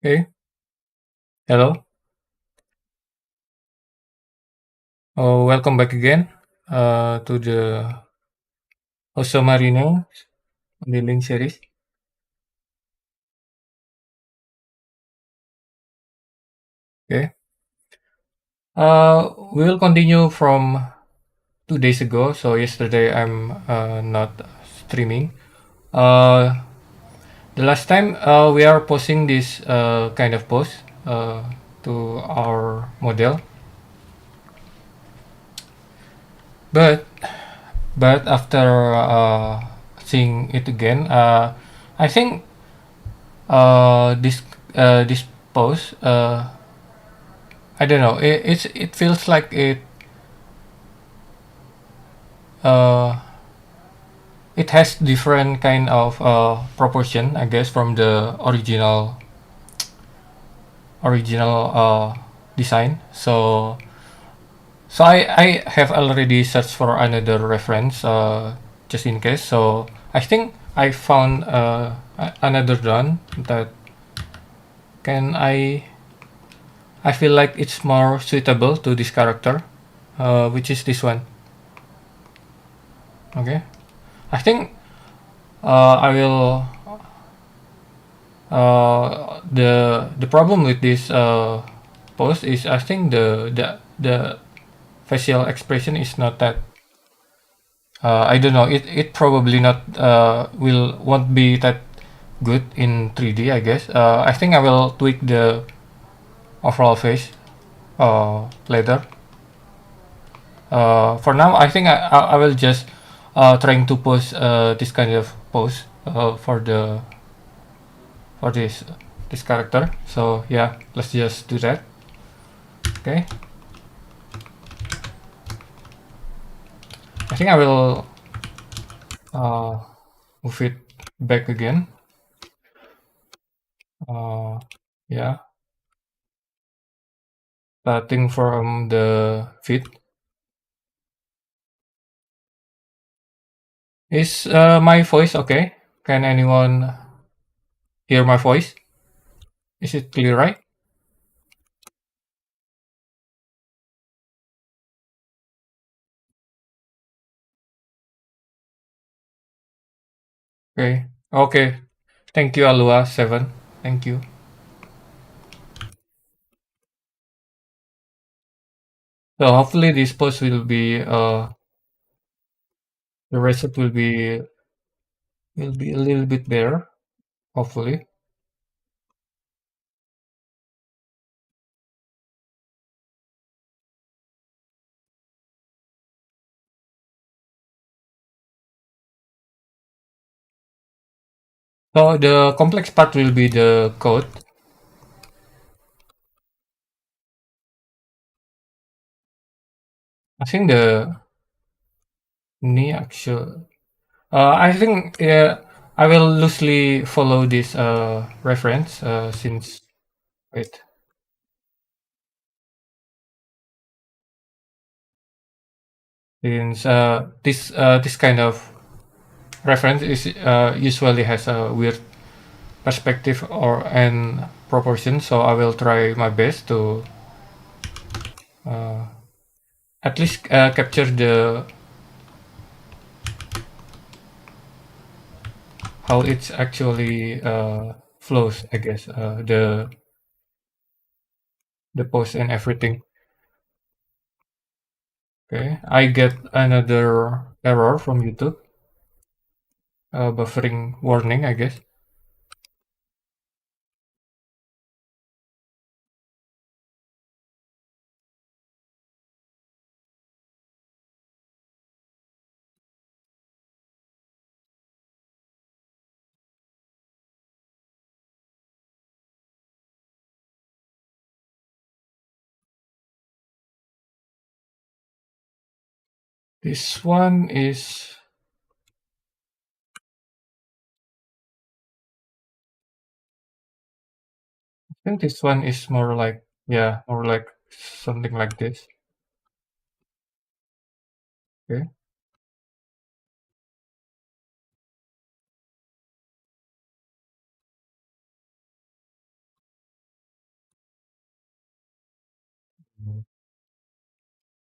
Hey, hello. Welcome back again to the Oso Marino Link series. Okay. We will continue from 2 days ago. So yesterday I'm not streaming. Uh, the last time we are posting this kind of post to our model, but after seeing it again, I think this post. I don't know. It feels like uh it has different kind of proportion, I guess, from the original design. So I have already searched for another reference just in case. So I think I found another one that can I feel like it's more suitable to this character, which is this one. Okay, I think I will the problem with this post is I think the facial expression is not that I don't know, it probably not will won't be that good in 3D, I guess. I think I will tweak the overall face later. For now I think I will just trying to post this kind of post for this character. So yeah, let's just do that. Okay, I think I will uh, move it back again. Uh, yeah, starting from the feed. Is my voice okay? Can anyone hear my voice? Is it clear, right? Okay. Okay. Thank you, Alua7. Thank you. So hopefully this post will be the result will be a little bit better. Hopefully. So the complex part will be the code. I think the knee actual. I think I will loosely follow this reference since wait since this kind of reference is usually has a weird perspective or and proportion. So I will try my best to uh, at least capture the how it's actually flows. I guess the post and everything. Okay, I get another error from YouTube. Buffering warning, I guess. This one is, I think this one is more like, yeah, more like something like this. Okay.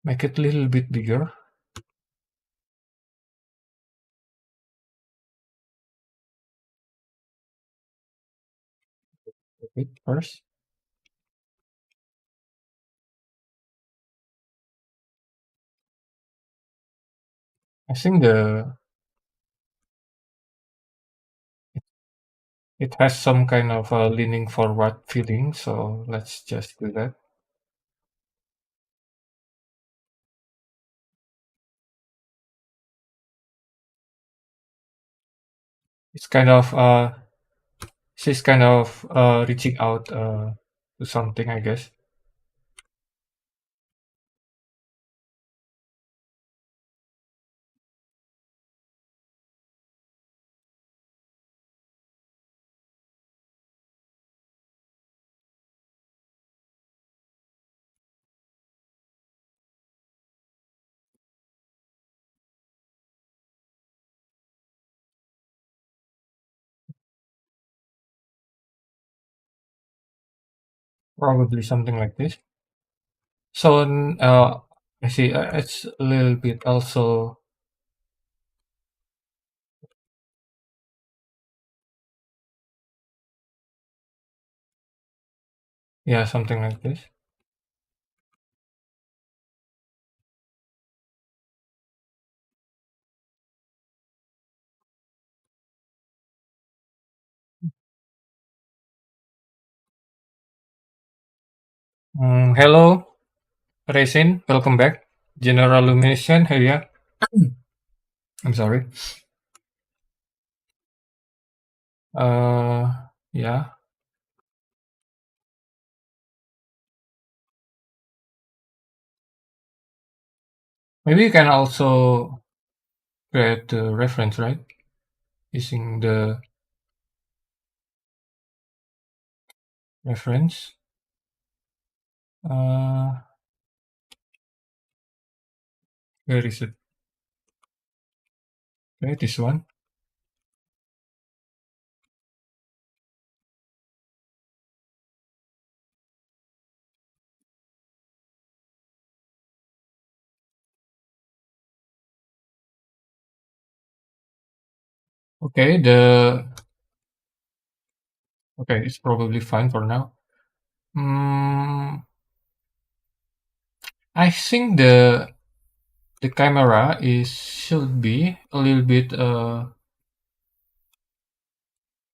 Make it a little bit bigger. A bit first. I think it has some kind of leaning forward feeling, so let's just do that. It's kind of she's kind of reaching out to something, I guess. Probably something like this. So I see. It's a little bit also. Yeah, something like this. Hello, Raisin. Welcome back. General illumination. Hey, yeah. I'm sorry. Yeah. Maybe you can also create the reference, right? Using the reference. Uh, where is it? Okay, this one. Okay, it's probably fine for now. Mm, I think the camera is should be a little bit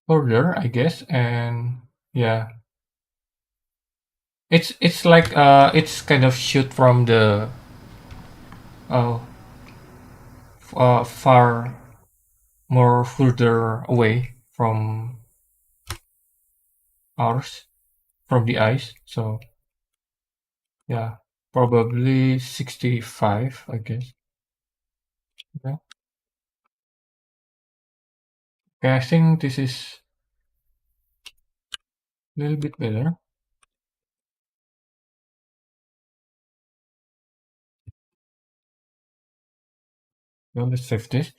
further, I guess, and yeah, it's like it's kind of shoot from the uh, far more further away from ours, from the eyes. So yeah, probably 65, I guess. Yeah. Okay, I think this is a little bit better. Well, let's save this.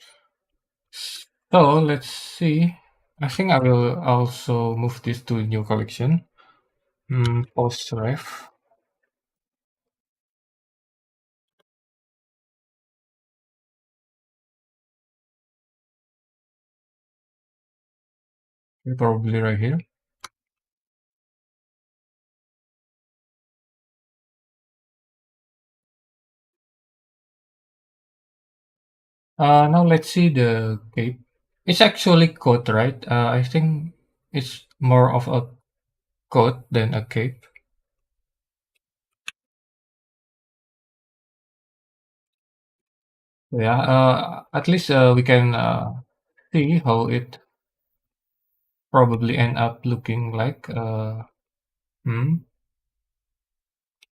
So let's see. I think I will also move this to new collection. Post ref. Probably right here. Now let's see the cape. It's actually coat, right? I think it's more of a coat than a cape. Yeah. At least we can see how it probably end up looking like. Hmm.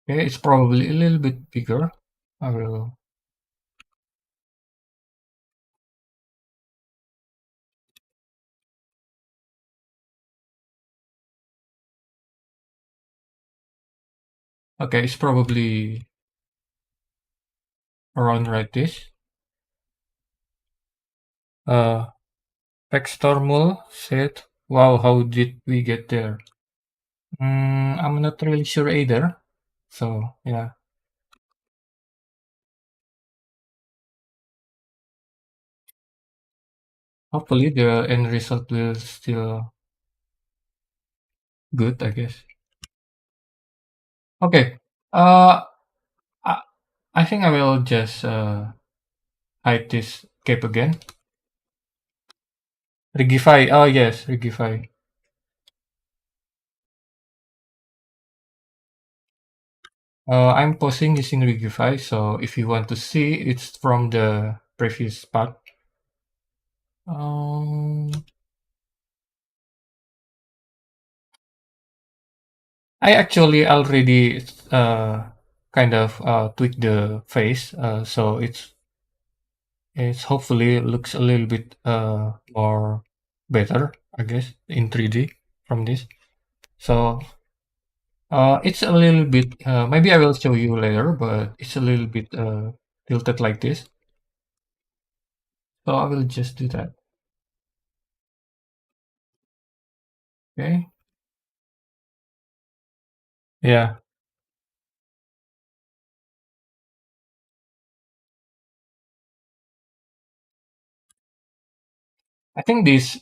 Okay, it's probably a little bit bigger. I will. Okay, it's probably around right this. Uh, Pextormul said, "Wow, how did we get there?" I'm not really sure either. So yeah. Hopefully the end result will still good, I guess. Okay. Uh, I, I think I will just hide this cape again. Rigify. Oh yes, Rigify. I'm posting using Rigify, so if you want to see, it's from the previous part. Um, I actually already kind of tweaked the face, so it's hopefully looks a little bit more better, I guess, in 3D from this. So it's a little bit. Maybe I will show you later, but it's a little bit tilted like this. So I will just do that. Okay. Yeah. I think this.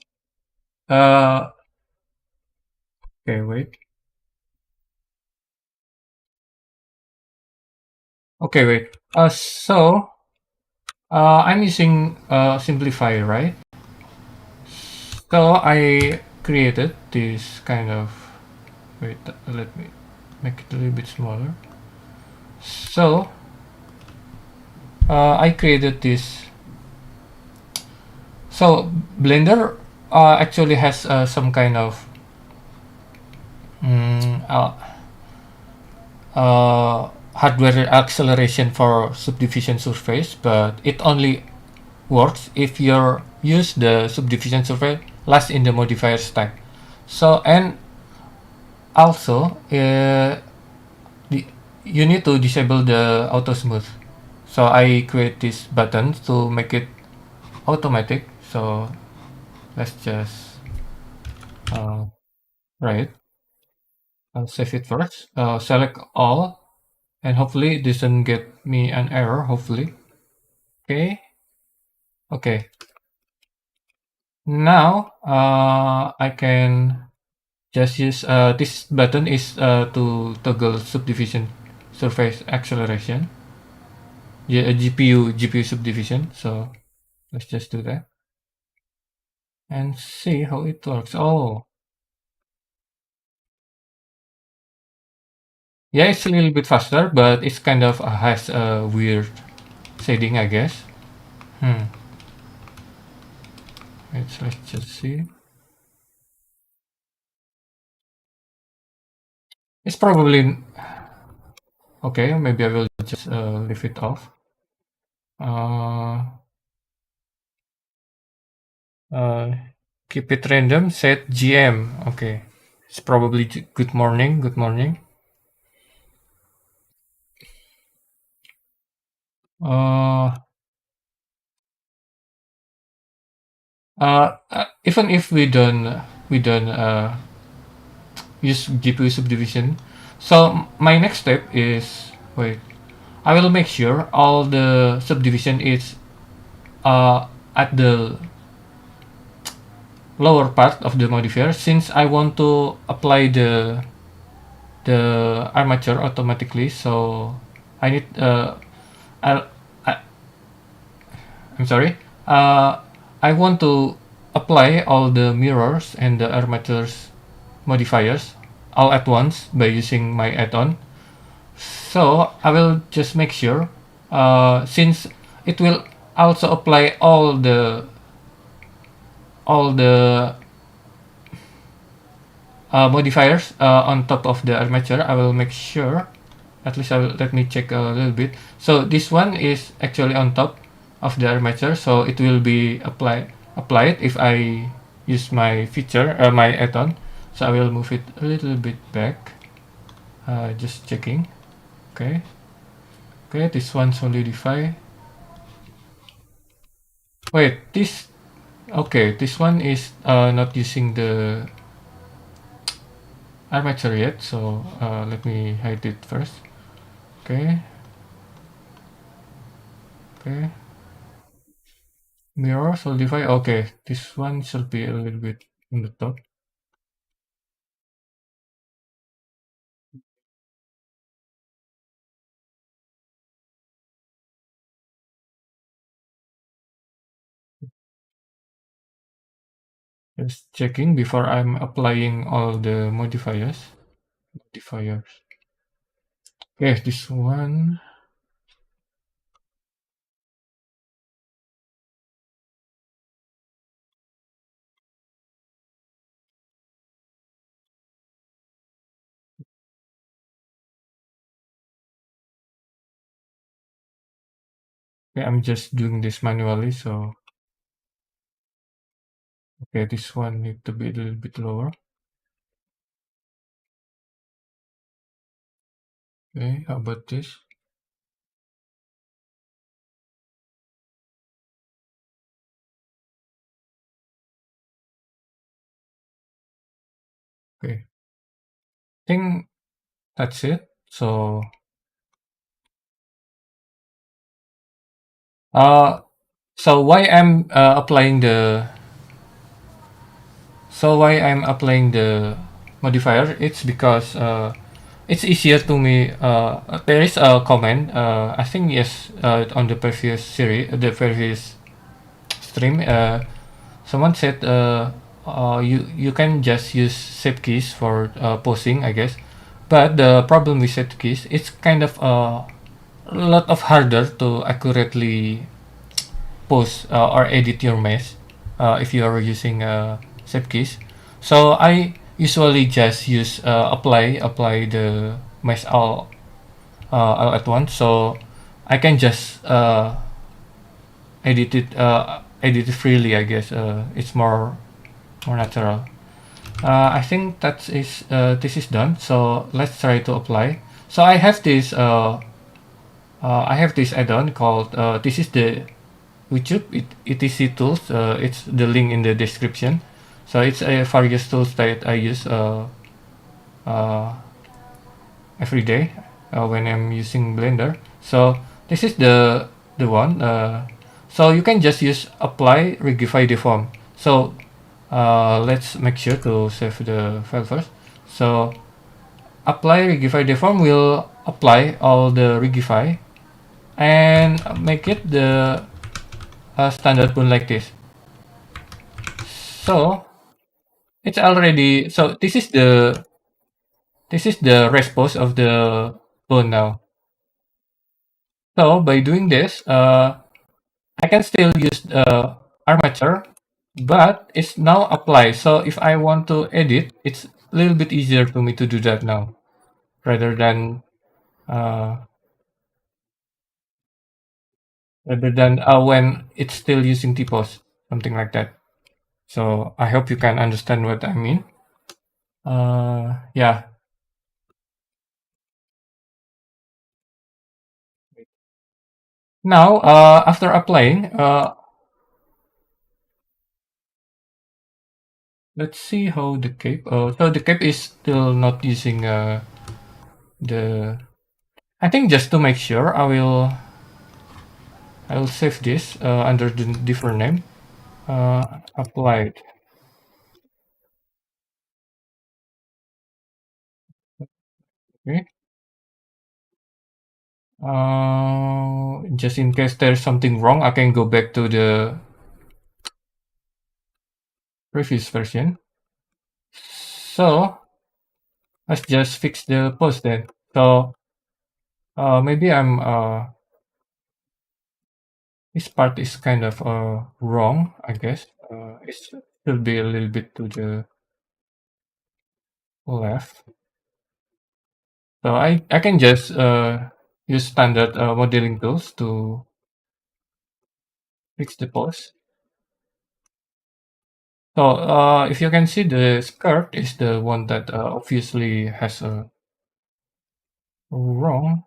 Uh. Okay. Wait. Okay. Wait. So I'm using Simplify, right? So I created this kind of. Wait. Let me make it a little bit smaller. So I created this. So Blender actually has some kind of mm, uh, hardware acceleration for subdivision surface, but it only works if you use the subdivision surface last in the modifier stack. So and also the, you need to disable the auto smooth. So I create this button to make it automatic. So let's just uh, right. I'll save it first. Select all, and hopefully it doesn't get me an error. Hopefully, okay, okay. Now I can just use this button is to toggle subdivision surface acceleration. Yeah, GPU subdivision. So let's just do that and see how it works. Oh, yeah, it's a little bit faster, but it's kind of has a weird shading, I guess. Hmm. Let's just see. It's probably okay. Maybe I will just leave it off. Uh, uh, Keep it random. Set GM. Okay. It's probably good morning. Good morning. Uh, Even if we don't use GPU subdivision, so my next step is wait. I will make sure all the subdivision is at the lower part of the modifier since I want to apply the armature automatically. So I need I, I I'm sorry. I want to apply all the mirrors and the armatures modifiers all at once by using my add-on. So I will just make sure since it will also apply all the modifiers on top of the armature. I will make sure at least I will let me check a little bit. So this one is actually on top of the armature, so it will be applied if I use my feature my add-on. So I will move it a little bit back, just checking. Okay, okay, this one solidify. Wait, this okay, this one is not using the armature yet, so let me hide it first. Okay, okay, Mirror solidify. Okay, this one should be a little bit on the top. Just checking before I'm applying all the modifiers. Modifiers. Okay, this one. Okay, I'm just doing this manually, so okay, this one need to be a little bit lower. Okay, how about this? Okay, think that's it. Uh, so why I'm applying the modifier? It's because it's easier to me. There is a comment. I think yes. On the previous series, the previous stream, someone said you can just use shape keys for posing, I guess. But the problem with shape keys, it's kind of a lot of harder to accurately post or edit your mesh if you are using shape keys. So I usually just use apply the mesh all at once, so I can just edit it freely. I guess it's more natural. I think this is done. So let's try to apply. So I have this add-on called this is the YouTube etc tools. It's the link in the description. So it's a various tools that I use uh, every day when I'm using Blender. So this is the one. So you can just use apply rigify deform. So let's make sure to save the file first. So apply rigify deform will apply all the rigify and make it the standard bone like this. So it's already, so this is the response of the bone now. So by doing this, I can still use the armature, but it's now applied. So if I want to edit, it's a little bit easier for me to do that now, rather than uh, when it's still using T-pose, something like that. So I hope you can understand what I mean. Yeah. Now, after applying, let's see how the cape. So the cape is still not using the. I think just to make sure, I will save this under the different name. Applied. Okay. Just in case there's something wrong, I can go back to the previous version. So let's just fix the post then. So maybe this part is kind of wrong, I guess. It should be a little bit to the left. So I can just use standard modeling tools to fix the pose. So if you can see, the skirt is the one that obviously has a wrong.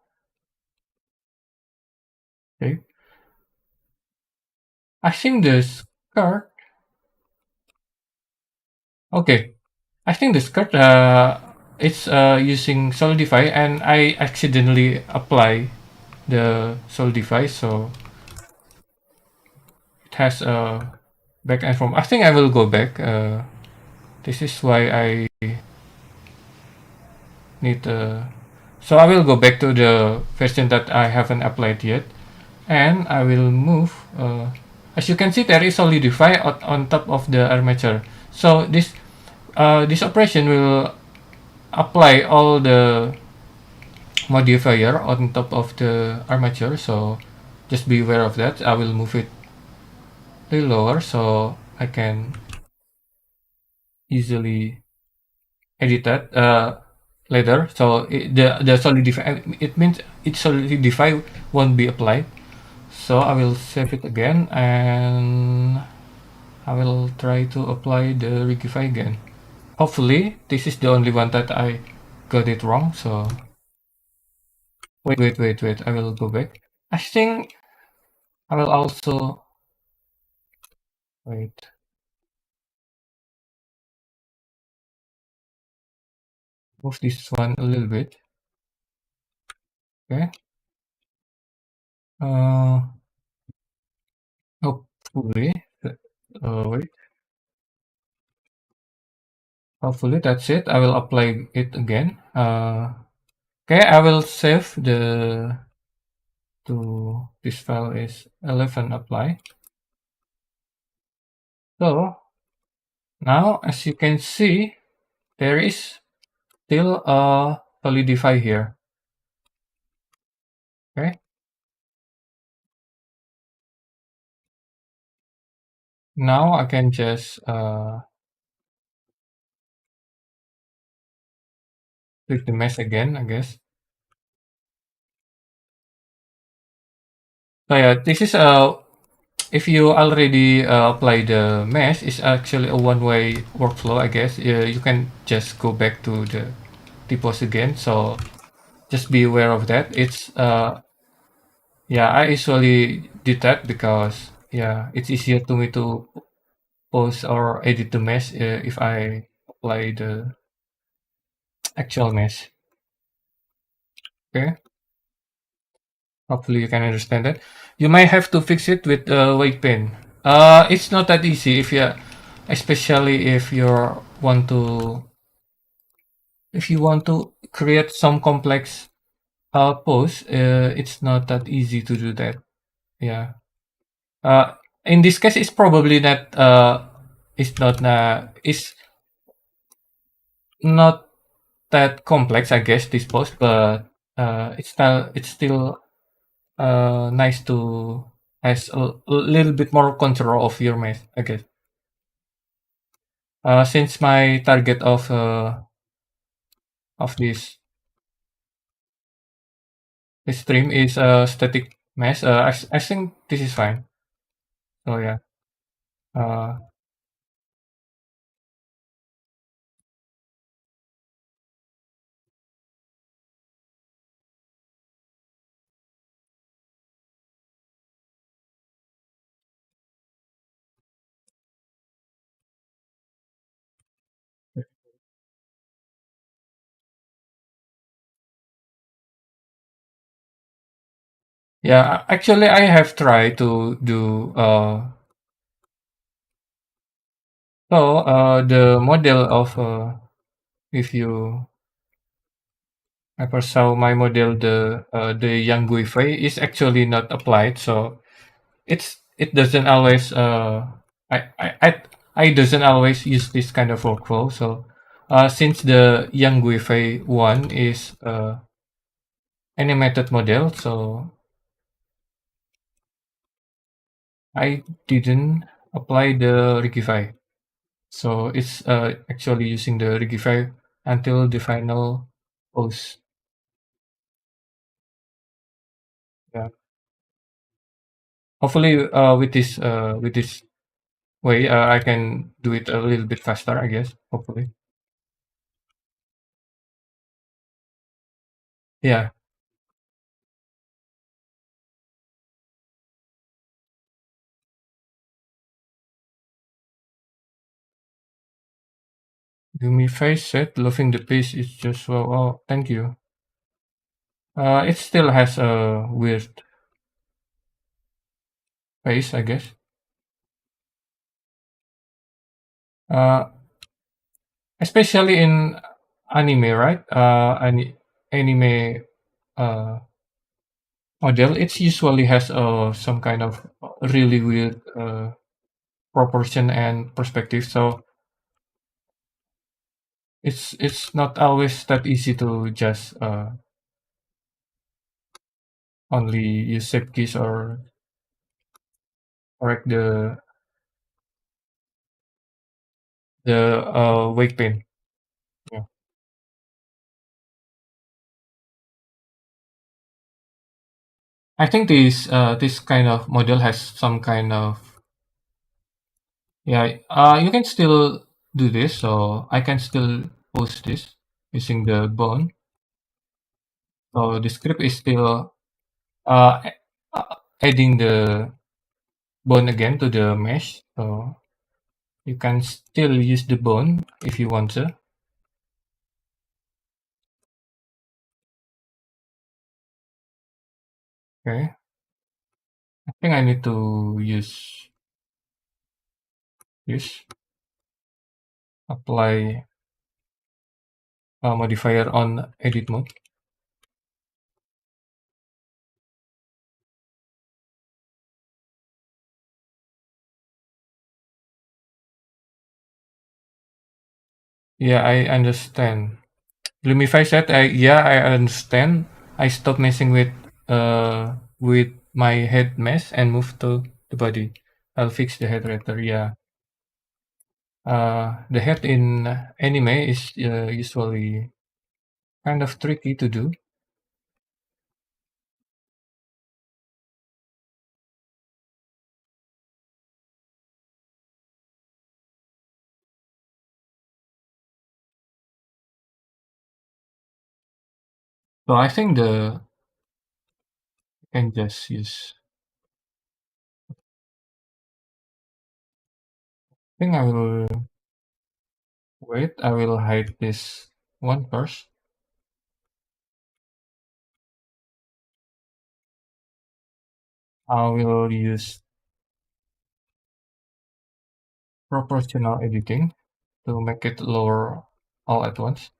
Okay, I think the skirt. Okay, I think the skirt it's using solidify, and I accidentally apply the solidify. So has a back and forth. I think I will go back. This is why I need so I will go back to the version that I haven't applied yet, and I will move. As you can see, there is solidify on top of the armature. So this operation will apply all the modifier on top of the armature. So just be aware of that. I will move it a little lower so I can easily edit that later. So the solidify, it means it solidify won't be applied. So I will save it again, and I will try to apply the Rigify again. Hopefully this is the only one that I got it wrong. So wait, I will go back. I think I will also wait, move this one a little bit. Okay. uh Hopefully wait, hopefully that's it. I will apply it again. Okay, I will save the to this file is 11 apply. So now, as you can see, there is still a solidify here. Okay. Now I can just click the mesh again, I guess. So yeah, this is if you already apply the mesh, it's actually a one-way workflow, I guess. You can just go back to the depots again. So just be aware of that. It's yeah, I usually did that because yeah, it's easier to me to post or edit the mesh if I apply the actual mesh. Okay, hopefully you can understand that. You might have to fix it with weight pen. It's not that easy if you, especially if you want to create some complex post. It's not that easy to do that. Yeah. Uh, in this case, it's probably not. It's not that complex, I guess. This post, but it's still nice to has a little bit more control of your math, I guess. Since my target of this stream is static mesh, I think this is fine. So yeah, uh, yeah. Actually, I have tried to do the model of if you ever saw my model, the Yang Guifei is actually not applied. So it doesn't always I, I I I doesn't always use this kind of workflow. So since the Yang Guifei one is animated model, so I didn't apply the Rigify. So it's actually using the Rigify until the final pose. Yeah. Hopefully with this way I can do it a little bit faster, I guess. Hopefully. Yeah. Yumi face said loving the piece is just well. Oh, thank you. It still has a weird face, I guess. Uh, especially in anime, right? Anime uh, model, it usually has some kind of really weird proportion and perspective. So it's not always that easy to just only use shape keys or correct the weight pin. Yeah. I think this kind of model has some kind of, yeah. You can still do this, so I can still post this using the bone. So the script is still uh, adding the bone again to the mesh. So you can still use the bone if you want to. Okay. I think I need to use this, apply a modifier on edit mode. Yeah, I understand. Lumify said, yeah, I understand. I stopped messing with my head mesh and moved to the body. I'll fix the head later. Yeah. The head in anime is usually kind of tricky to do. So I think the can just use. I think I will wait. I will hide this one first. I will use proportional editing to make it lower all at once.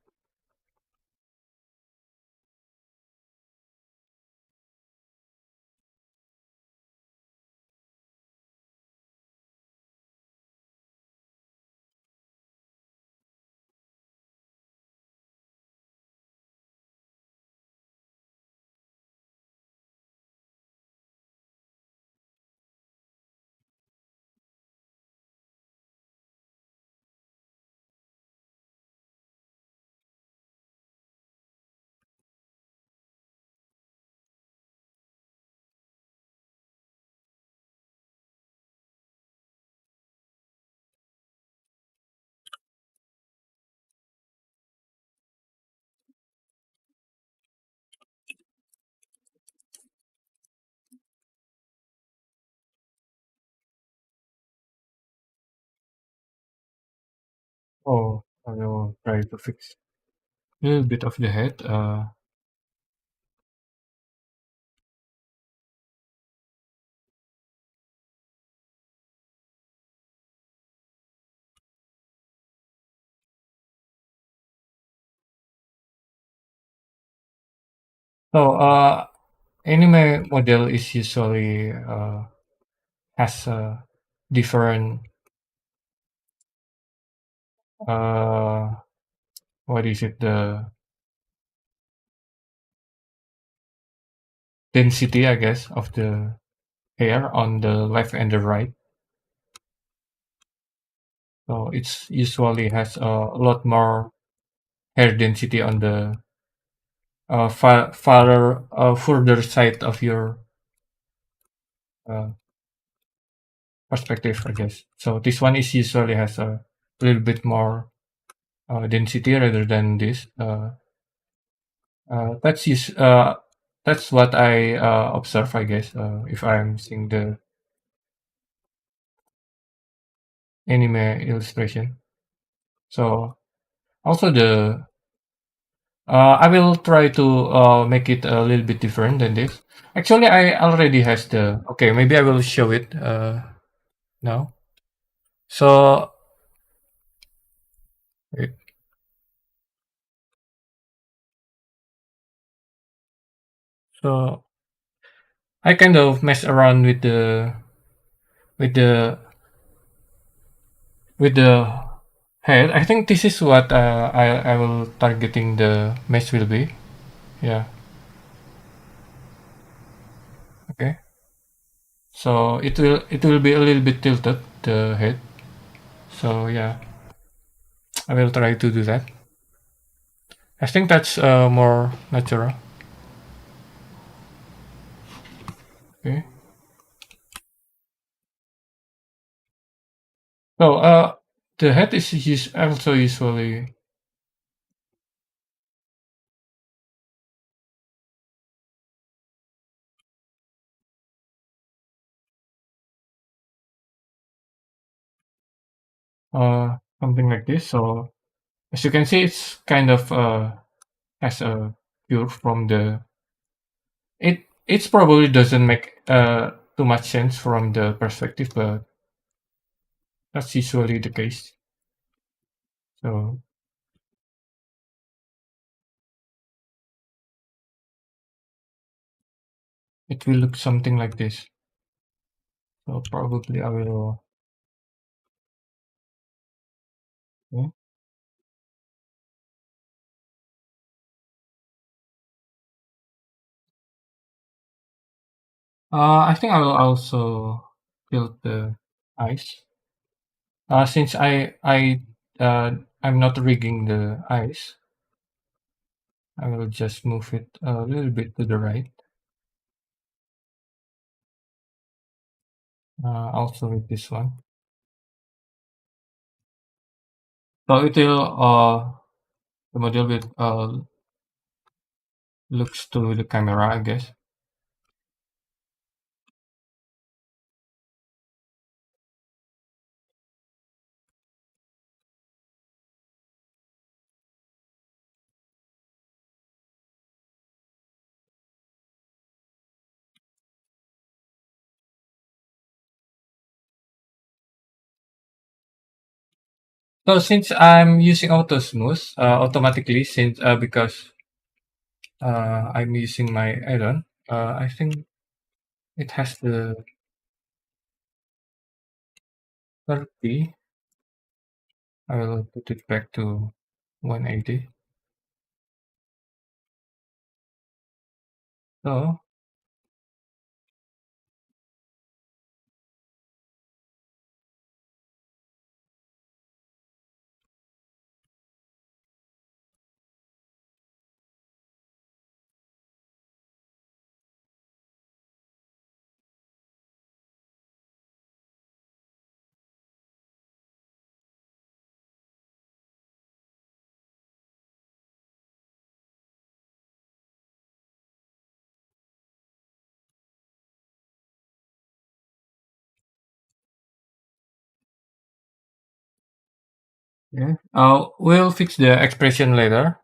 Oh, I will try to fix a little bit of the head. So, anime model is usually has a different uh, what is it, the density, I guess, of the hair on the left and the right. So it's usually has a lot more hair density on the further side of your uh, perspective, I guess. So this one is usually has a little bit more density rather than this. Uh, that's us- uh, that's what I observe, I guess. If I'm seeing the anime illustration. So also I will try to make it a little bit different than this. Actually, I already has the, okay. Maybe I will show it now. So Right. So I kind of mess around with the with the head. I think this is what I will targeting the mesh will be. Yeah. Okay. So it will be a little bit tilted the head. So yeah, I will try to do that. I think that's more natural. Okay. So the head is also usually something like this. So as you can see, it's kind of has a curve from the it's probably doesn't make too much sense from the perspective, but that's usually the case. So it will look something like this. So probably I will. Yeah. I think I will also build the ice. Since I'm not rigging the ice, I will just move it a little bit to the right. Also with this one. So it will the model will looks to the camera, I guess. So since I'm using auto smooth automatically since because I'm using my iron, I think it has the 30. I will put it back to 180. So yeah, we'll fix the expression later.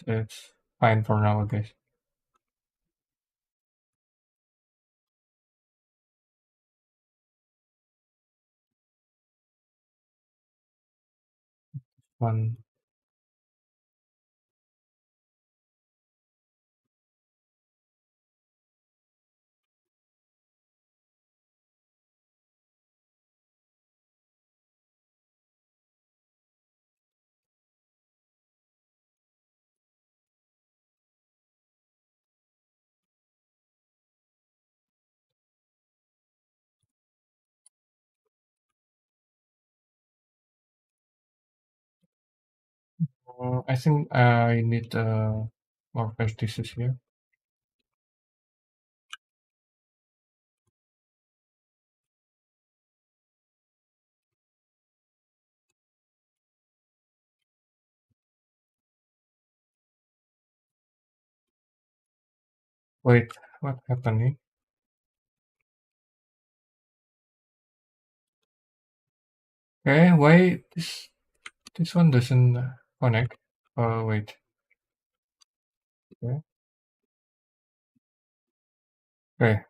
It's fine for now, I guess. One. I think I need more vertices here. Wait, what happening? Okay, why this one doesn't connect? Wait. Okay. Okay.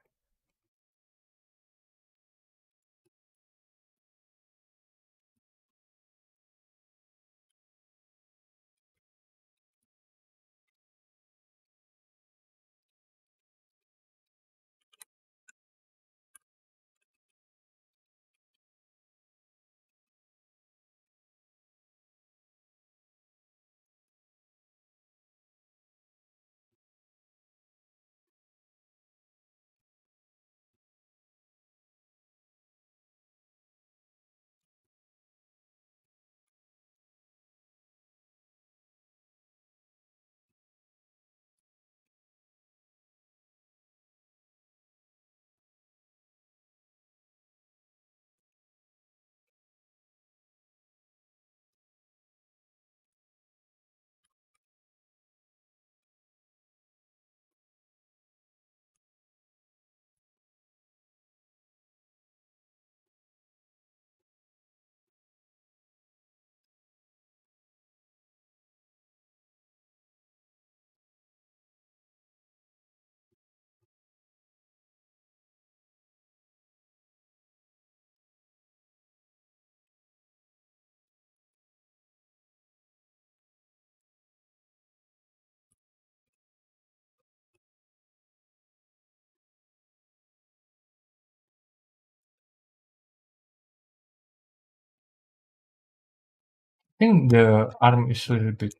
think the arm is a little bit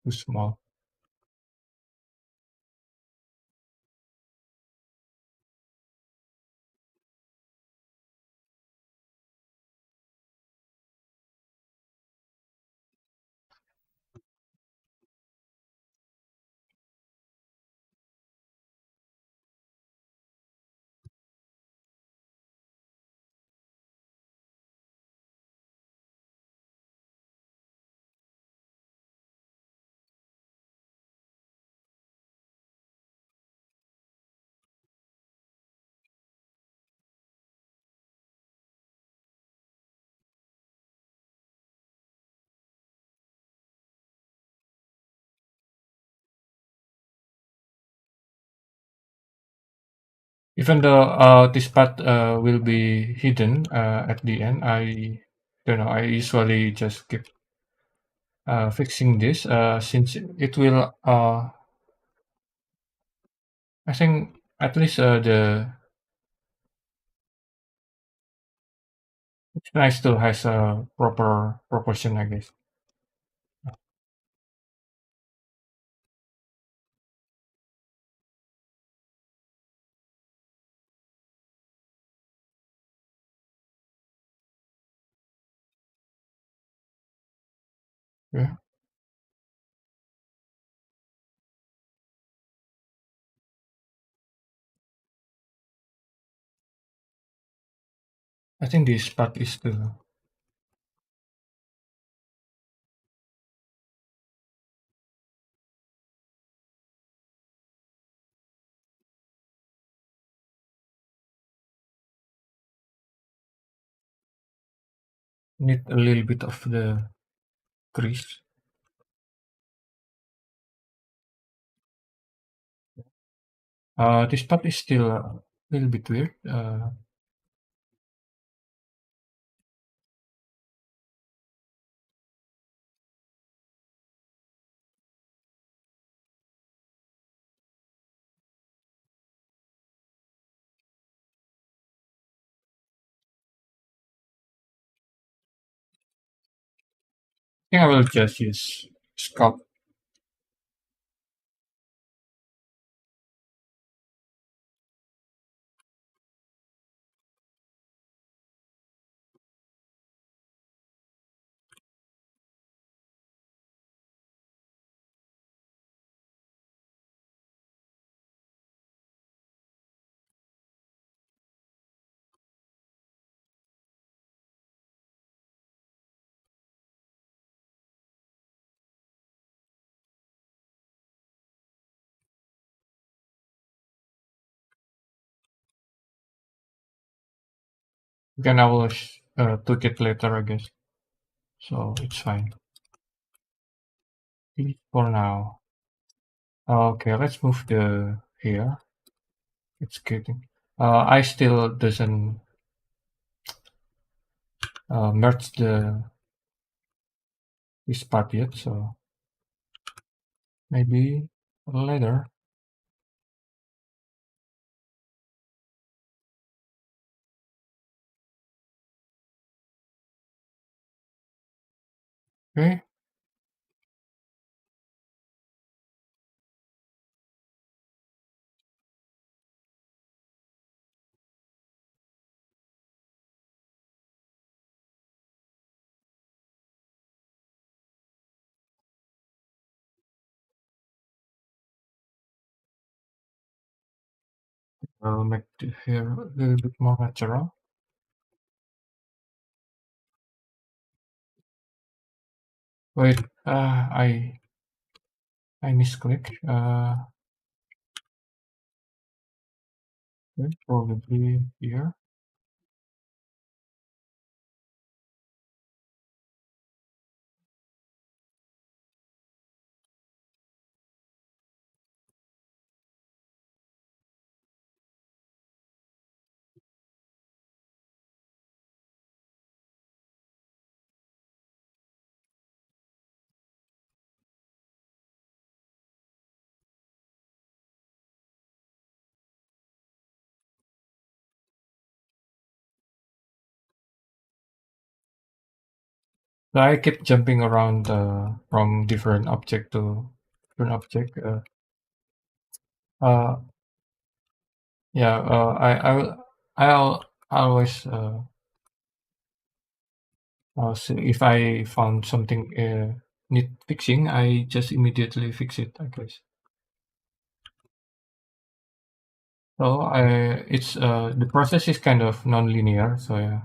too small. Even though this part will be hidden at the end, I don't know. I usually just keep fixing this since it will. I think at least it's nice to has a proper proportion, I guess. Yeah, I think this part is the need a little bit of the crease. This part is still a little bit weird. I think I will just use sculpt. Then I will tweak it later, I guess. So it's fine. For now. Okay, let's move the here. It's getting. I still doesn't merge the this part yet, so maybe later. Okay. I'll make the hair a little bit more natural. Wait, I misclick. Okay, probably here. So I keep jumping around from different object to different object. Uh, yeah, I'll always see if I found something need fixing, I just immediately fix it, I guess. So it's the process is kind of non-linear. So yeah,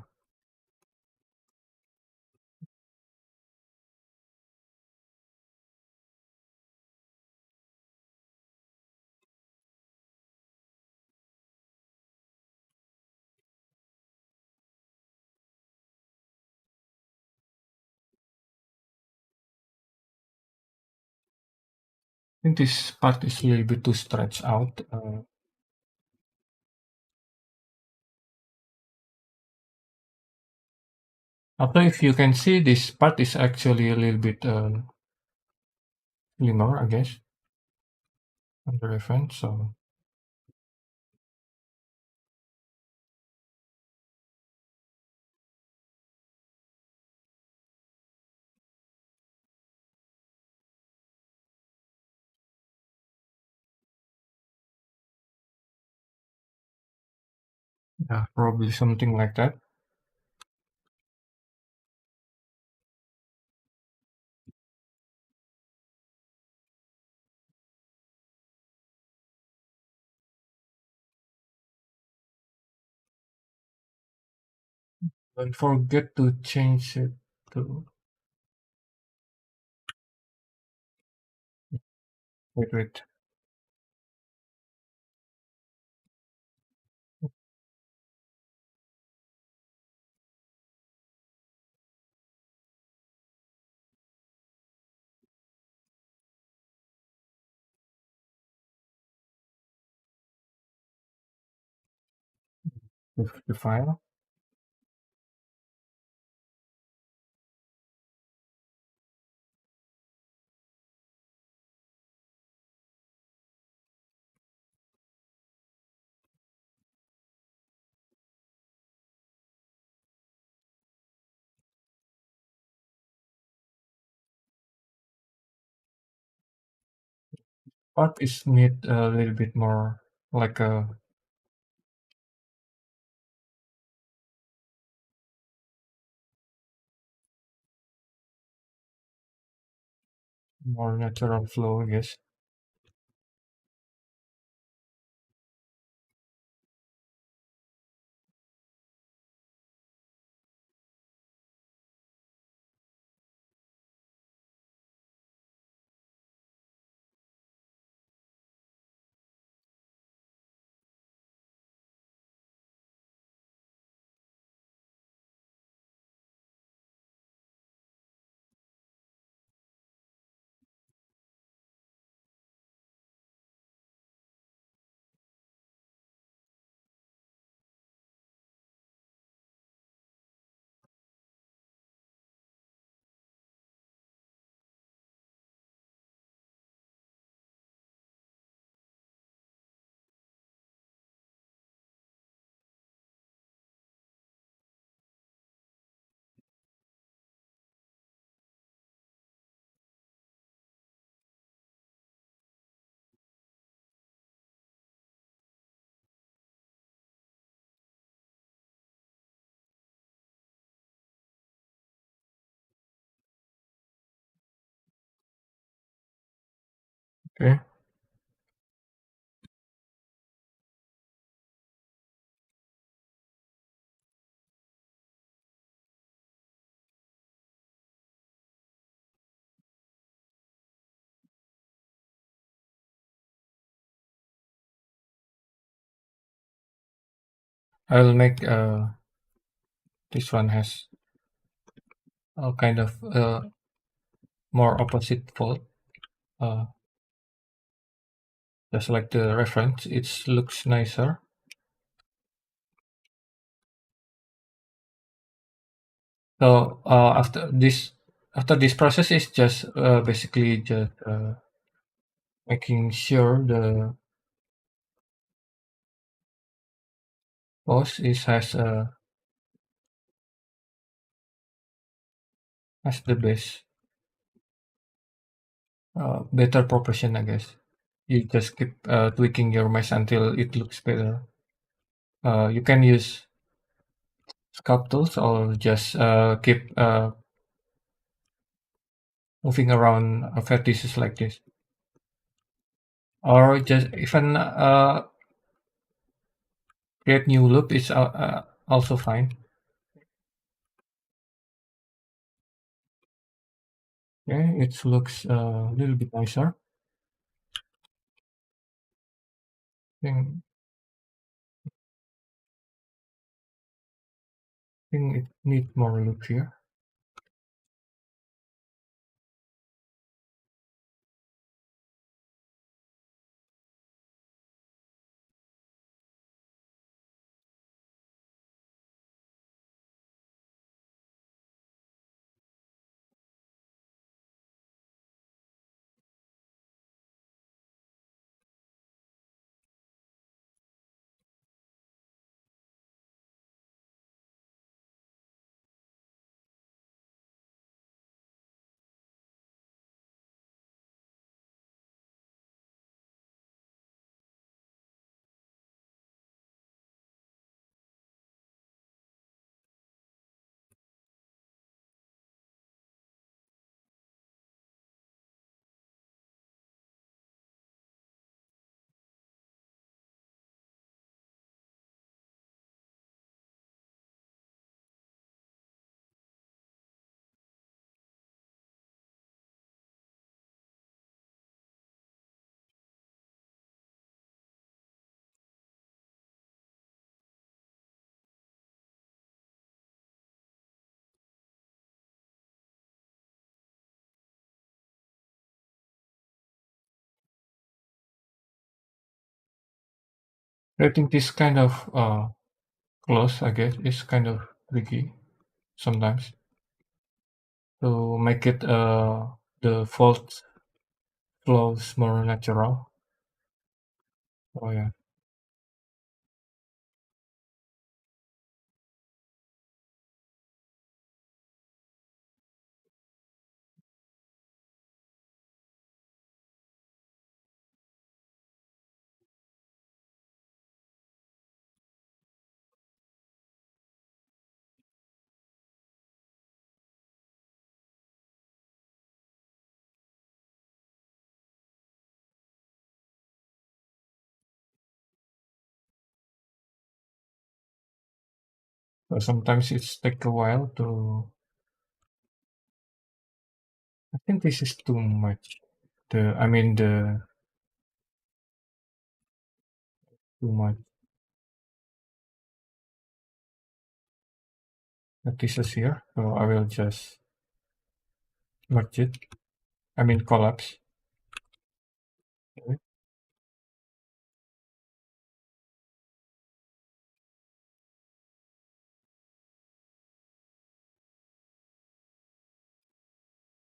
I think this part is a little bit too stretched out. Also, if you can see, this part is actually a little bit slimmer, I guess, on the reference. So yeah, probably something like that. Don't forget to change it to wait. The file. Part is need a little bit more like a more natural flow, I guess. Okay. I'll make this one has a kind of more opposite fold, uh, just like the reference. It looks nicer. So after this process is just basically just making sure the post is has That's the best, better proportion, I guess. You just keep tweaking your mesh until it looks better. You can use sculpt tools or just keep moving around vertices like this, or just even create new loop is also fine. Okay, it looks a little bit nicer. Think it need more loop here. I think this kind of close, I guess, is kind of tricky sometimes to make it the fault flows more natural. Oh yeah. So sometimes it's take a while to. I think this is too much. I mean the too much. This is here, so I will just merge it. I mean collapse. Okay.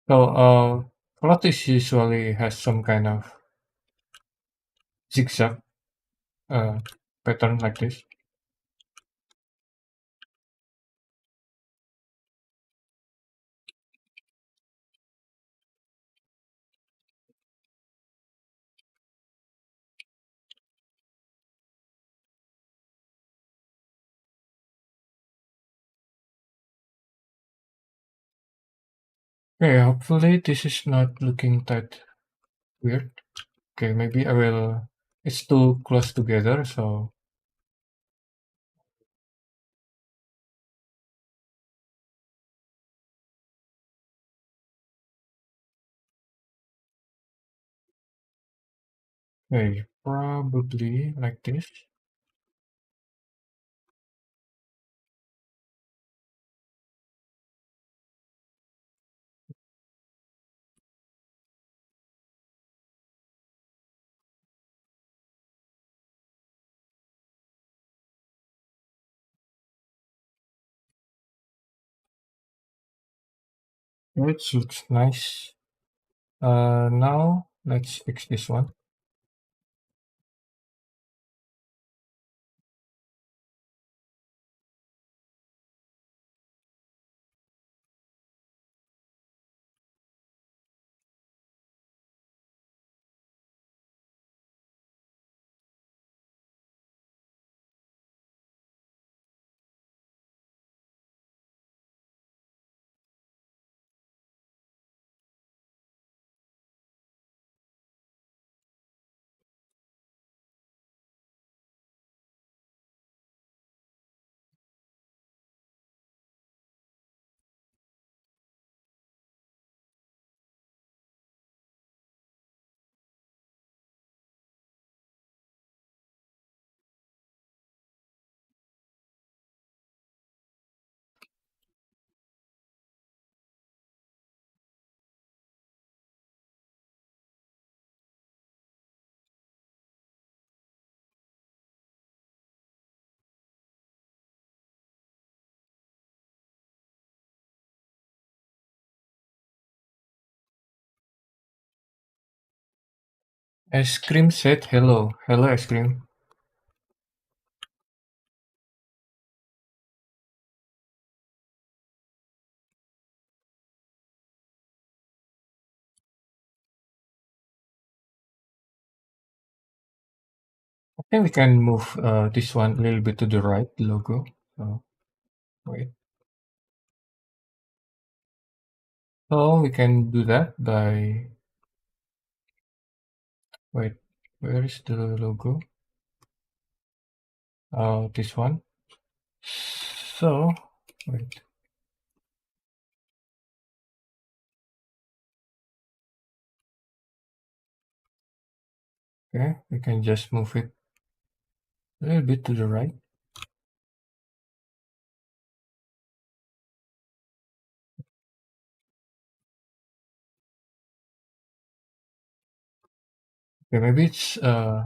So collapse usually has some kind of zigzag uh, pattern like this. Okay, hopefully this is not looking that weird. Okay, maybe I will. It's too close together, so okay, probably like this. It looks nice. Now let's fix this one. Ice cream said hello. Hello, ice cream. I think we can move this one a little bit to the right, the logo. So, wait. So we can do that by, wait, where is the logo? This one. So, wait, okay, we can just move it a little bit to the right. Okay, maybe it's, okay,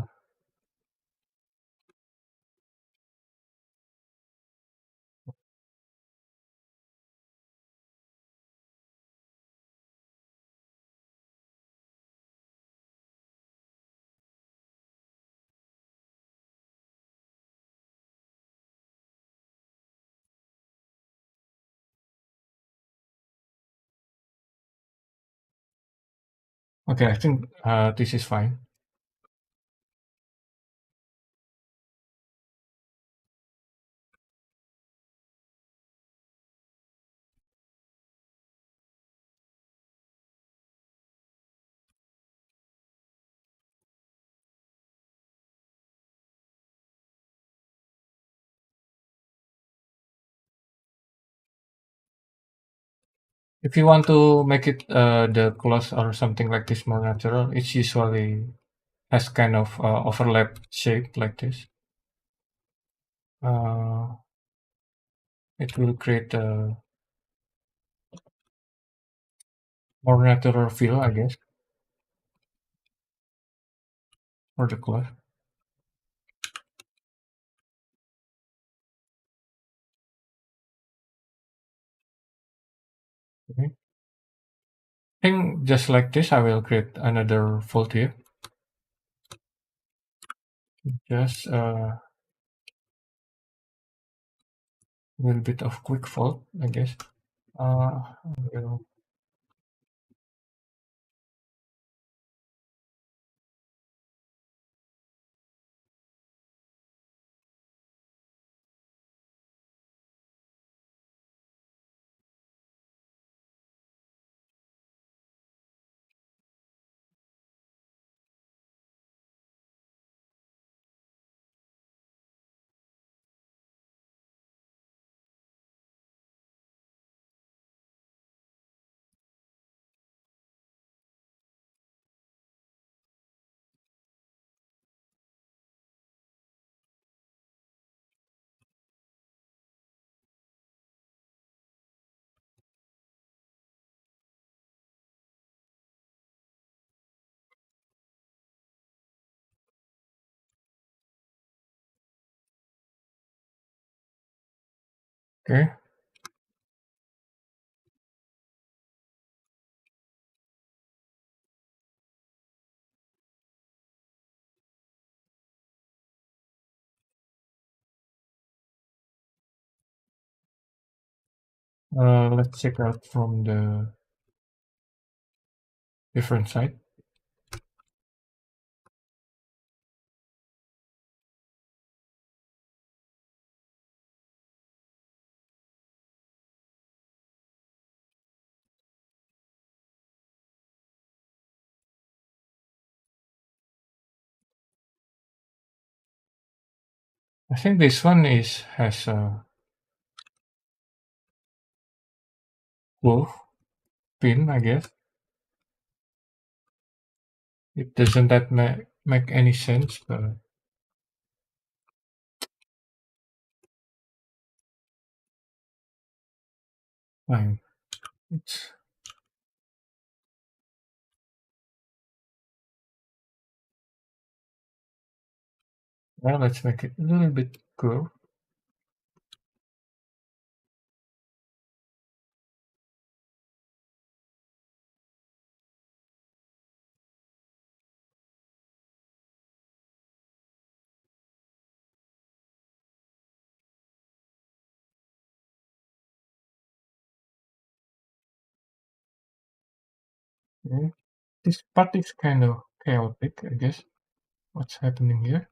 I think this is fine. If you want to make it the clothes or something like this more natural, it's usually has kind of overlap shape like this. Uh, it will create a more natural feel, I guess, for the cloth. Okay. I think just like this, I will create another fold here. Just a little bit of quick fold, I guess. I will, okay. Let's check out from the different side. I think this one is has a clove pin, I guess. It doesn't that make any sense, but fine. It's, well, let's make it a little bit curved. Okay. This part is kind of chaotic, I guess. What's happening here?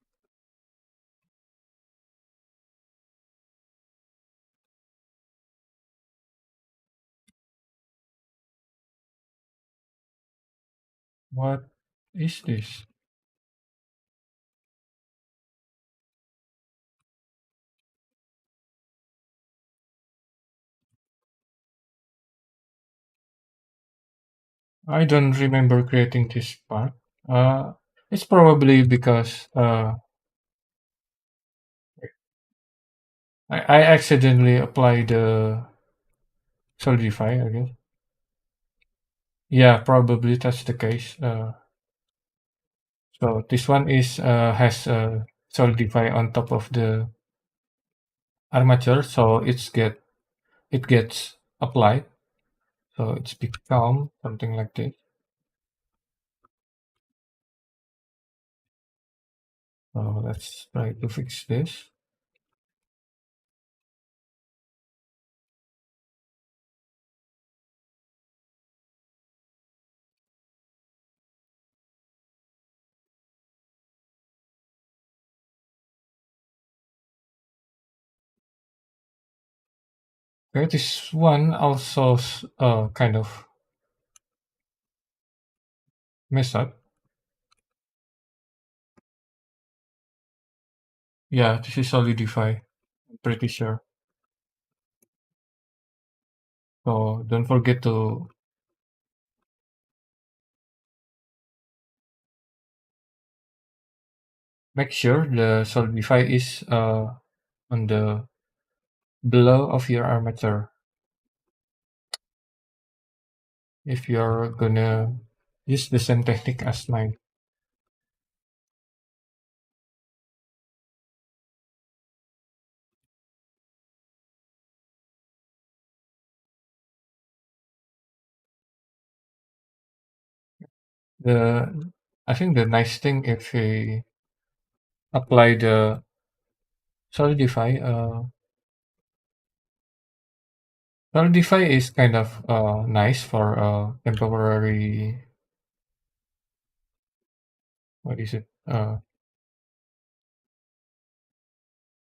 What is this? I don't remember creating this part. Uh, it's probably because I accidentally applied the Solidify, I guess. Yeah, probably that's the case. So this one is has Solidify on top of the armature, so it gets applied. So it's become something like this. So let's try to fix this. Okay, this one also kind of mess up. Yeah, this is Solidify. I'm pretty sure. So don't forget to make sure the Solidify is on the below of your armature if you're gonna use the same technique as mine. The I think the nice thing if we apply the Solidify, Solidify is kind of nice for temporary, what is it?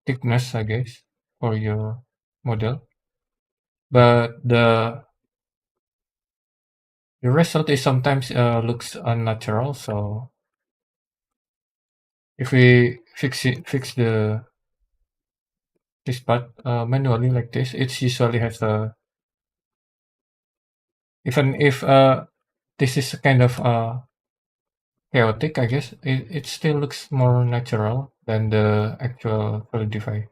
Thickness, I guess, for your model. But the result is sometimes looks unnatural. So if we fix the this part manually like this, it usually has a, even if this is kind of chaotic, I guess it still looks more natural than the actual Solidify.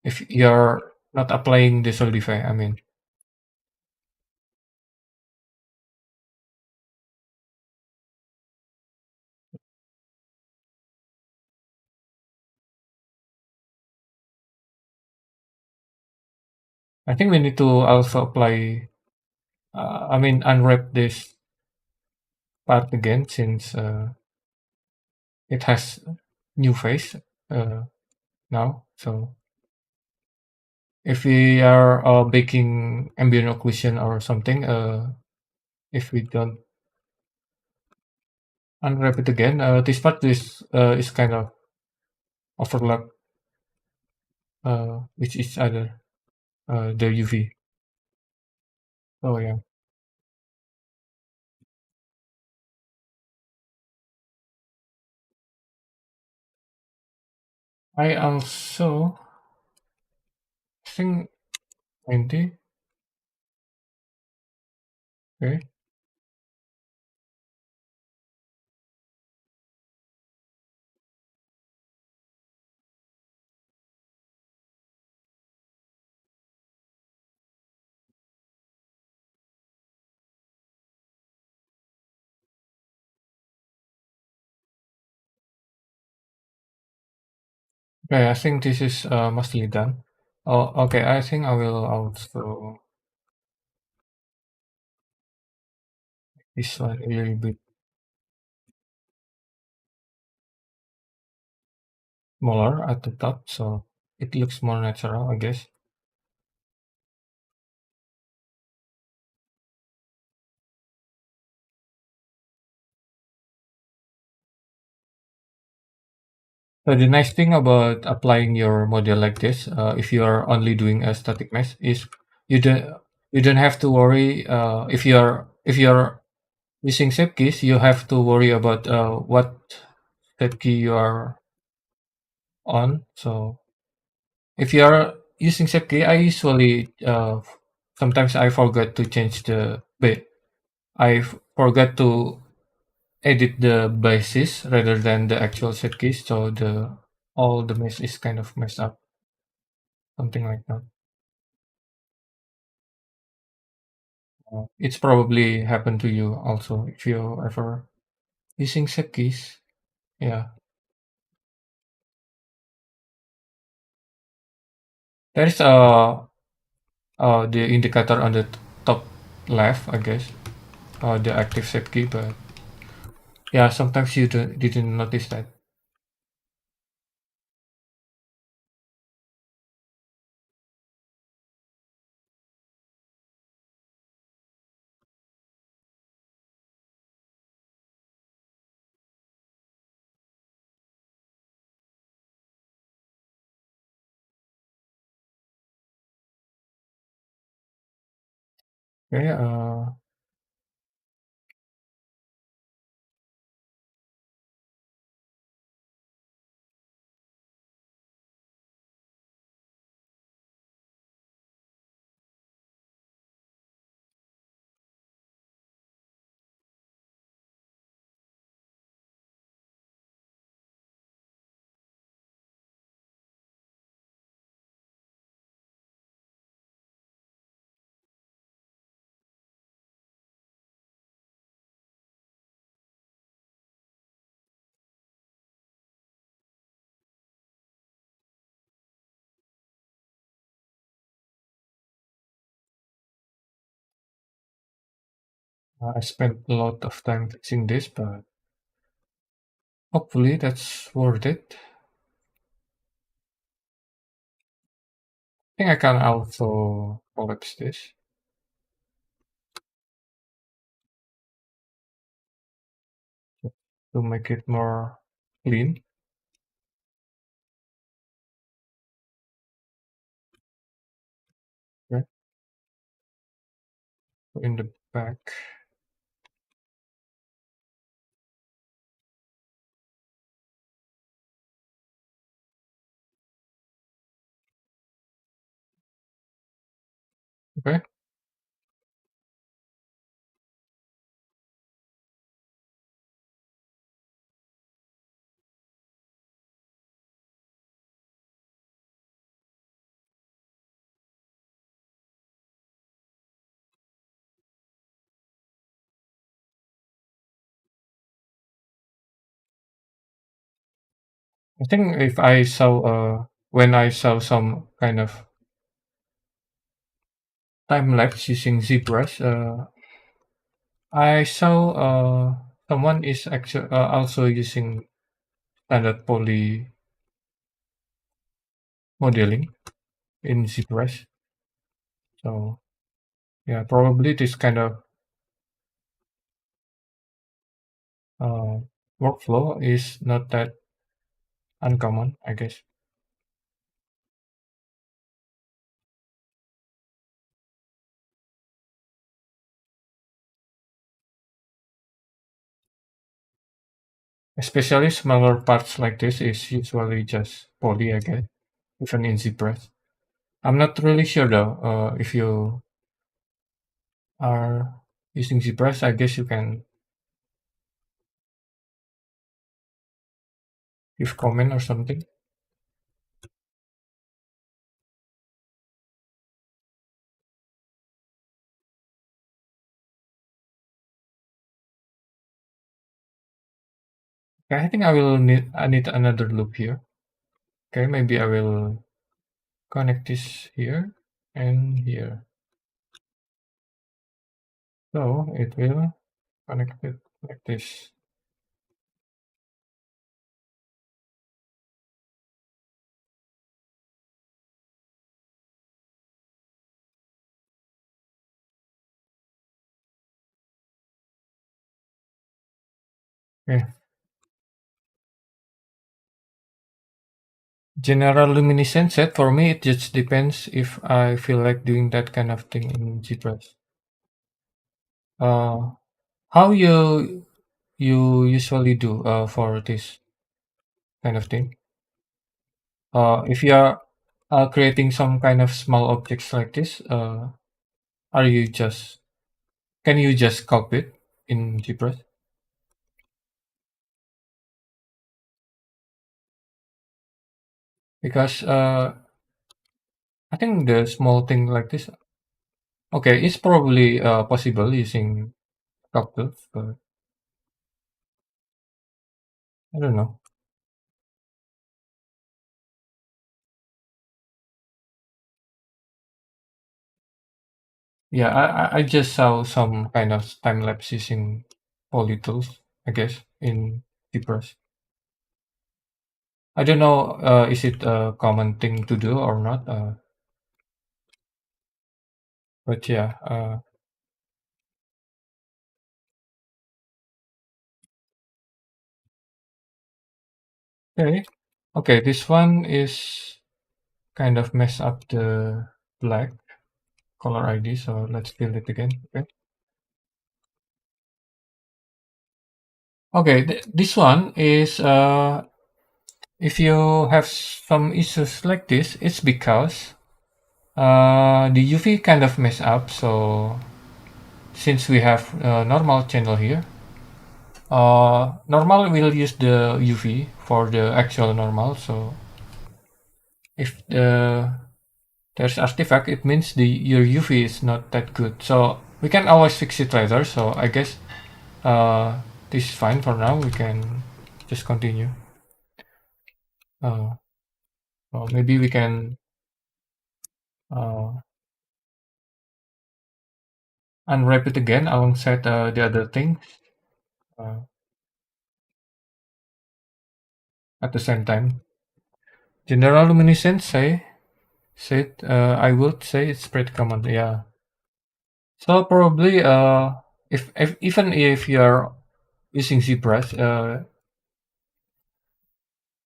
If you're not applying the Solidify, I mean. I think we need to also apply, I mean, unwrap this part again since it has new face uh, now. So if we are baking ambient occlusion or something, if we don't unwrap it again, this part is kind of overlap with each other, the UV. Oh yeah. I also think 90. Okay. Okay, I think this is mostly done. Oh, okay. I think I will also this one a little bit smaller at the top, so it looks more natural, I guess. So the nice thing about applying your model like this, if you are only doing a static mesh, is you don't you don't have to worry if you're using shape keys, you have to worry about what shape key you are on. So if you are using shape key, I usually sometimes I forget to change the forget to edit the basis rather than the actual shape keys, so the all the mesh is kind of messed up, something like that. It's probably happened to you also if you ever using shape keys. Yeah, there's the indicator on the top left, I guess, the active shape key, but yeah, sometimes you didn't notice that. Okay, I spent a lot of time fixing this, but hopefully that's worth it. I think I can also collapse this to make it more clean. Okay, so in the back. Okay, I think if I saw when I saw some kind of time lapse using ZBrush, I saw someone is actually also using standard poly modeling in ZBrush. So yeah, probably this kind of uh, workflow is not that uncommon, I guess. Especially smaller parts like this is usually just poly, I guess, even in ZBrush. I'm not really sure though. If you are using ZBrush, I guess you can give comment or something. Okay, I think I need another loop here. Okay, maybe I will connect this here and here. So it will connect it like this. Okay, General luminescence set for me, it just depends if I feel like doing that kind of thing in GPress. Uh, how you usually do for this kind of thing? If you are creating some kind of small objects like this, are you just can you just copy it in GPress? Because I think the small thing like this, okay, it's probably possible using Cactus, but I don't know. Yeah, I just saw some kind of time lapse using Poly tools, I guess, in GPress. I don't know, is it a common thing to do or not? But yeah, okay. Okay, this one is kind of mess up the black color ID, so let's build it again. Okay. Okay, this one is if you have some issues like this, it's because the UV kind of mess up. So since we have normal channel here, normal will use the UV for the actual normal. So if there's artifact, it means your UV is not that good. So we can always fix it later. So I guess this is fine for now. We can just continue. Uh, well, maybe we can uh, unwrap it again alongside the other things uh, at the same time. General luminescence said I would say it's pretty common. Yeah. So probably if even if you're using ZBrush,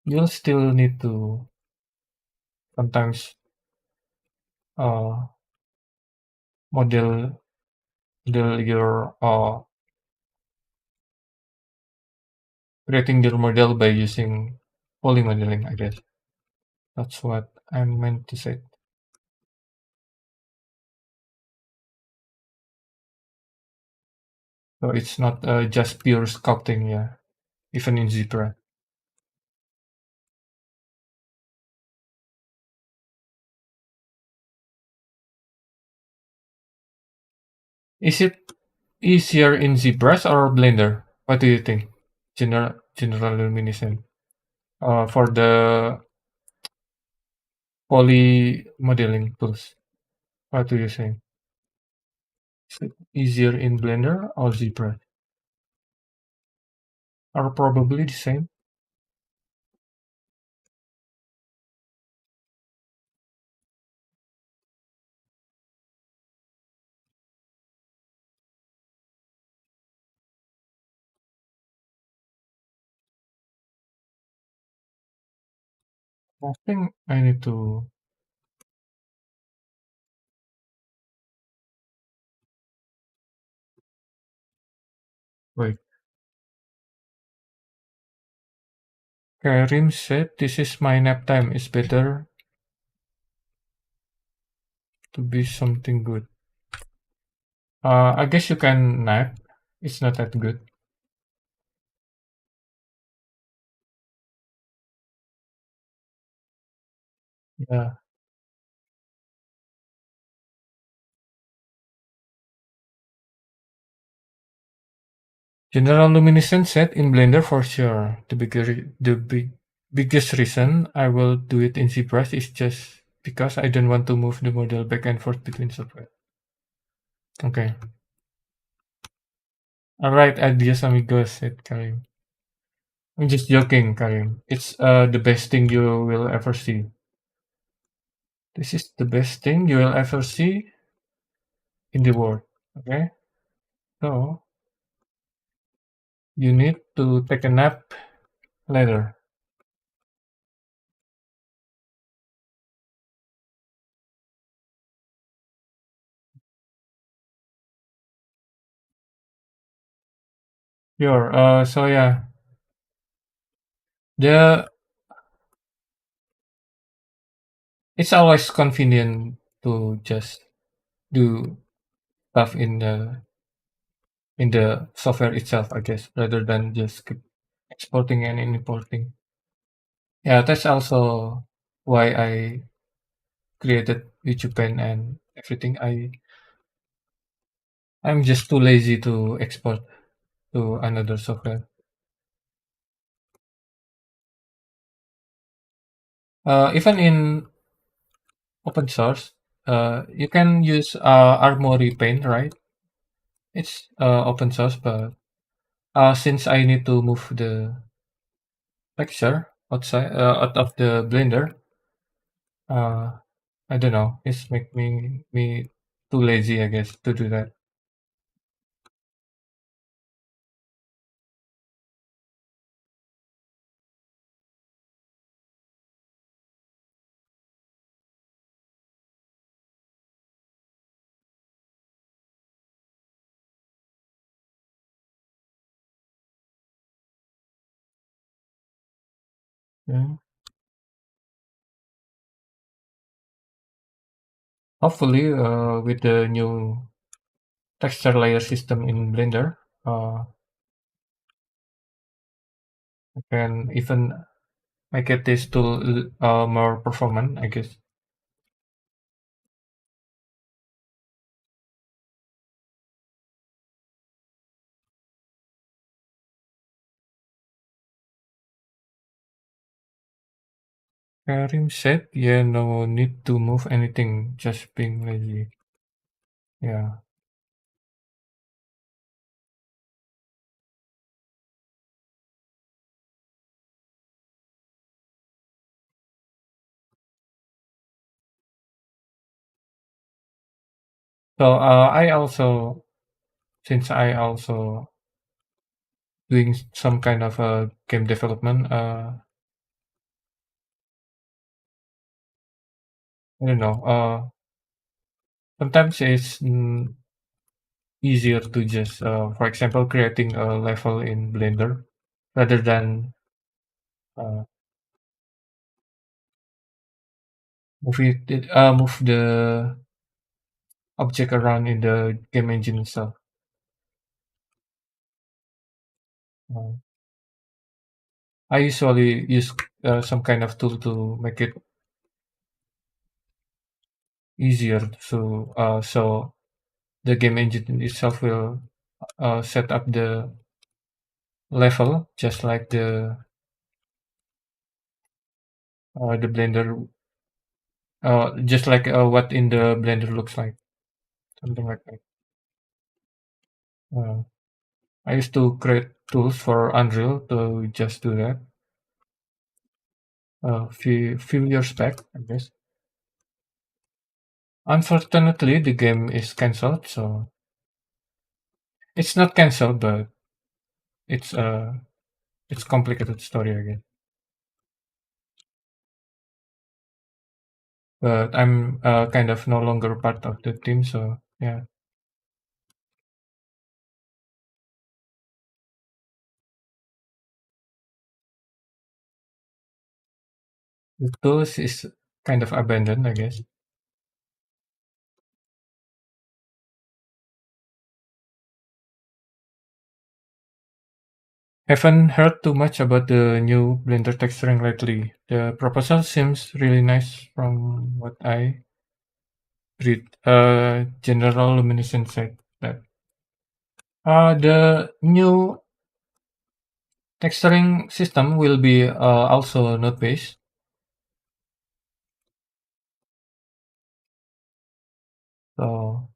you'll still need to sometimes uh, model model your creating your model by using poly modeling. I guess that's what I meant to say. So it's not just pure sculpting. Yeah, even in ZBrush. Is it easier in ZBrush or Blender? What do you think? General luminescence. For the poly modeling tools. What do you think? Is it easier in Blender or ZBrush? Are probably the same. I think I need to wait. Karim said this is my nap time. It's better to be something good. I guess you can nap. It's not that good. Yeah. General luminescence set in Blender for sure. Biggest reason I will do it in ZBrush is just because I don't want to move the model back and forth between software. Okay. Alright, adios amigos, said Karim. I'm just joking, Karim. It's the best thing you will ever see. This is the best thing you will ever see in the world. Okay? So you need to take a nap later. Sure. So yeah, the it's always convenient to just do stuff in the software itself, I guess, rather than just keep exporting and importing. Yeah, that's also why I created YouTube Pen and everything. I'm just too lazy to export to another software. Even in open source, you can use Armory Paint, right? It's open source, but since I need to move the texture outside out of the Blender, uh, I don't know. It's make me too lazy, I guess, to do that. Yeah. Hopefully, with the new texture layer system in Blender, I can even make it this tool more performant, I guess. Karim said, "Yeah, no need to move anything, just being lazy." Yeah. So since I also doing some kind of game development, I don't know. Sometimes it's easier to just, for example, creating a level in Blender rather than uh, move the object around in the game engine itself. Uh, I usually use some kind of tool to make it easier. So the game engine itself will set up the level just like the Blender, just like what in the Blender looks like, something like that. Uh, I used to create tools for Unreal to just do that. Few years back, I guess. Unfortunately, the game is cancelled, so it's not cancelled, but it's it's complicated story again. But I'm kind of no longer part of the team, so yeah. The tools is kind of abandoned, I guess. Haven't heard too much about the new Blender texturing lately. The proposal seems really nice from what I read. General Luminescence said that. The new texturing system will be also node-based. So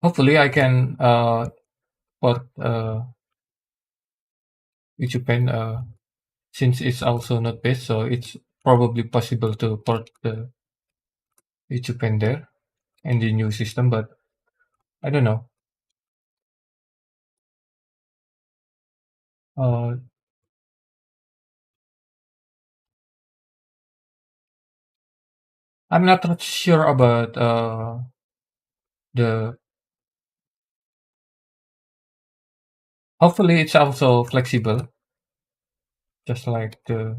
hopefully I can port YouTube Pen since it's also node-based, so it's probably possible to port the YouTube Pen there in the new system, but I don't know. Uh, I'm not sure about The hopefully it's also flexible, just like the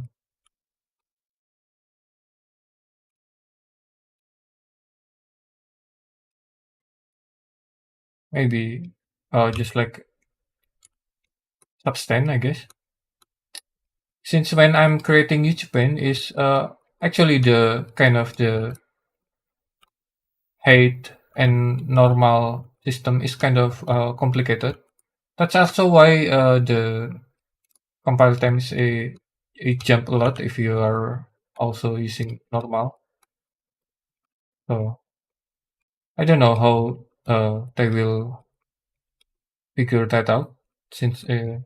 maybe just like Substance, I guess. Since when I'm creating YouTube pen is actually the kind of the height and normal system is kind of complicated. That's also why the compile time is a jump a lot if you are also using normal. So I don't know how they will figure that out since it's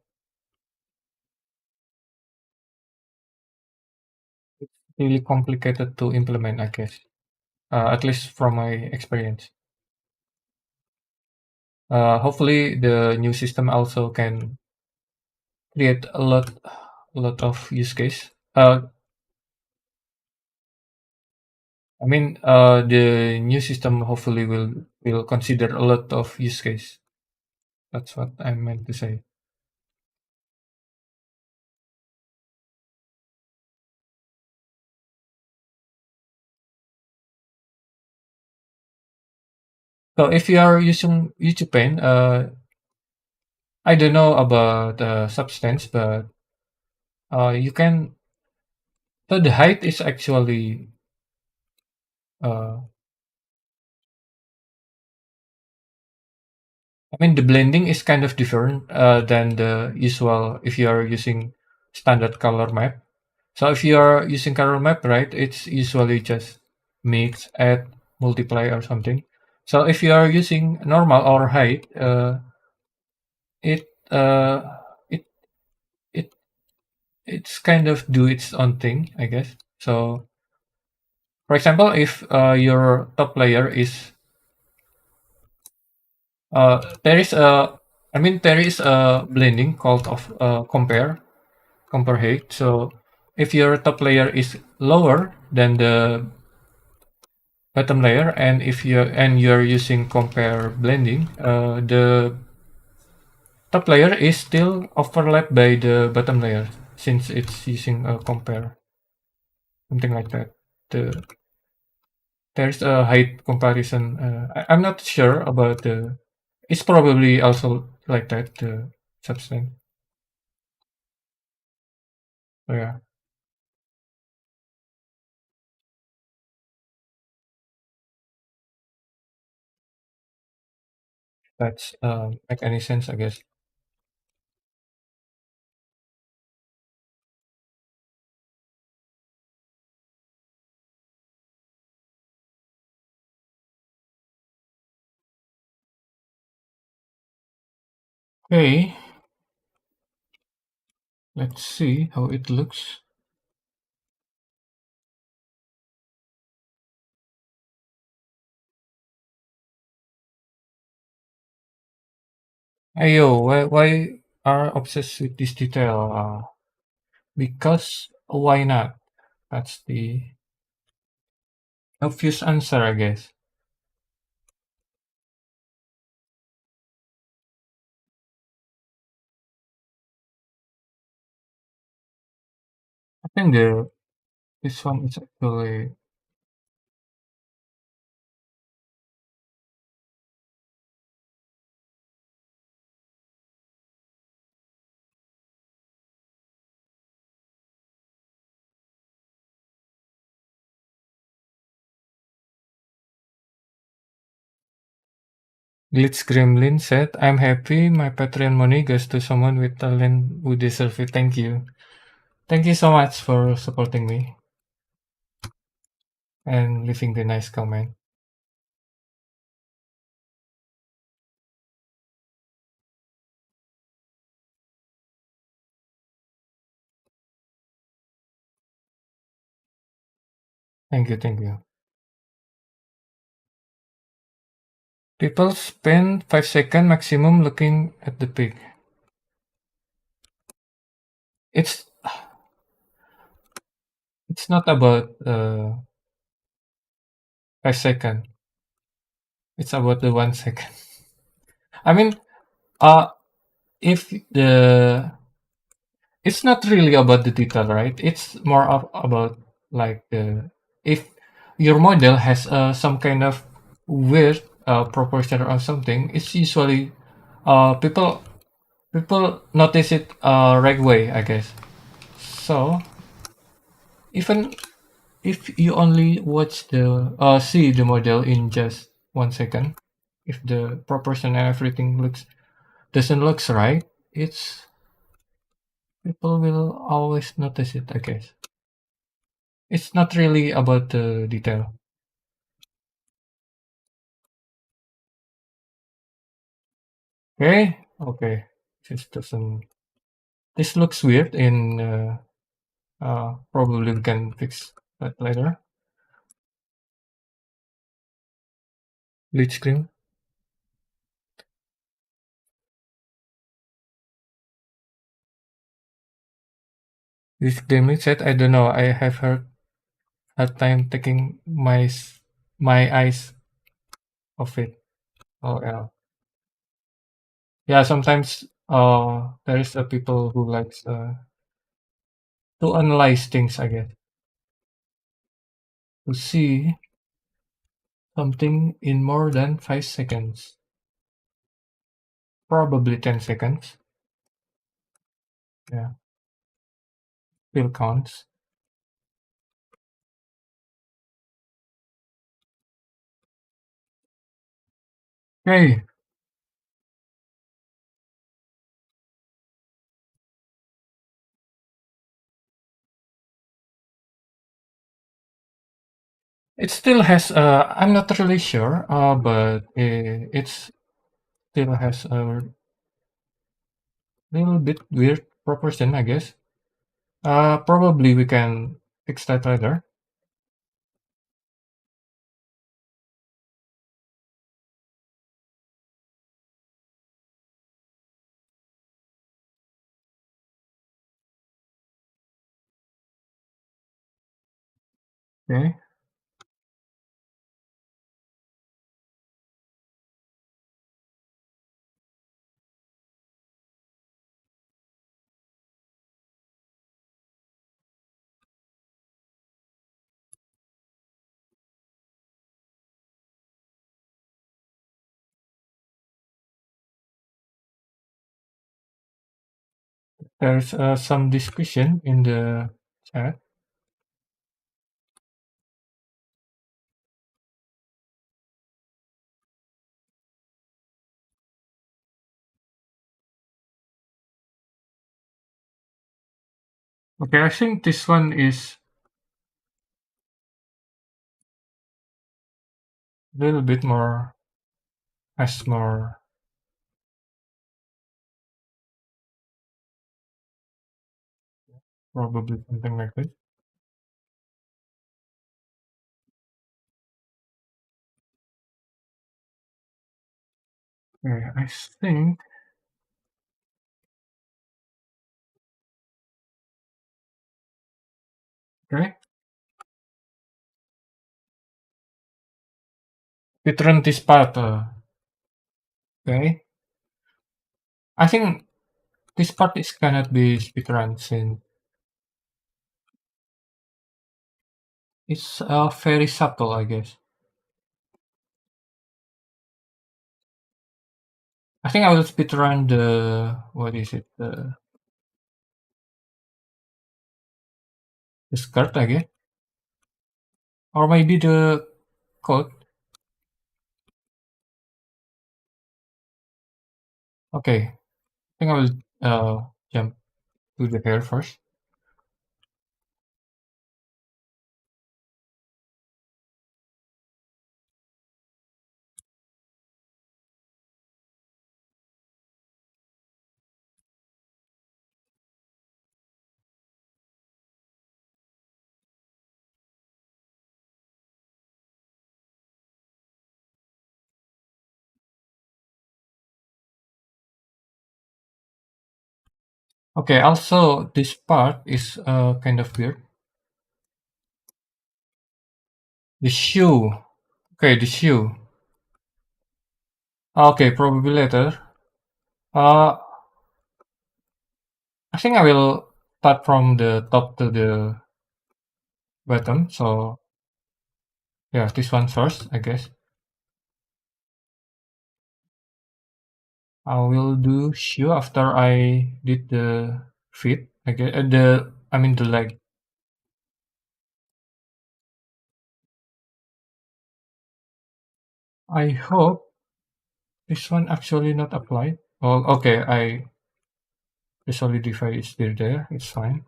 really complicated to implement, I guess. At least from my experience. Hopefully, the new system also can create a lot of use case. The new system hopefully will consider a lot of use case. That's what I meant to say. So if you are using YouTube Paint, I don't know about Substance, but you can. So the height is actually uh, the blending is kind of different than the usual if you are using standard color map. So if you are using color map, right, it's usually just mix, add, multiply, or something. So if you are using normal or height, it it it it's kind of do its own thing, I guess. So for example, if your top layer is there is a there is a blending called of compare height. So if your top layer is lower than the bottom layer, and if you're using compare blending, the top layer is still overlapped by the bottom layer since it's using a compare, something like that. The There's a height comparison. I'm not sure about the. It's probably also like that. The substance. So yeah, that's make any sense, I guess. Okay, let's see how it looks. Ayo, why are obsessed with this detail? Because why not? That's the obvious answer, I guess. I think the this one is actually. Glitz Gremlin said, "I'm happy my Patreon money goes to someone with talent who deserve it. Thank you. Thank you so much for supporting me and leaving the nice comment. Thank you, thank you. People spend 5 seconds maximum looking at the pig. It's it's not about 5 seconds. It's about the 1 second. I mean, uh, if the it's not really about the detail, right? It's more of about like the if your model has some kind of weird proportion or something, it's usually people notice it right away, I guess. So even if you only watch the see the model in just 1 second, if the proportion and everything doesn't looks right, it's people will always notice it, I guess. It's not really about the detail. Okay, okay. This looks weird in probably we can fix that later. Bleach screen. This gaming set, I don't know. I have heard hard time taking my eyes off it. Oh yeah. Yeah, sometimes there is people who likes to analyze things, I guess. To see something in more than 5 seconds. Probably 10 seconds. Yeah, still counts. Okay. It still has I'm not really sure, but it still has a little bit weird proportion, I guess. Probably we can fix that later. Okay. There's some discussion in the chat. Okay, I think this one is a little bit more, has more, probably something like this. Okay, I think, okay. Return this part. Okay. I think this part is cannot be speedrun since it's very subtle, I guess. I think I will speedrun the what is it? The skirt, I guess, or maybe the coat. Okay, I think I will jump to the hair first. Okay, also this part is kind of weird. The shoe. Okay, the shoe. Okay, probably later. Uh, I think I will start from the top to the bottom. So yeah, this one first, I guess. I will do shoe after I did the feet. I guess I mean the leg. I hope this one actually not applied. Oh, okay. The solidify is still there. It's fine.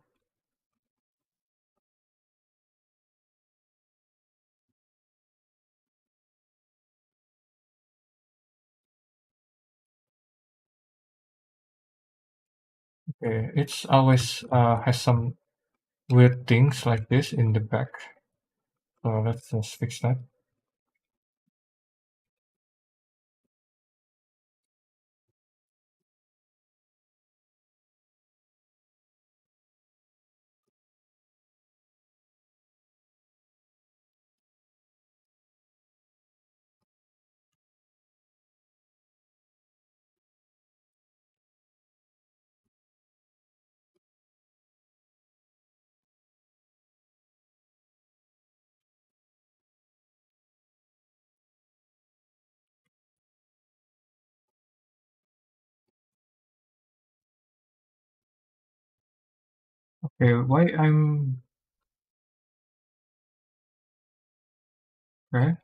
Okay, it's always has some weird things like this in the back. So let's just fix that. Okay, why I'm okay?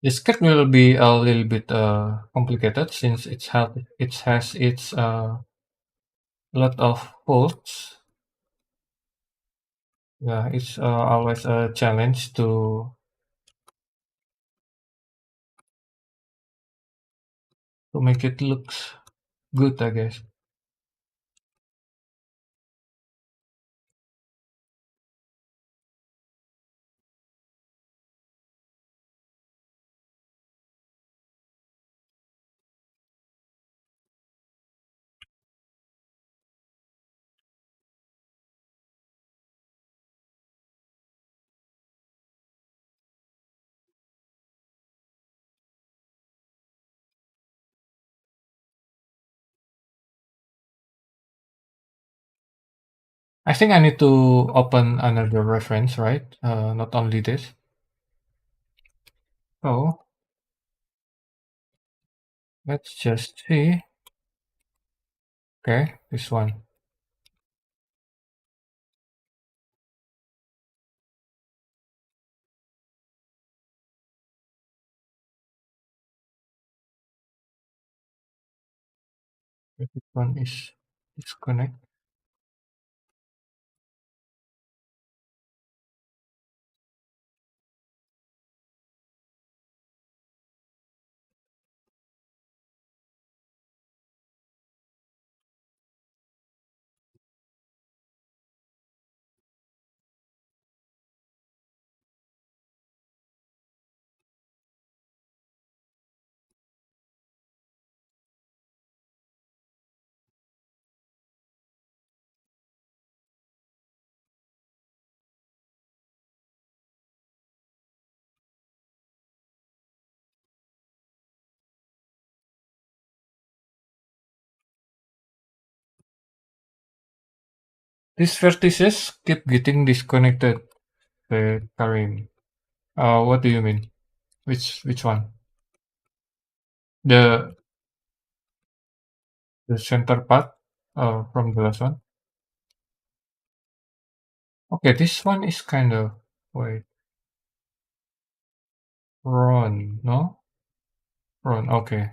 The script will be a little bit complicated since it has its lot of faults. Yeah, it's always a challenge to make it looks good, I guess. I think I need to open another reference, right? Not only this. So let's just see. Okay, this one. This one is disconnect. These vertices keep getting disconnected. Karim. What do you mean? Which one? The the center part from the last one. Okay, this one is kind of wait, Ron, no? Ron, okay.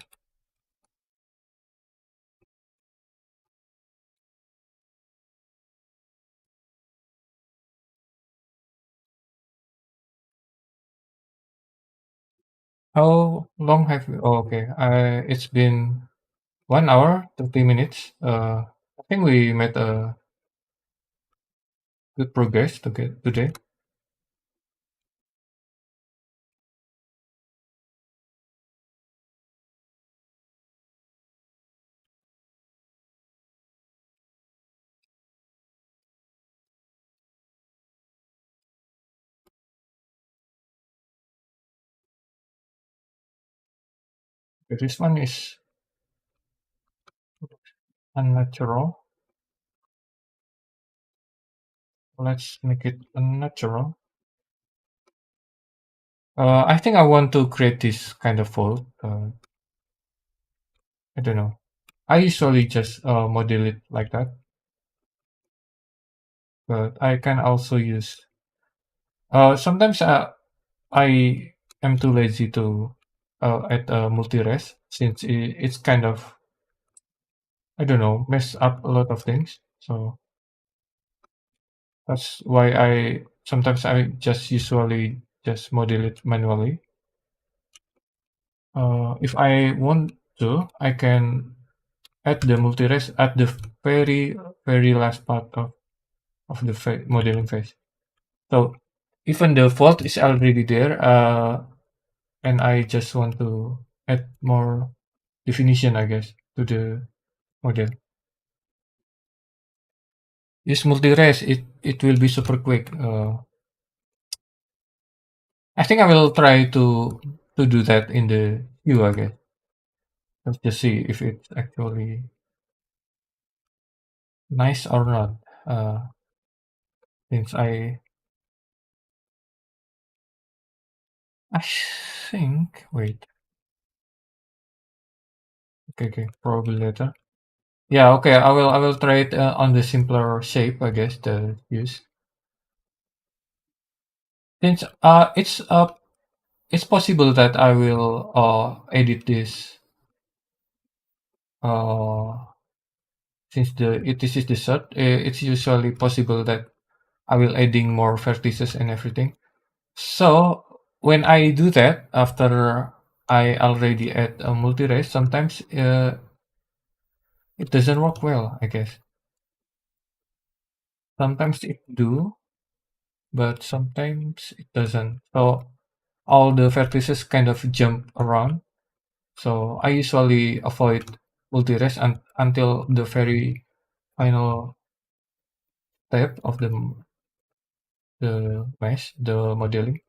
How long have you? Oh, okay. It's been 1 hour, 30 minutes. I think we made a good progress today. Okay, this one is unnatural. Let's make it unnatural. I think I want to create this kind of fold. I don't know. I usually just model it like that, but I can also use. Sometimes I am too lazy to add multi-res since it's kind of, I don't know, mess up a lot of things. So that's why I just usually just model it manually. If I want to, I can add the multi-res at the very last part of the modeling phase. So even the fault is already there, and I just want to add more definition, I guess, to the model. Use multi-res, it will be super quick. I think I will try to do that in the queue, I guess. Let's just see if it's actually nice or not. Since I think wait, okay, probably later. Yeah, okay, I will try it on the simpler shape, I guess, to use. Since it's possible that I will edit this uh since this is the shot, it's usually possible that I will adding more vertices and everything. So when I do that after I already add a multi-res, sometimes it doesn't work well, I guess. Sometimes it do, but sometimes it doesn't. So all the vertices kind of jump around. So I usually avoid multi-res until the very final step of the mesh, the modeling.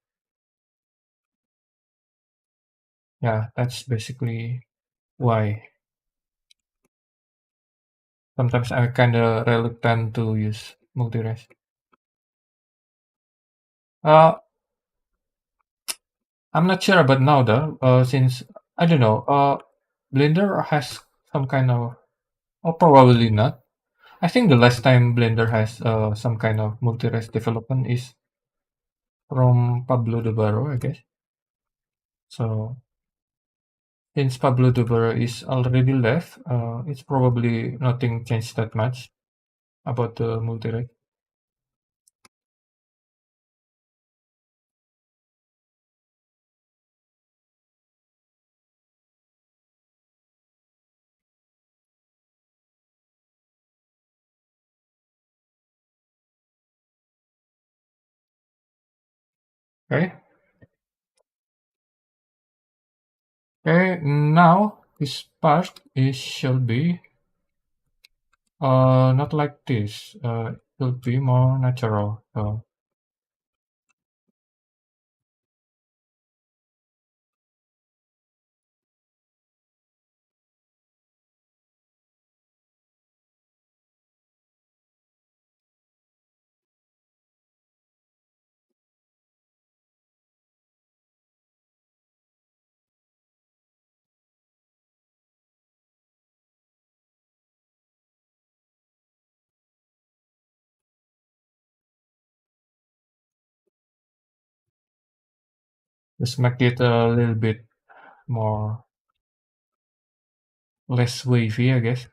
Yeah, that's basically why sometimes I'm kinda reluctant to use multi-res. Uh, I'm not sure about now though, since I don't know, Blender has some kind of, or probably not. I think the last time Blender has some kind of multi-res development is from Pablo de Barro, I guess. So since Pablo de Barro is already left, it's probably nothing changed that much about the multi-res. Okay. Okay, now this part is should be not like this. It should be more natural. So Just make it a little bit more less wavy, I guess.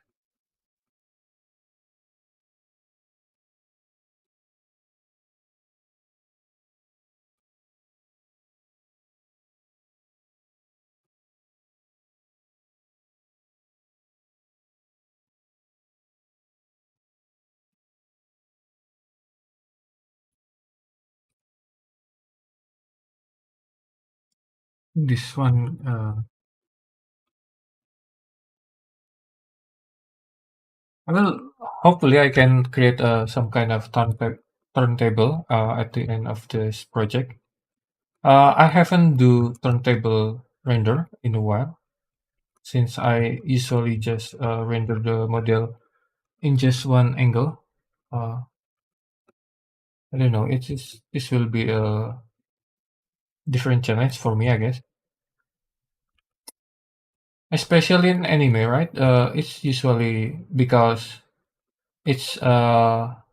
This one, I will hopefully I can create some kind of turntable at the end of this project. I haven't do turntable render in a while since I usually just render the model in just one angle. Uh, I don't know. This will be a different challenge for me, I guess. Especially in anime, right? It's usually because it's what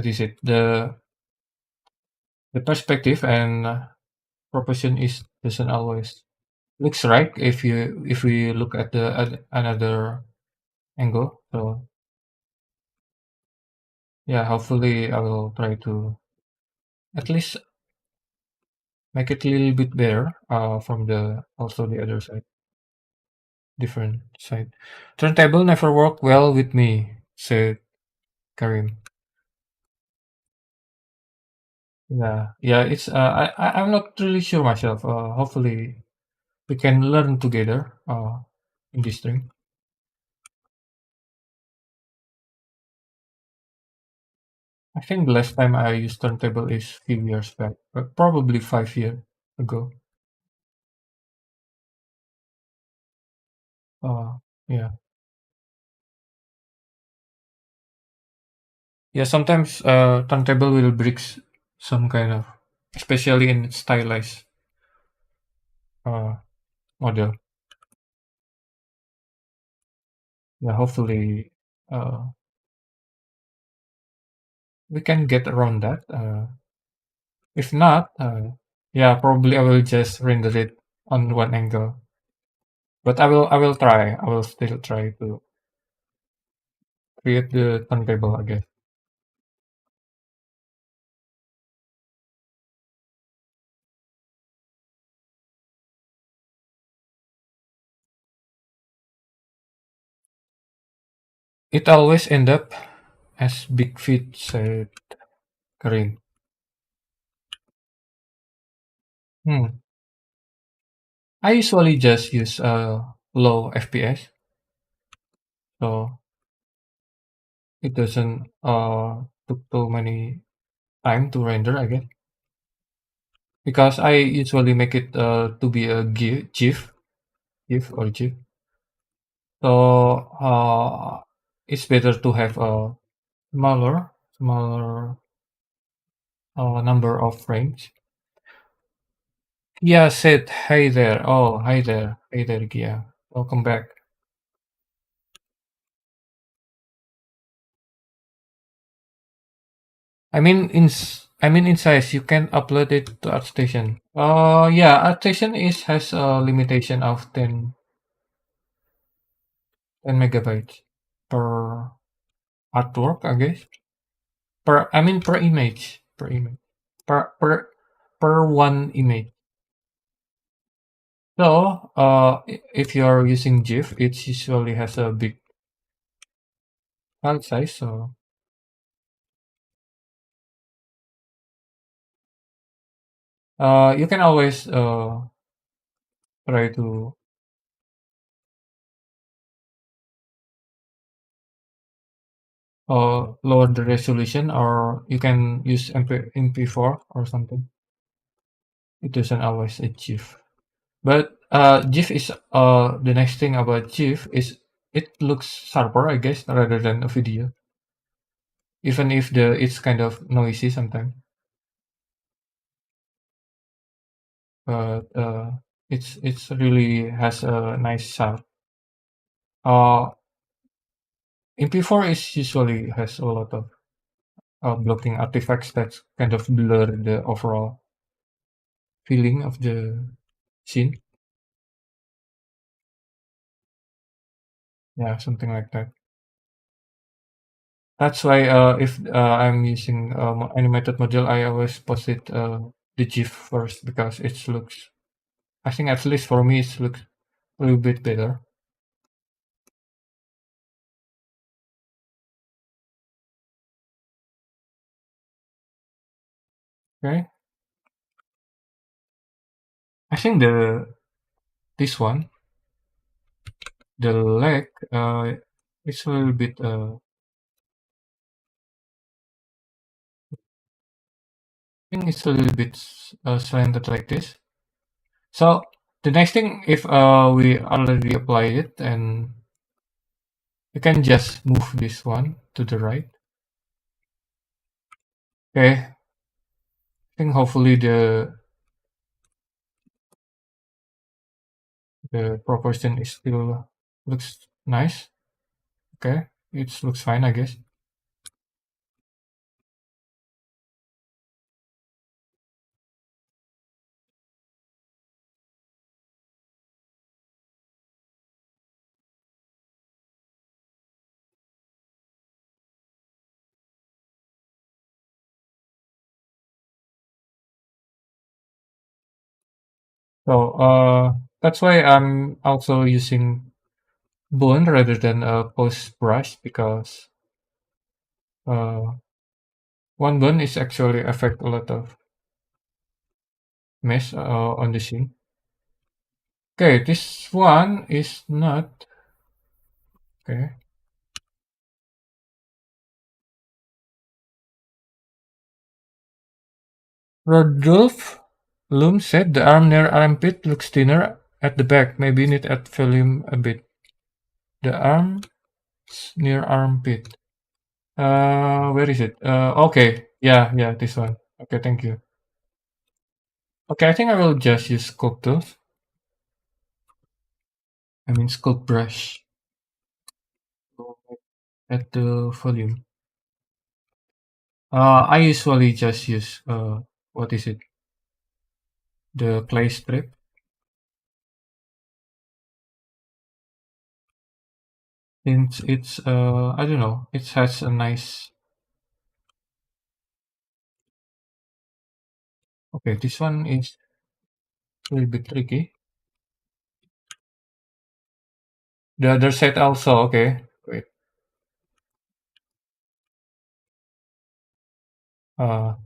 is it? The perspective and proportion is doesn't always looks right if we look at the at another angle. So yeah, hopefully I will try to at least make it a little bit better from the also the other side, different side. Turntable never worked well with me, said Karim. Yeah, yeah, it's I'm not really sure myself. Hopefully we can learn together in this stream. I think the last time I used turntable is few years back, probably 5 years ago. Uh, yeah, yeah. Sometimes turntable will break some kind of, especially in stylized uh, model. Yeah, hopefully uh, we can get around that. If not, yeah, probably I will just render it on one angle. But I will try. I will still try to create the turntable again. It always end up as big feet, said Karim. Hmm. I usually just use low FPS, so it doesn't took too many time to render, I guess. Because I usually make it to be a GIF or GIF. So it's better to have a smaller number of frames. Yeah, said hey there. Oh, hi there, Gia. Welcome back. I mean in size. You can upload it to ArtStation. Yeah, ArtStation is has a limitation of 10 megabytes per artwork, I guess. Per image, per one image. So, if you're using GIF, it usually has a big file size. So, you can always try to lower the resolution, or you can use MP4 or something. It doesn't always a GIF. But GIF is the next thing about GIF is it looks sharper, I guess, rather than a video. Even if the it's kind of noisy sometimes, but it's really has a nice sound. Uh, MP4 is usually has a lot of blocking artifacts that kind of blur the overall. feeling of the scene. Yeah, something like that. That's why if I'm using animated module, I always post it the GIF first because it looks. I think at least for me, it looks a little bit better. Okay, I think this one, the leg, it's a little bit. I think it's a little bit slanted like this. So the next thing, if we already apply it, and you can just move this one to the right. Okay, I think hopefully the proportion is still looks nice. Okay, it looks fine, I guess. So that's why I'm also using bone rather than a post brush because uh, one bone is actually affect a lot of mess on the scene. Okay, this one is not okay. Rodolphe Loom said the arm near armpit looks thinner at the back. Maybe need add volume a bit. The arm near armpit. Where is it? Okay. Yeah, yeah, this one. Okay, thank you. Okay, I think I will just use sculpt tools. I mean sculpt brush. At the volume. I usually just use what is it? The clay strip. Since it's I don't know, it has a nice. Okay, this one is a little bit tricky. The other side also. Okay, wait.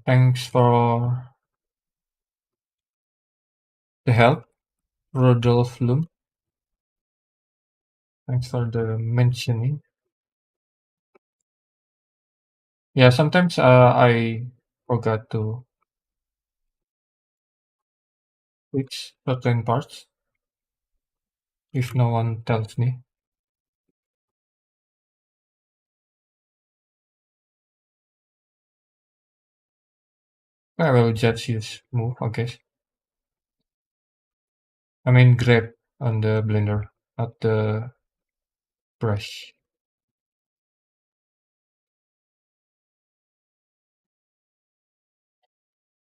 Thanks for the help, Rodolph Loom. Thanks for the mentioning. Yeah, sometimes I forgot to fix certain parts if no one tells me. I will just use move, I guess. I mean grab on the blender, not the brush.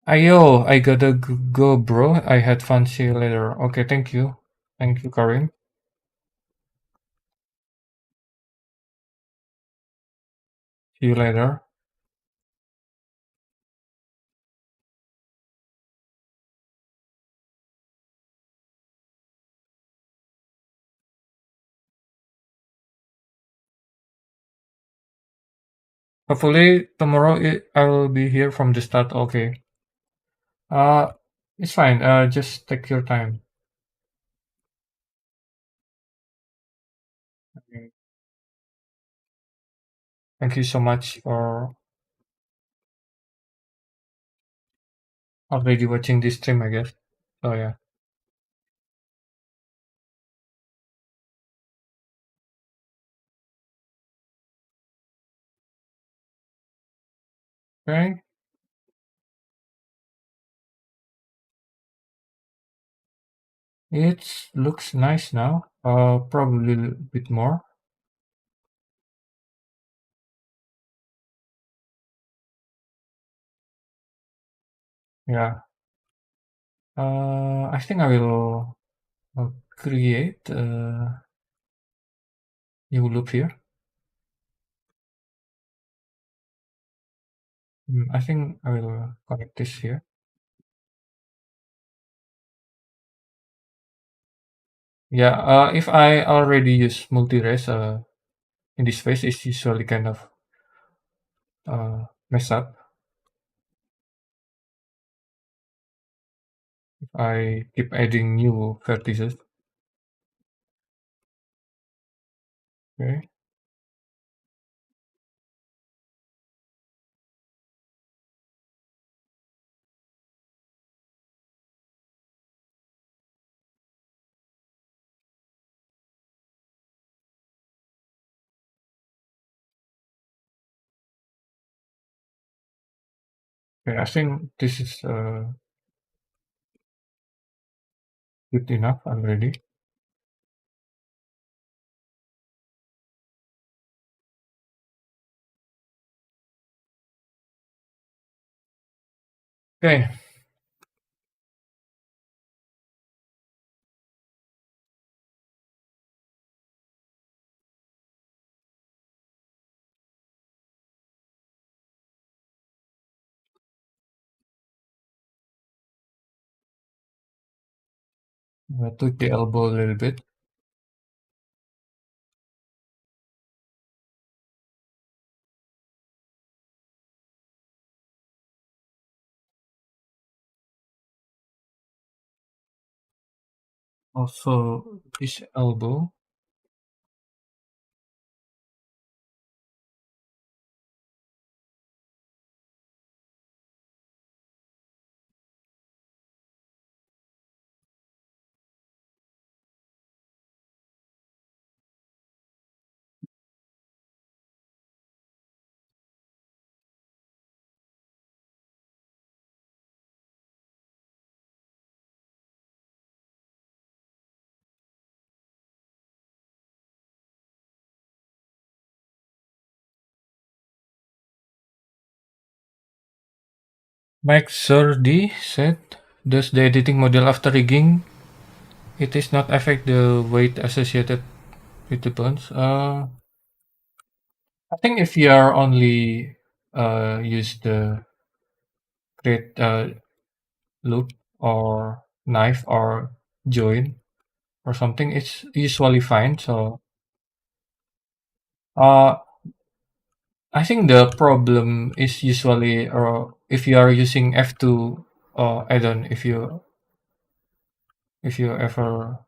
Ayo, I gotta go, bro. I had fun. See you later. Okay, thank you. Thank you, Karim. See you later. Hopefully tomorrow I will be here from the start. Okay. Uh, it's fine. Just take your time. Okay. Thank you so much for already watching this stream, I guess. So yeah. Okay. It looks nice now. Probably a bit more. Yeah. I think I will create a new loop here. I think I will connect this here. Yeah, if I already use multi-res in this phase, it's usually kind of mess up. If I keep adding new vertices. Okay. Okay, I think this is good enough already. Okay. Tweak the elbow a little bit. Also, this elbow. Mike Zerdi said, does the editing model after rigging it is not affect the weight associated with the bones? I think if you are only use the create loop or knife or joint or something, it's usually fine. So uh, I think the problem is usually if you are using F2 add-on, if you ever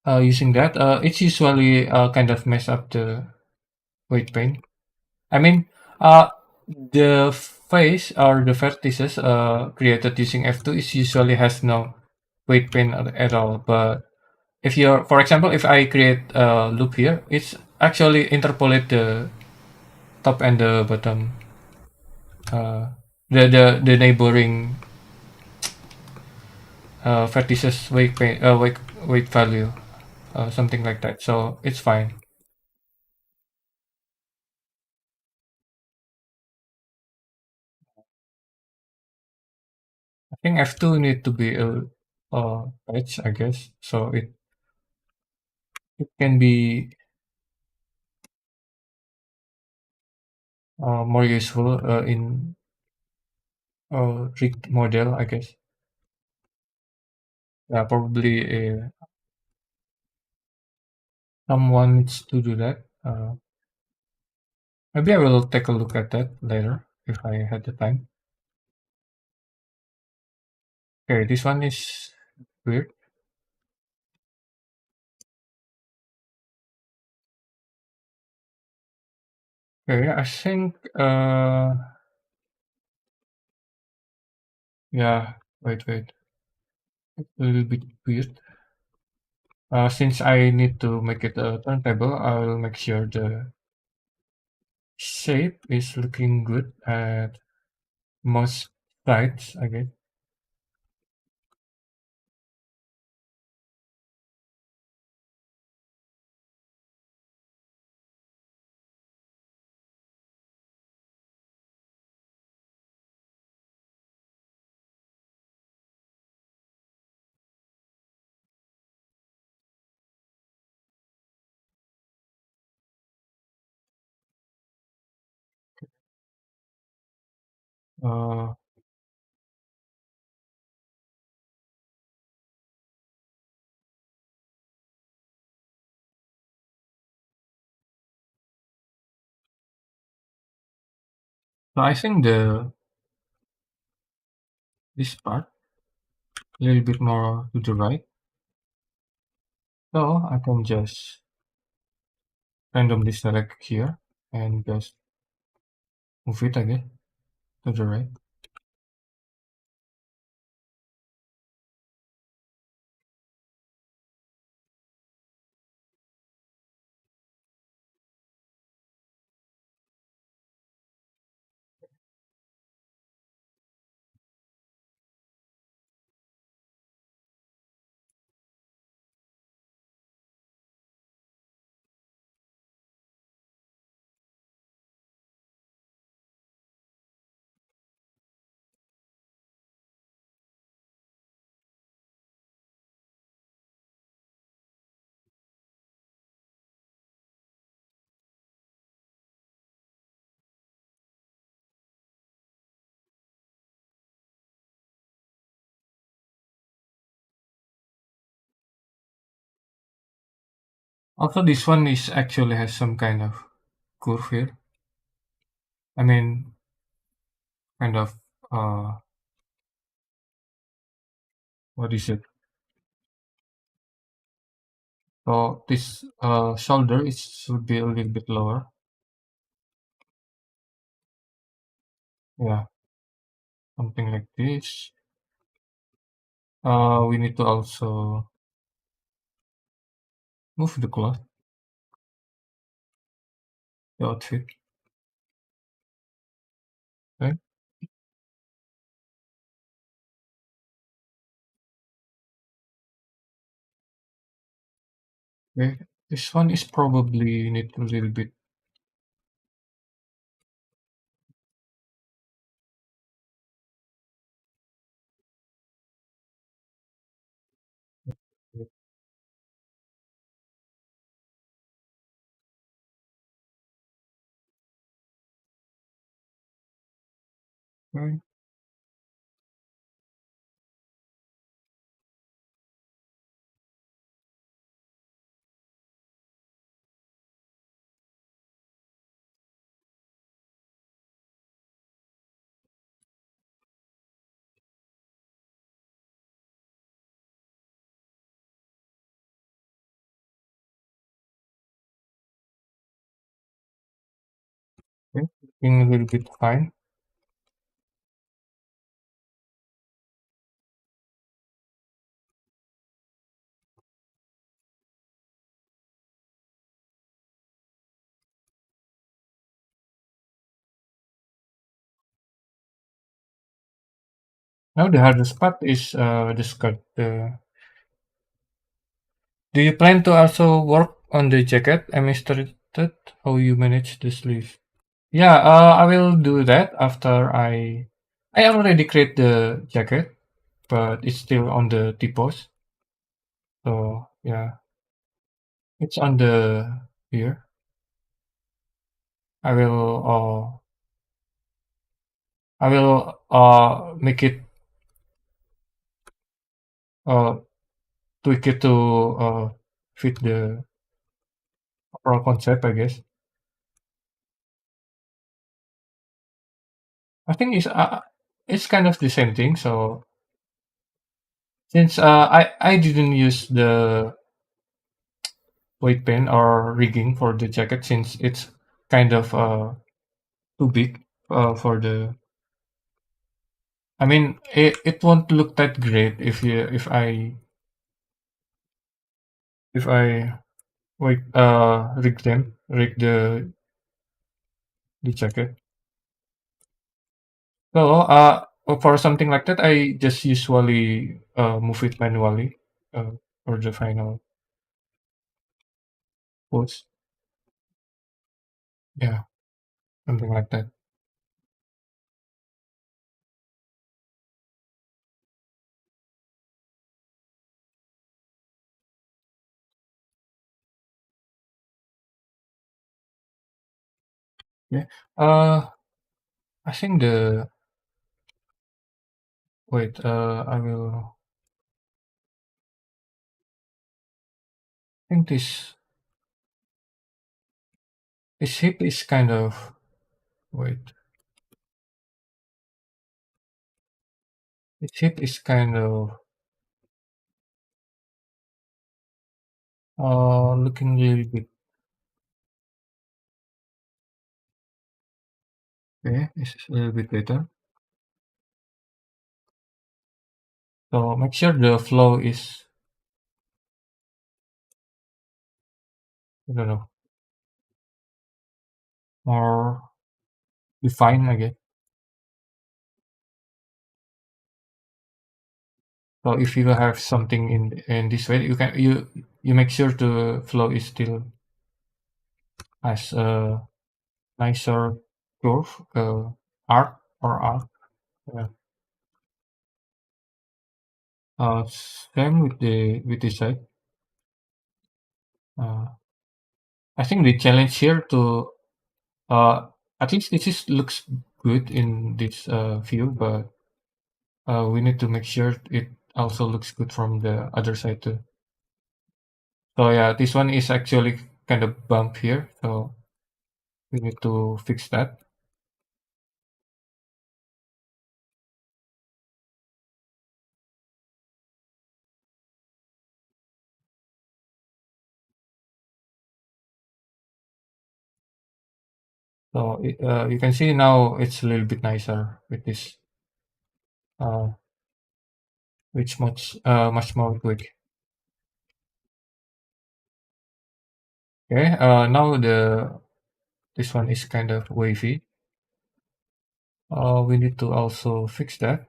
using that, it's usually kind of mess up the weight pane. I mean, the face or the vertices created using F2 is usually has no weight pane at all. But if you're, for example, if I create a loop here, it's actually interpolate the top and the bottom, uh, the neighboring vertices weight value, something like that. So it's fine. I think F2 need to be a patch, I guess, so it can be more useful in rigged model, I guess. Yeah, probably someone needs to do that. Maybe I will take a look at that later if I had the time. Okay, this one is weird. Okay, I think yeah, wait. It's a little bit weird. Since I need to make it a turntable, I will make sure the shape is looking good at most sides, I guess. Uh, so I think the this part a little bit more to the right. So I can just randomly select here and just move it again to the right. Also, this one is actually has some kind of curve here. I mean, kind of what is it? So this shoulder is should be a little bit lower. Yeah, something like this. We need to also move the cloth, the outfit. Okay. Okay. This one is probably need a little bit. Okay. Okay. Looking a little bit fine. Now the hardest part is the skirt. Do you plan to also work on the jacket? I'm interested how you manage the sleeve. Yeah, I will do that after I already create the jacket, but it's still on the T-pose. So yeah, it's on the here. I will make it uh tweak it to fit the overall concept, I guess. I think it's kind of the same thing. So since I didn't use the weight pen or rigging for the jacket since it's kind of too big for the. I mean, it won't look that great if I like rig the jacket. So for something like that, I just usually move it manually for the final pose. Yeah, something like that. Yeah. Uh, I think the Wait, I will think this hip is kind of wait. This hip is kind of looking a little bit okay. This is a little bit better. So make sure the flow is I don't know more defined again. So if you have something in this way, you make sure the flow is still has a nicer curve, arc or arc. Yeah. Same with the side. Uh, I think the challenge here to at least this is looks good in this view, but we need to make sure it also looks good from the other side too. So yeah, this one is actually kind of bump here, so we need to fix that. So you can see now it's a little bit nicer with this, uh, which much more quick. Okay, now this one is kind of wavy. We need to also fix that.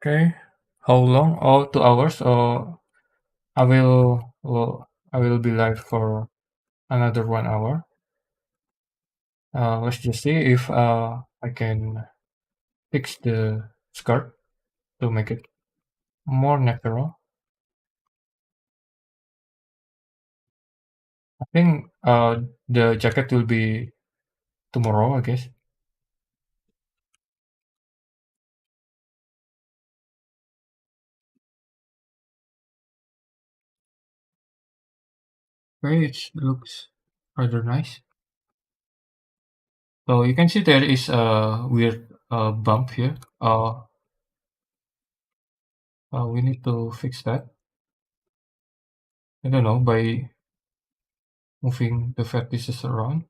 Okay, how long? Oh, 2 hours. I will be live for another 1 hour. Let's just see if I can fix the skirt to make it more natural. I think the jacket will be tomorrow, I guess. Okay, it looks rather nice. So you can see there is a weird bump here. We need to fix that. I don't know by moving the vertices around.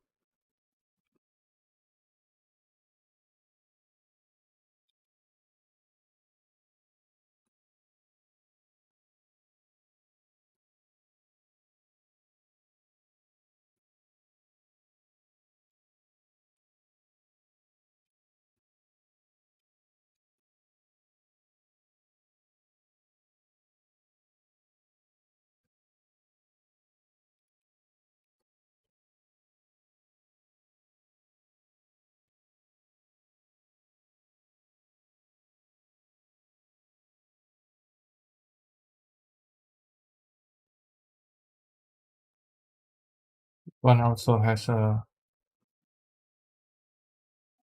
One also has a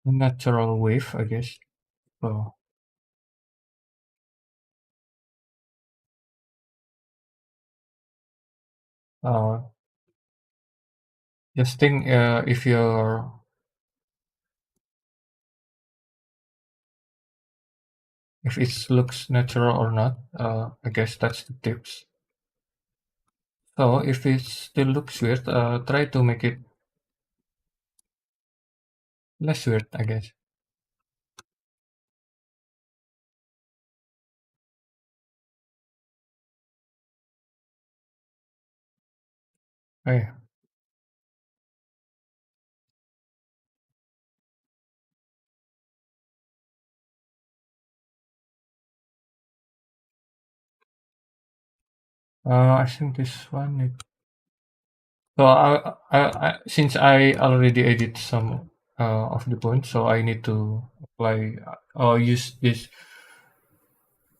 natural wave, I guess. So uh, just think if it looks natural or not. I guess that's the tips. So if it still looks weird, try to make it less weird, I guess. Okay. I think this one So since I already edit some of the points, so I need to apply or use this,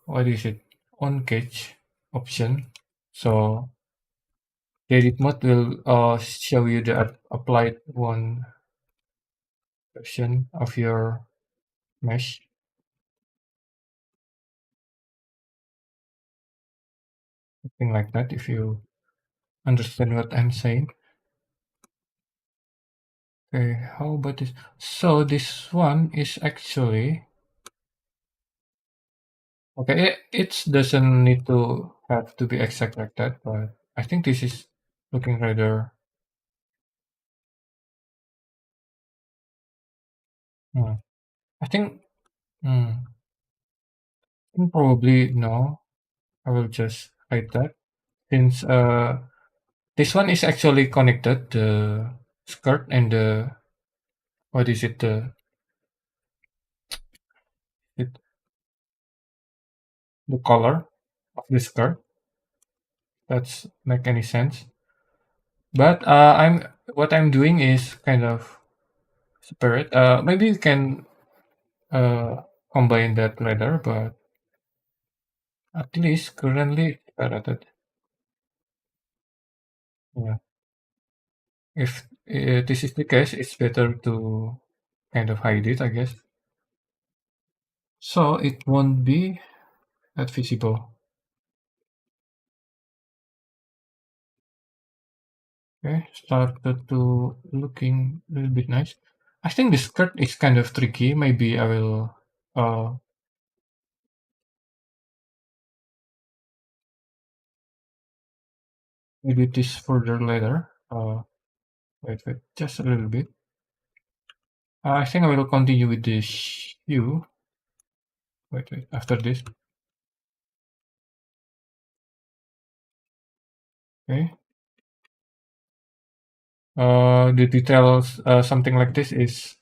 what is it, on catch option. So the edit mode will show you the applied one version of your mesh, something like that. If you understand what I'm saying. Okay, how about this? So this one is actually okay. It doesn't need to have to be exact like that, but I think this is looking rather. Hmm, I think. Hmm, I think probably no. I will just hide that since this one is actually connected the skirt and the, what is it, it the color of the skirt. That's make any sense. But I'm what I'm doing is kind of separate. Maybe you can uh, combine that later, but at least currently separated. Yeah. If this is the case, it's better to kind of hide it, I guess. So it won't be that visible. Okay, started to looking a little bit nice. I think the skirt is kind of tricky. Maybe I will edit this further later. Wait, just a little bit. I think I will continue with the shoe. Wait, after this. Okay. The details, something like this is,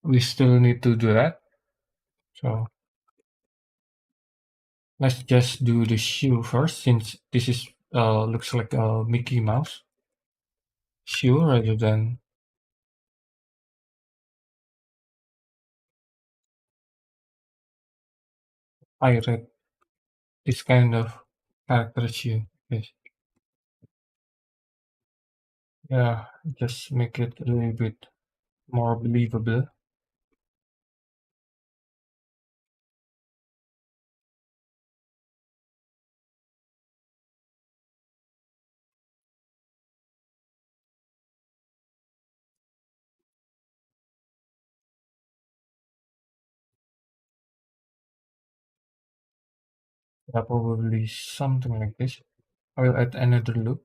we still need to do that. So let's just do the shoe first, since this is looks like a Mickey Mouse shoe rather than pirate. This kind of character shoe. Yes. Yeah, just make it a little bit more believable. Yeah, probably something like this. I will add another loop.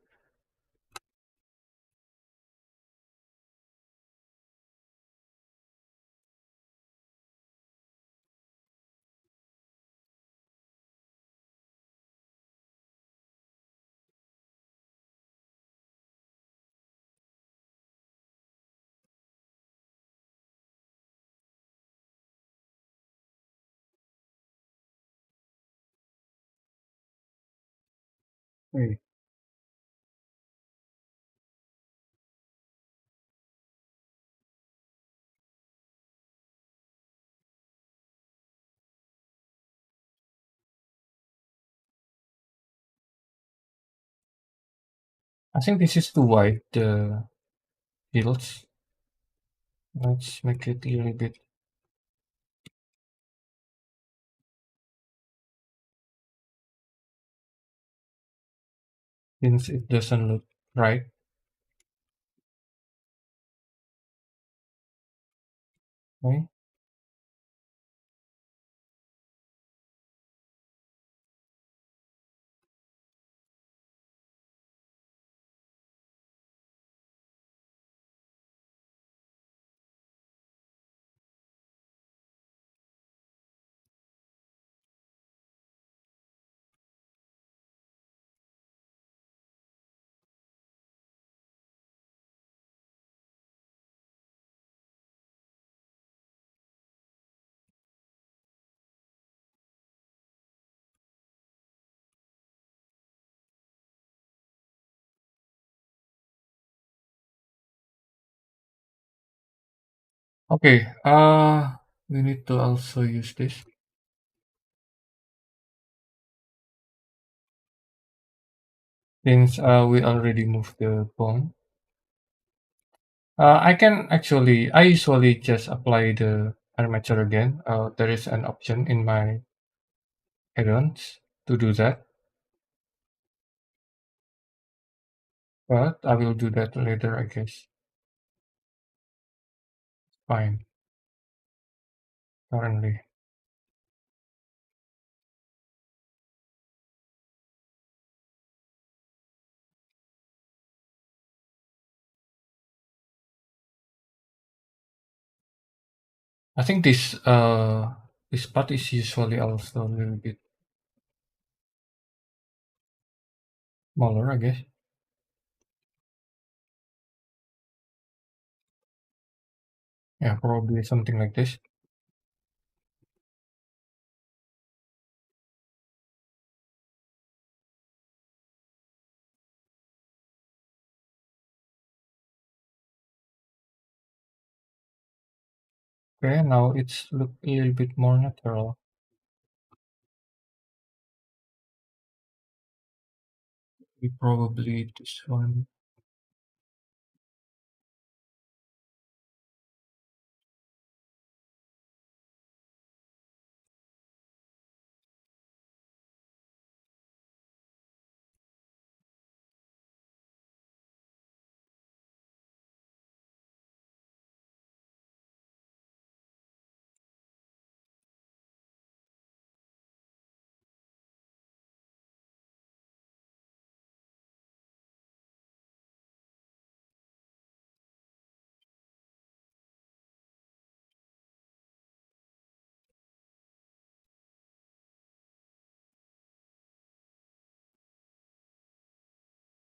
Okay. I think this is too wide, the heels. Let's make it a little bit, since it doesn't look right. Okay. Okay, we need to also use this since we already moved the phone. I usually just apply the armature again. There is an option in my add-ons to do that, but I will do that later, I guess. Fine, currently. I think this part is usually also a little bit smaller, I guess. Yeah, probably something like this. Okay, now it's look a little bit more natural. We probably this one.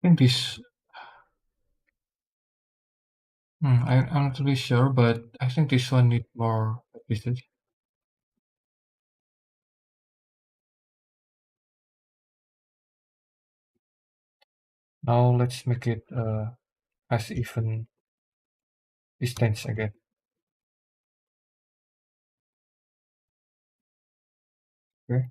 I think this. I'm not really sure, but I think this one need more pieces. Now let's make it as even distance again. Okay,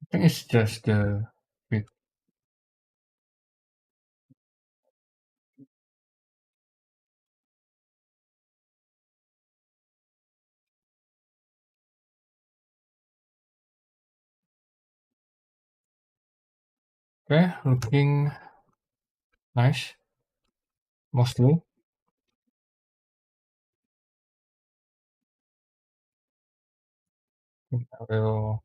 I think it's just the bit. Okay, looking nice mostly. I will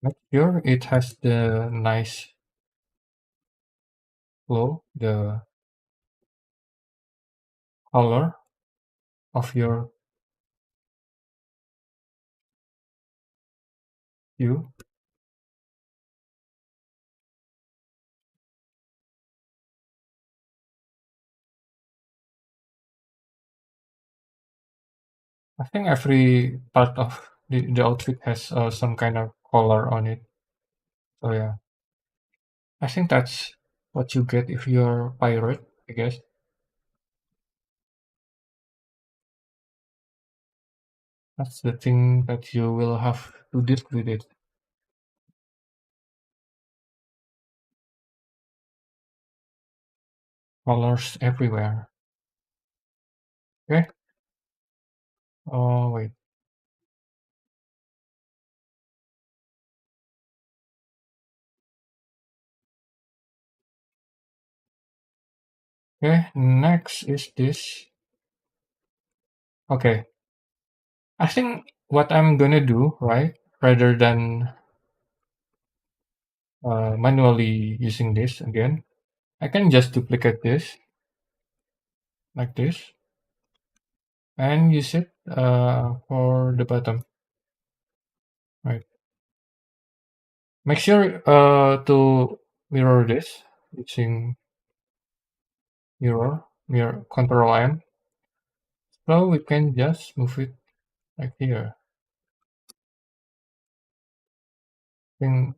make sure it has the nice flow, the color of your view. I think every part of the outfit has some kind of color on it. So yeah, I think that's what you get if you're pirate, I guess. That's the thing that you will have to deal with it. Colors everywhere. Okay. Oh wait. Okay. Next is this. Okay. I think what I'm gonna do, right, rather than manually using this again, I can just duplicate this like this and use it for the bottom. Right. Make sure to mirror this using mirror control M. So we can just move it like here. Then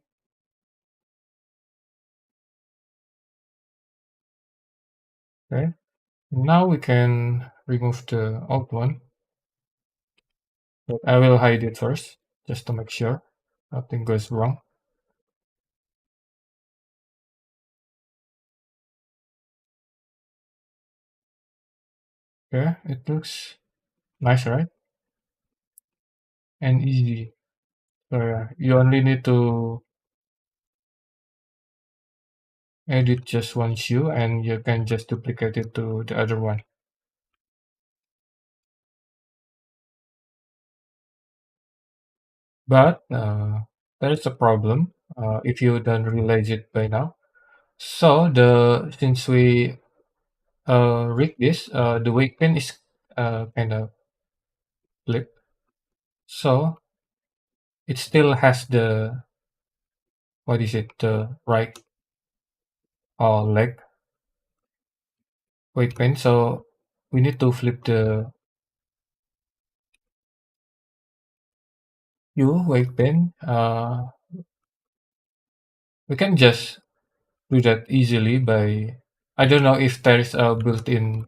okay. Now we can remove the old one, but I will hide it first just to make sure nothing goes wrong. Okay, it looks nice, right? And easy. So yeah, you only need to edit just one shoe and you can just duplicate it to the other one. But there is a problem if you don't realize it by now. So the since we rig this, the weight pin is kind of flip. So it still has the what is it, the right leg weight pin. So we need to flip the U weight pin. We can just do that easily by I don't know if there is a built-in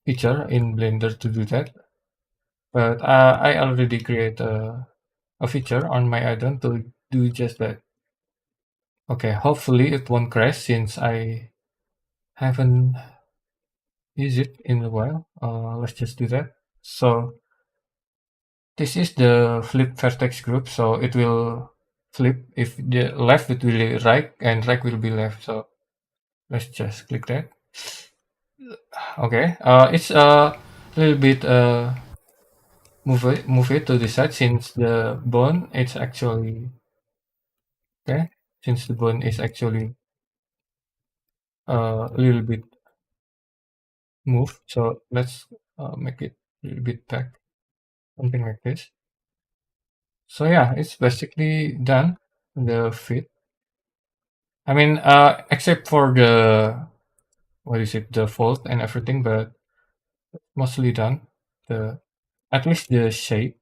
feature in Blender to do that, but I already create a feature on my add-on to do just that. Okay, hopefully it won't crash since I haven't used it in a while. Let's just do that. So this is the flip vertex group, so it will flip if the left it will be right and right will be left. So let's just click that. Okay, it's a little bit move it to the side since the bone it's actually okay since the bone is actually a little bit moved. So let's make it a little bit back, something like this. So yeah, it's basically done. The fit. I mean, except for the what is it, the fold and everything, but mostly done. The at least the shape.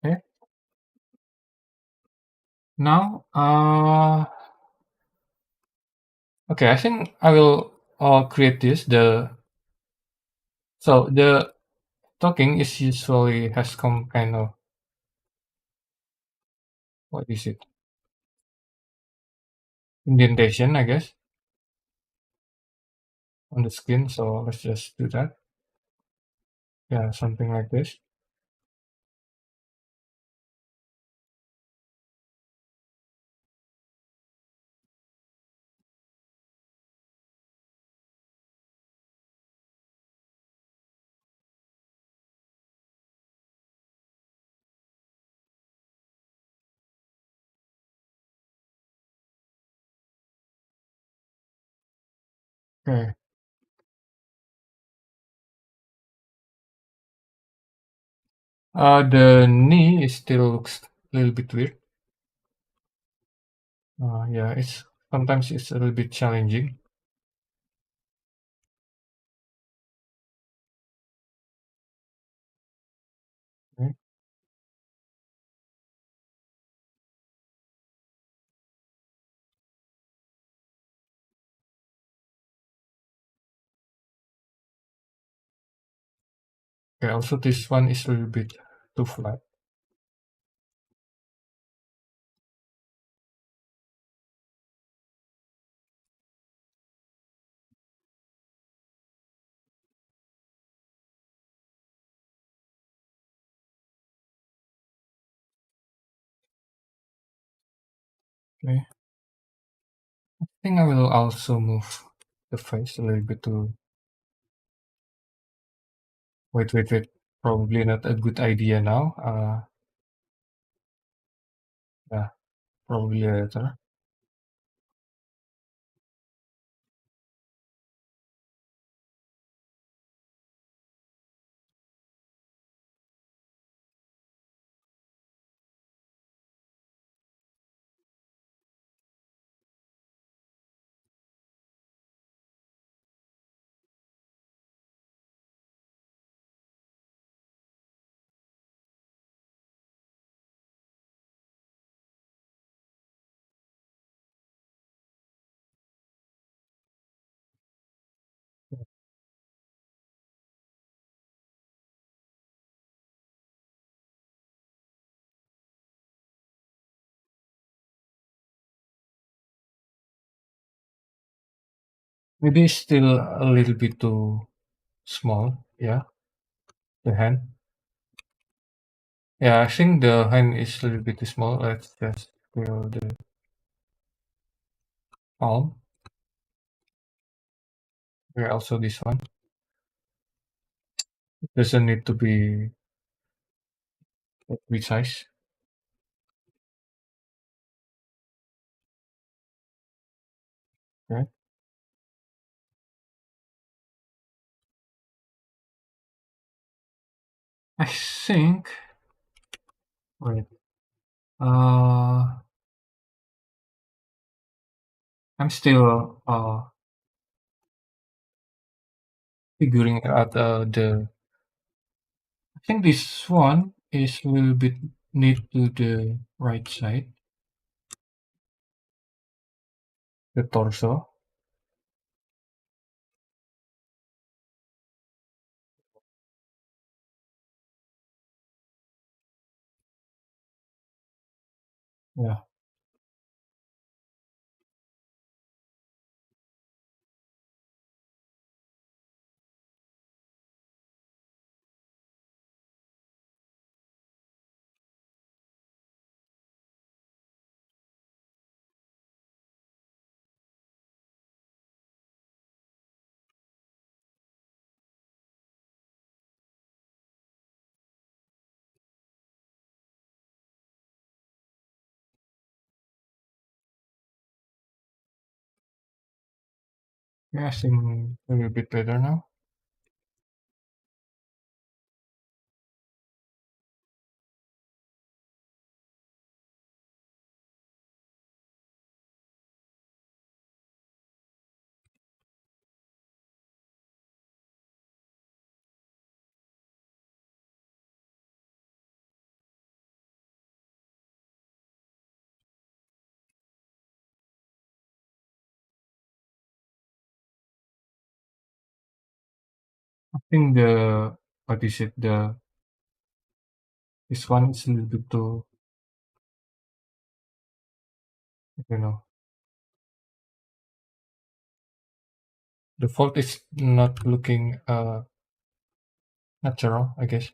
Okay. Now, okay, I think I will create this. The talking is usually has some kind of what is it, indentation, I guess, on the skin. So let's just do that. Yeah, something like this. Okay. The knee is still looks a little bit weird. Yeah, it's sometimes it's a little bit challenging. Okay. Okay. Also, this one is a little bit too flat. Okay. I think I will also move the face a little bit to. Wait. Probably not a good idea now. Yeah, probably later. Maybe it's still a little bit too small. Yeah, the hand. Yeah, I think the hand is a little bit too small. Let's just fill the palm. Here also this one. It doesn't need to be that big size. Okay. I think. Wait. Uh, I'm still figuring out the. I think this one is a little bit neat to the right side, the torso. Yeah, yeah, I think a little bit better now. I think the what is it? The this one is a little bit too. I don't know. The fault is not looking natural. I guess.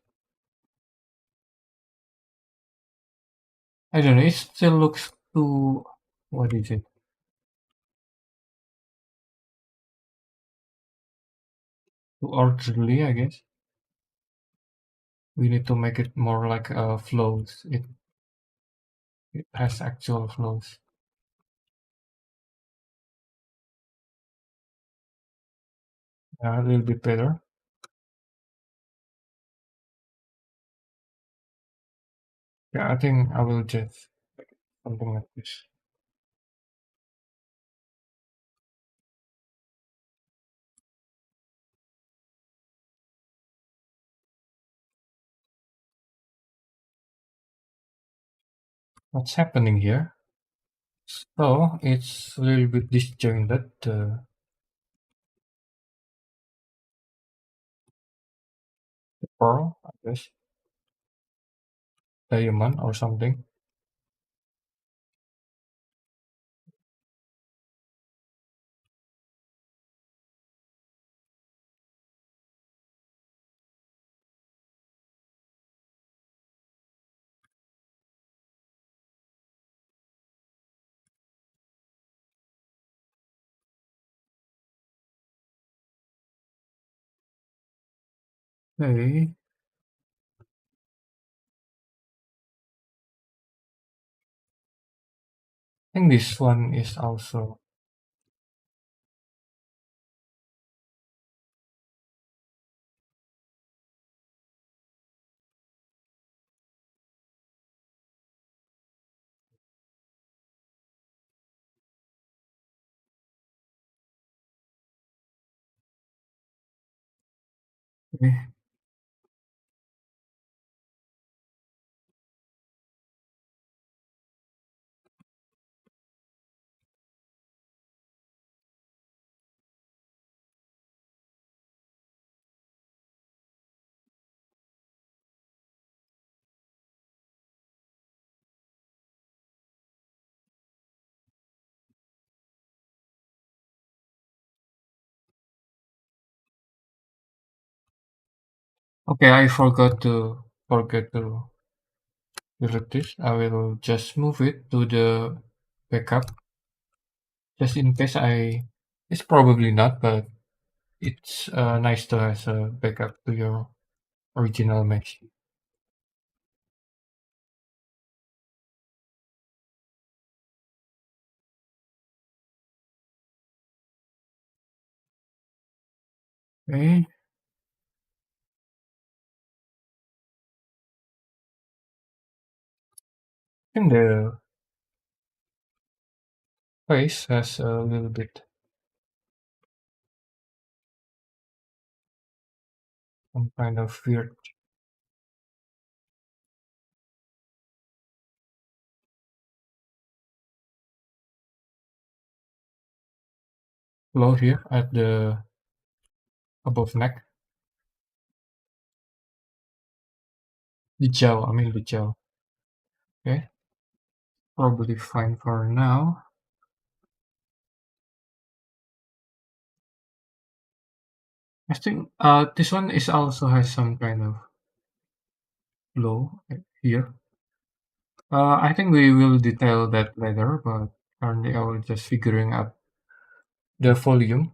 I don't know. It still looks too. What is it? Too orderly. I guess. We need to make it more like flows. It has actual flows. Yeah, a little bit better. Yeah, I think I will just something like this. What's happening here? So it's a little bit disjointed. The pearl, I guess, diamond or something. Okay, I think this one is also okay. Okay, I forget to delete this. I will just move it to the backup just in case I. It's probably not, but it's nice to have a backup to your original mesh. Okay, and the face has a little bit some kind of weird glow here at the above neck. The gel, I mean the gel. Okay, probably fine for now. I think this one is also has some kind of glow here. I think we will detail that later, but currently I was just figuring out the volume.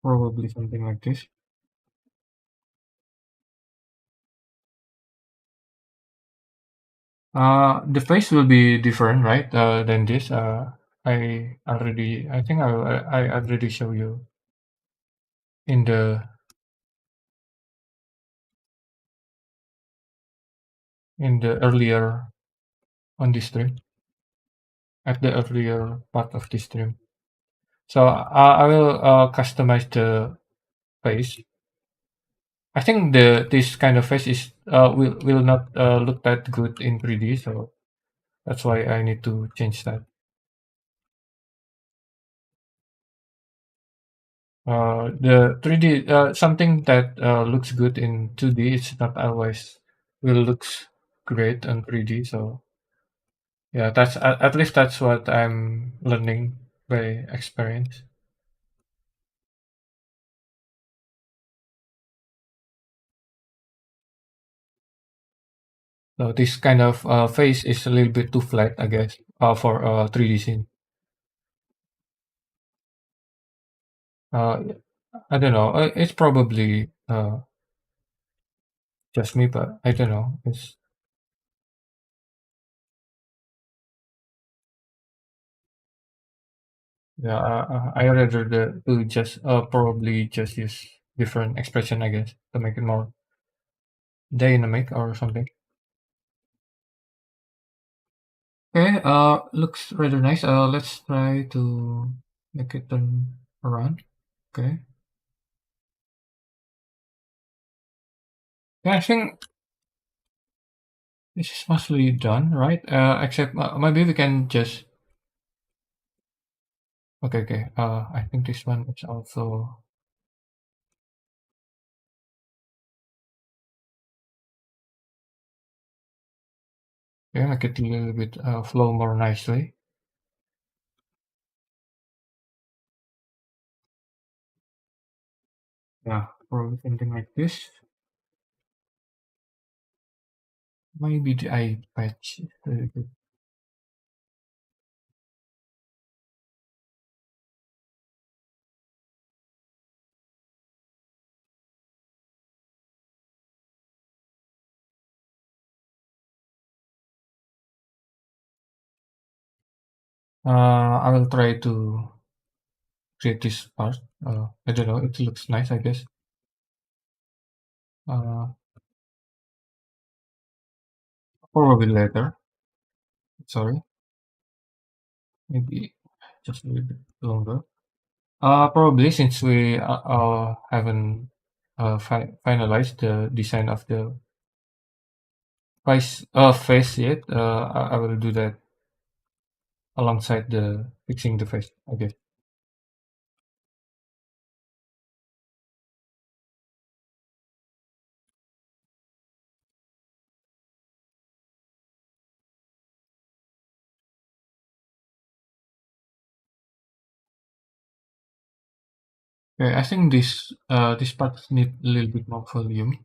Probably something like this. The face will be different, right? Than this. I think I already show you in the earlier on this stream, at the earlier part of this stream. So I will customize the face. I think this kind of face is will not look that good in 3D, so that's why I need to change that. The 3D something that looks good in 2D, it's not always will looks great on 3D. So yeah, that's at least that's what I'm learning by experience. So this kind of face is a little bit too flat, I guess, for 3D scene. Uh, I don't know. It's probably just me, but I don't know. It's yeah. I rather to just probably just use different expression, I guess, to make it more dynamic or something. Okay. Looks rather nice. Let's try to make it turn around. Okay. Yeah, I think this is mostly done, right? Except maybe we can just. Okay. Okay. I think this one is also. Okay, make it a little bit flow more nicely. Yeah, probably something like this. Maybe the eye patch. Very good. I will try to create this part. I don't know. It looks nice, I guess. Uh, Probably later. Sorry, maybe just a little bit longer. Probably since we haven't finalized the design of the face yet. I will do that alongside the fixing the face. I guess. Okay, I think this part need a little bit more volume.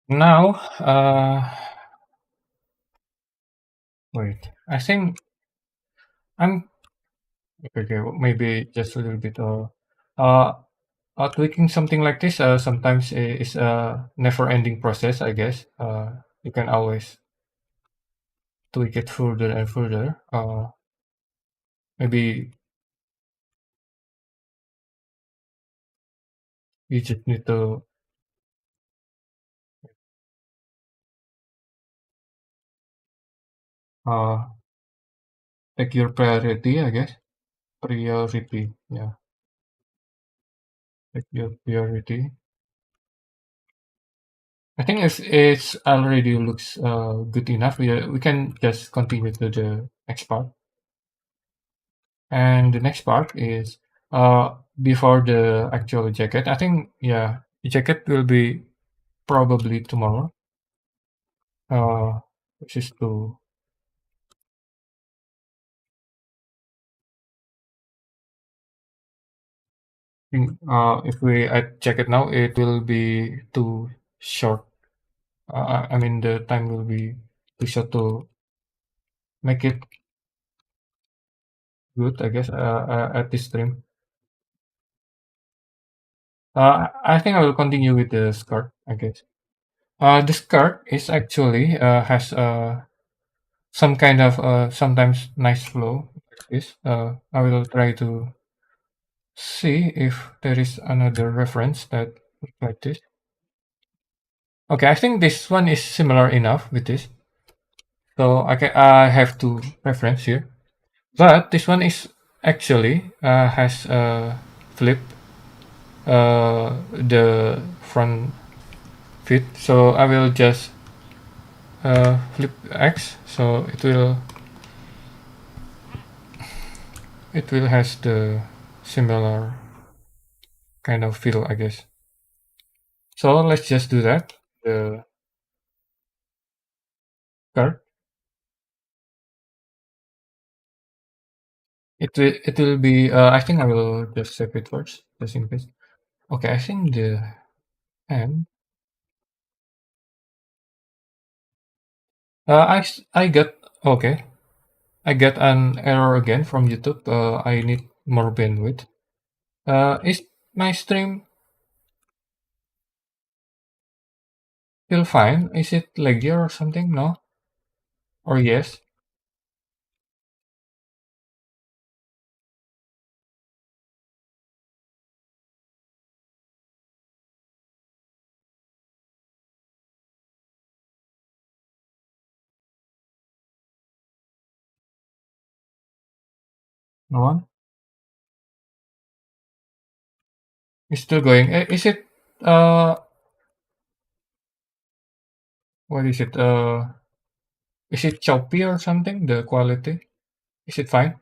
Now, wait. I think I'm okay. Maybe just a little bit. Uh, tweaking something like this. Sometimes is a never-ending process. I guess. You can always tweak it further and further. Maybe you just need to uh take your priority. I guess priority. Yeah, take your priority. I think if it's already looks good enough, we can just continue to the next part. And the next part is before the actual jacket. I think yeah, the jacket will be probably tomorrow. Uh, which is to think if we add jacket now, it will be too short. I mean the time will be too short to make it good. I guess at this stream. I think I will continue with the skirt. I guess. The skirt is actually has some kind of sometimes nice flow like this. I will try to see if there is another reference that looks like this. Okay, I think this one is similar enough with this. So I have two reference here, but this one is actually has flip the front fit. So I will just flip X, so it will has the similar kind of feel, I guess. So let's just do that. The card. It will be. I think I will just save it first, just in case. Okay, I think the hand. I got okay. I get an error again from YouTube. I need more bandwidth. Is my stream still fine? Is it laggy or something? No? Or yes? No one? It's still going. Is it what is it choppy or something? The quality? Is it fine?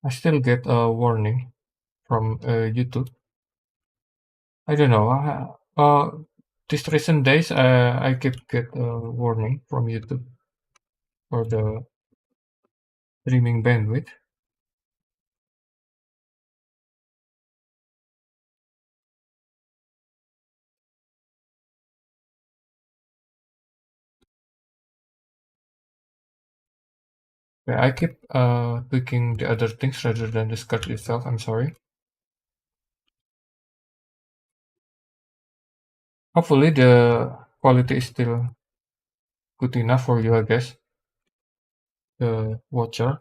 I still get a warning from YouTube. I don't know. These recent days, I keep get a warning from YouTube for the streaming bandwidth. Okay, I keep tweaking the other things rather than the skirt itself. I'm sorry. Hopefully the quality is still good enough for you, I guess. The watcher.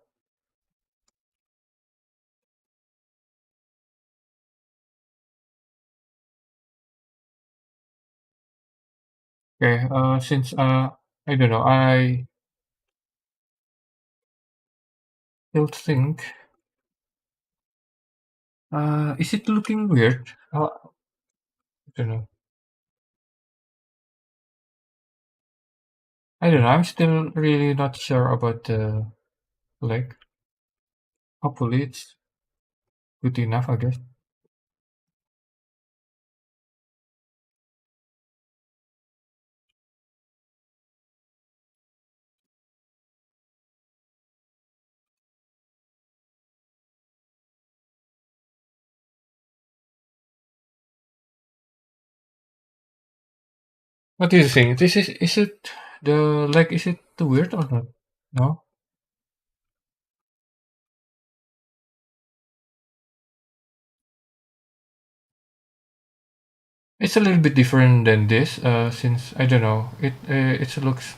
Okay, since I don't know, I still think is it looking weird? I don't know. I don't know. I'm still really not sure about the leg. Hopefully it's good enough, I guess. What do you think? This is it the leg is it too weird or not? No? It's a little bit different than this, since I don't know. It looks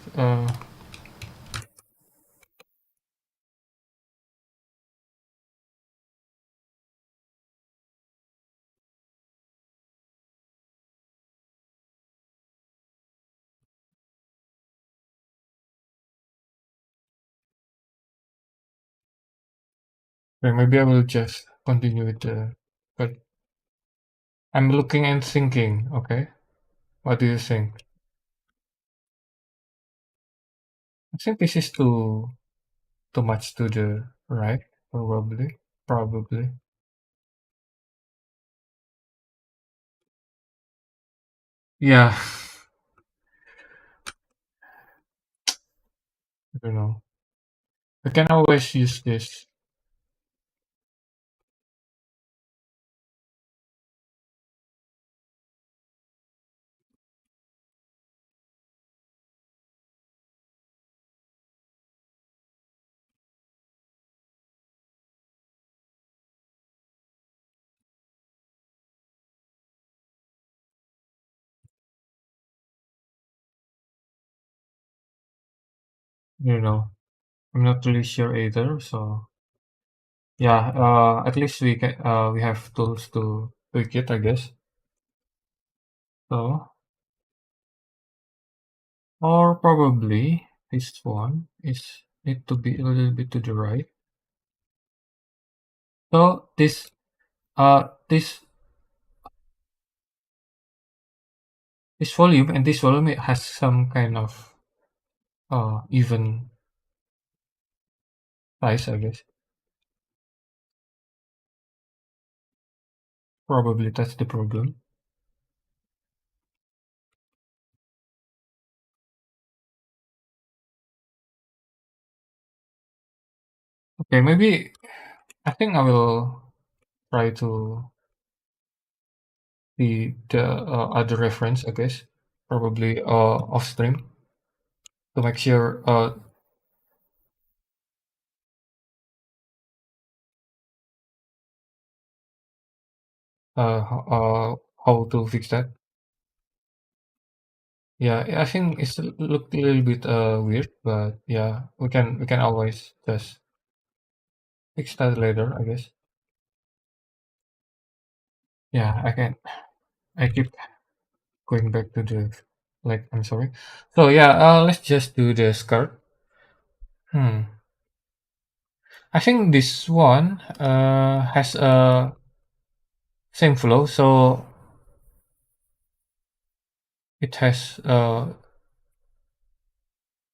okay, maybe I will just continue with the but I'm looking and thinking, okay? What do you think? I think this is too much to the right, probably. Probably. Yeah, I don't know. I can always use this. You know, I'm not really sure either. So yeah, at least we have tools to tweak it, I guess. So or probably this one is need to be a little bit to the right. So this volume and this volume it has some kind of even size, I guess. Probably that's the problem. Okay, maybe I think I will try to see the other reference, I guess. Probably off stream to make sure how to fix that. Yeah, I think it's looked a little bit weird, but yeah, we can always just fix that later, I guess. Yeah, I keep going back to the like I'm sorry. So yeah, let's just do the skirt. Hmm. I think this one has a same flow, so it has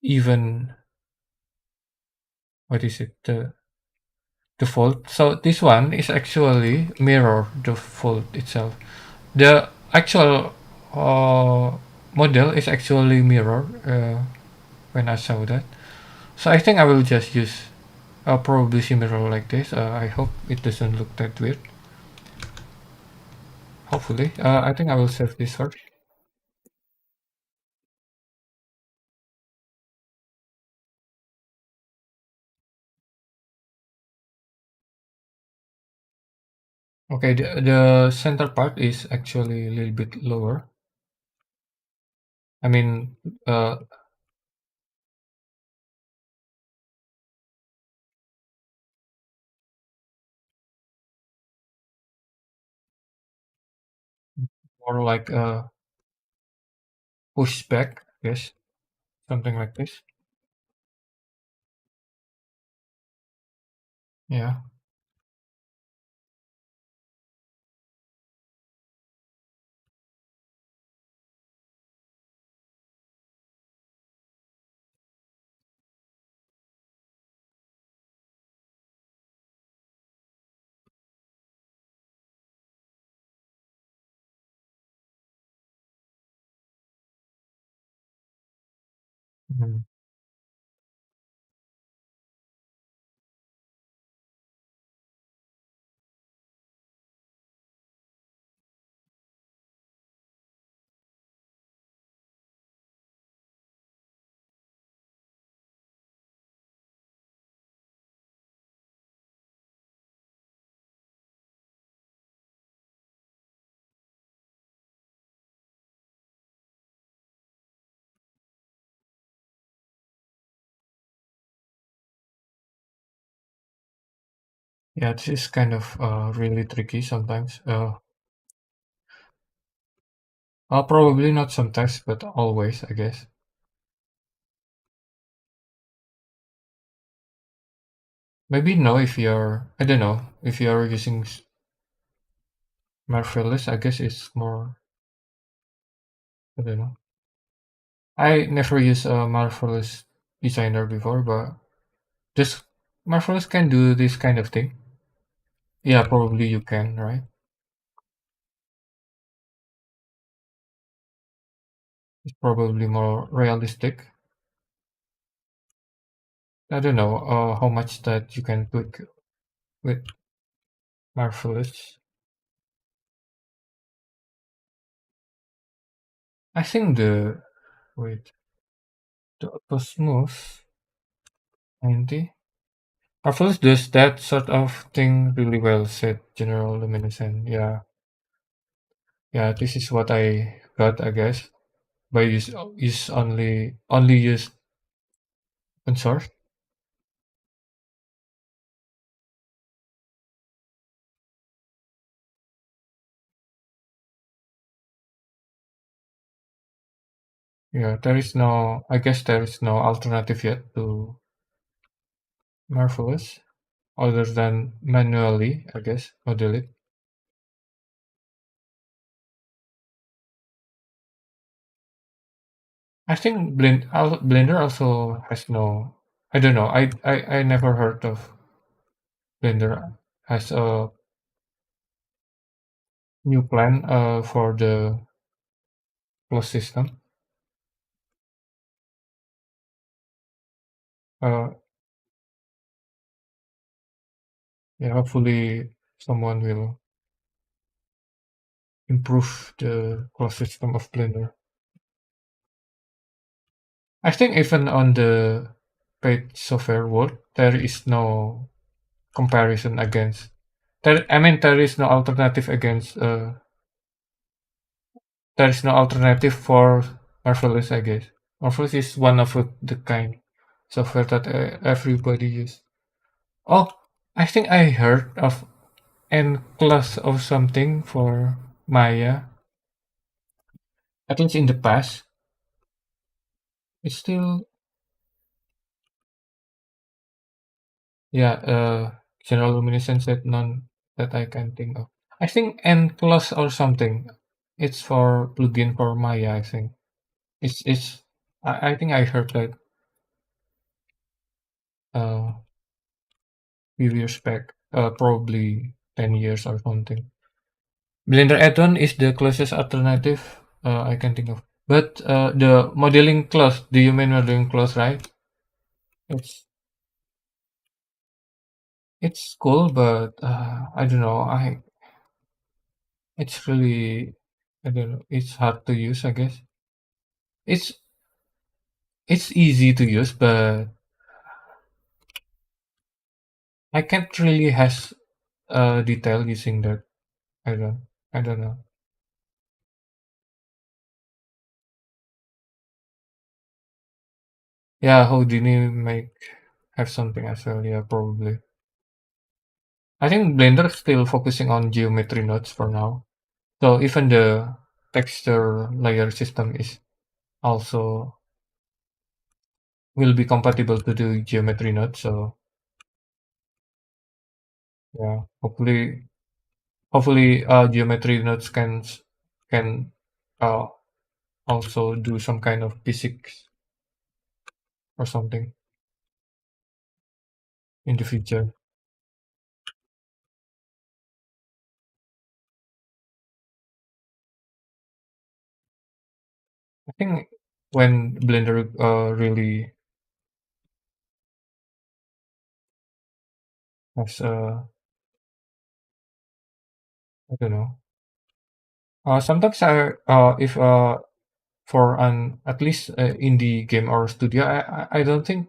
even what is it the fold. So this one is actually mirror the fold itself. The actual model is actually mirror when I saw that. So I think I will just use probably similar like this. I hope it doesn't look that weird. Hopefully. I think I will save this first. Okay, the center part is actually a little bit lower. I mean, uh, more like a pushback, yes, something like this. Yeah. Mhm. Yeah, this is kind of really tricky sometimes. Probably not sometimes, but always, I guess. Maybe no if you're, I don't know, if you're using Marvelous, I guess it's more, I don't know. I never used a Marvelous designer before, but this Marvelous can do this kind of thing. Yeah, probably you can, right? It's probably more realistic. I don't know how much that you can tweak with Marvelous. I think wait, the Auto Smooth 90. Marvelous does that sort of thing really well, said General Luminescent. Yeah, yeah, this is what I got, I guess. By use only use open source. Yeah, there is no. I guess there is no alternative yet to Marvelous other than manually, I guess, model it. I think Blender also has no. I don't know. I never heard of Blender has a new plan for the closed system. Uh, yeah, hopefully someone will improve the closed system of Blender. I think even on the paid software world, there is no comparison against. I mean, there is no alternative against. There is no alternative for Marvelous, I guess. Marvelous is one of the kind software that everybody use. Oh, I think I heard of N class or something for Maya. I think in the past. It's still, yeah, General Luminescence said none that I can think of. I think N-Class or something. It's for plugin for Maya, I think. It's I think I heard that few years back, probably 10 years or something. Blender add-on is the closest alternative I can think of. But the modeling class, do you mean modeling class, right? It's it's cool, but I don't know. It's really, I don't know. It's hard to use, I guess. It's it's easy to use, but I can't really has detail using that. I don't I don't know. Yeah, Houdini might have something as well. Yeah, probably. I think Blender is still focusing on geometry nodes for now. So even the texture layer system is also will be compatible to the geometry node. So yeah, hopefully geometry nodes can uh, also do some kind of physics or something in the future. I think when Blender really has I don't know. Sometimes I if for an at least indie game or studio, I don't think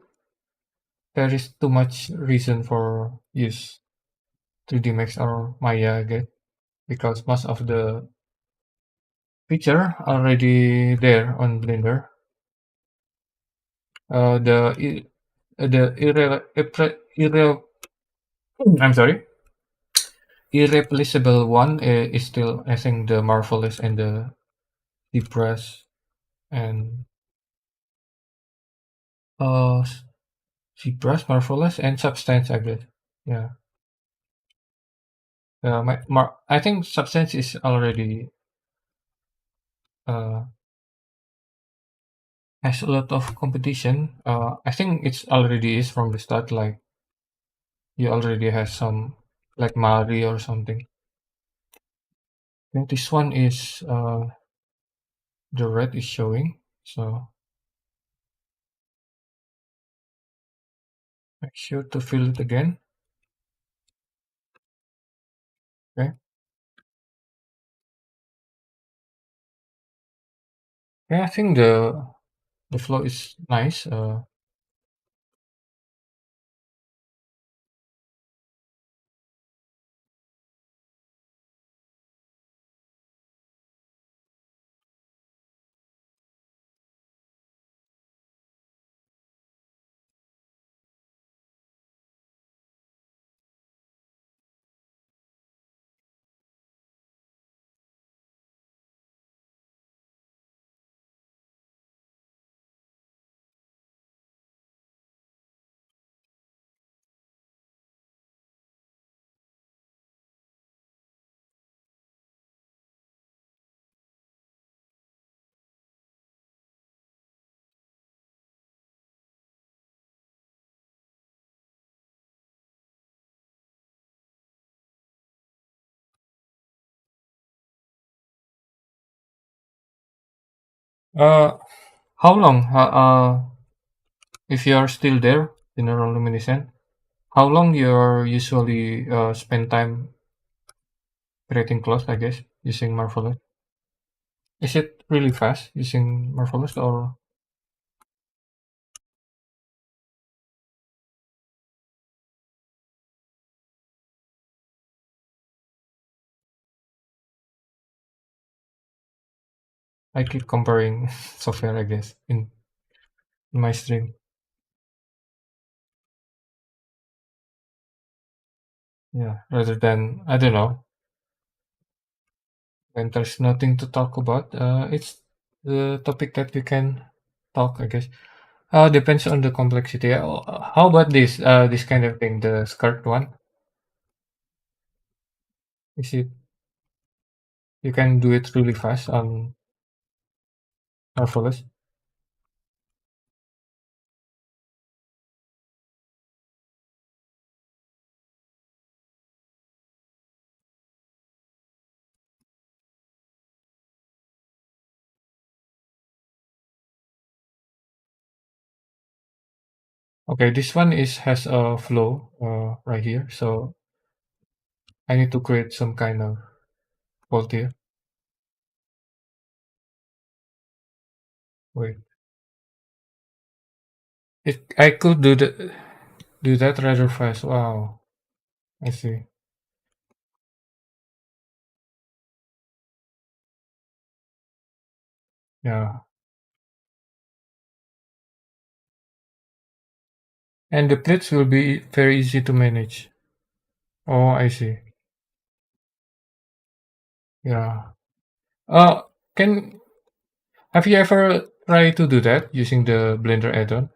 there is too much reason for use 3D Max or Maya again because most of the feature already there on Blender. The I'm sorry, irreplaceable one is still I think the Marvelous and the ZBrush and uh ZBrush, Marvelous and Substance I guess. Yeah. I think Substance is already uh has a lot of competition. I think it's already is from the start. Like you already have some like Mari or something. And this one is the red is showing. So make sure to fill it again. Okay. Yeah, I think the flow is nice. Uh, how long? If you are still there, general luminescent, how long you usually spend time creating clothes? I guess using Marvelous. Is it really fast using Marvelous or I keep comparing software? I guess in my stream. Yeah, rather than I don't know when there's nothing to talk about. It's the topic that we can talk. I guess. Depends on the complexity. How about this? This kind of thing, the skirt one. Is it you can do it really fast on Marvelous? Okay, this one is has a flow right here, so I need to create some kind of fault here. Wait, I could do that rather fast. Wow, I see. Yeah. And the plates will be very easy to manage. Oh, I see. Yeah. Uh, can have you ever tried to do that using the Blender add-on,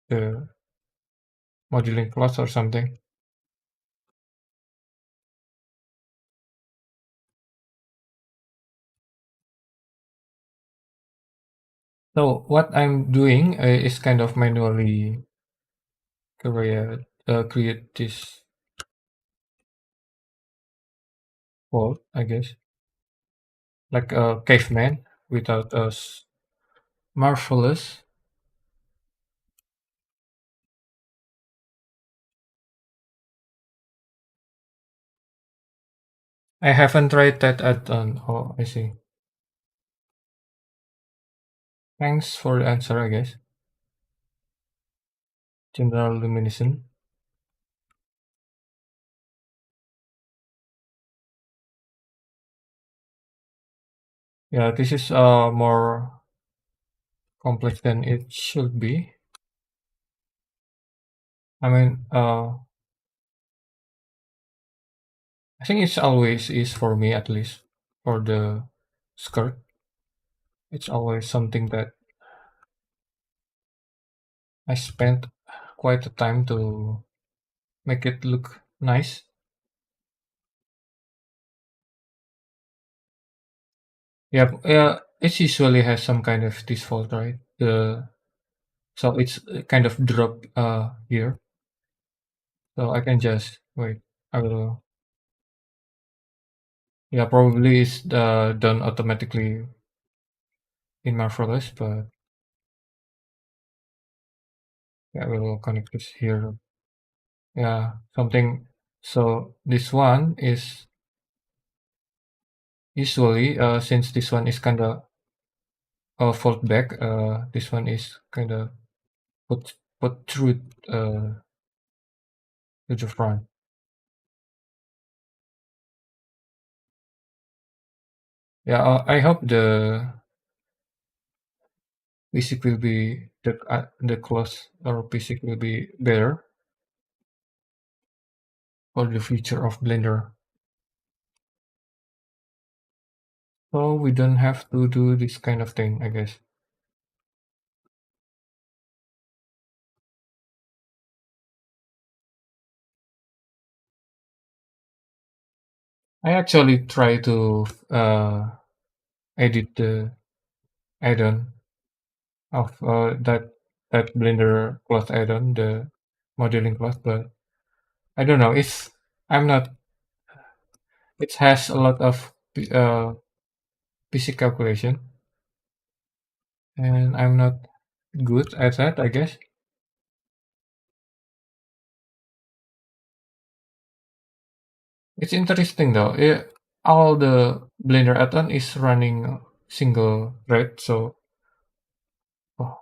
the modeling class or something? So what I'm doing is kind of manually create this world, I guess, like a caveman without us. Marvelous. I haven't tried that add-on. Oh, I see. Thanks for the answer, I guess. General illumination. Yeah, this is more complex than it should be. I mean, I think it's always is for me at least for the skirt. It's always something that I spent quite a time to make it look nice. Yeah, yeah. It usually has some kind of default, right? The so it's kind of drop here. So I can just wait. I will. Yeah, probably it's done automatically in Marvelous, but yeah, I will connect this here. Yeah, something. So this one is usually since this one is kind of fold back. This one is kind of put through to the front. Yeah, I hope the physics will be the close or physics will be better for the future of Blender. So we don't have to do this kind of thing, I guess. I actually try to edit the add-on of that Blender class add-on, the modeling class, but I don't know. I'm not. It has a lot of basic calculation, and I'm not good at that, I guess. It's interesting though. All the Blender add-on is running single thread, so oh,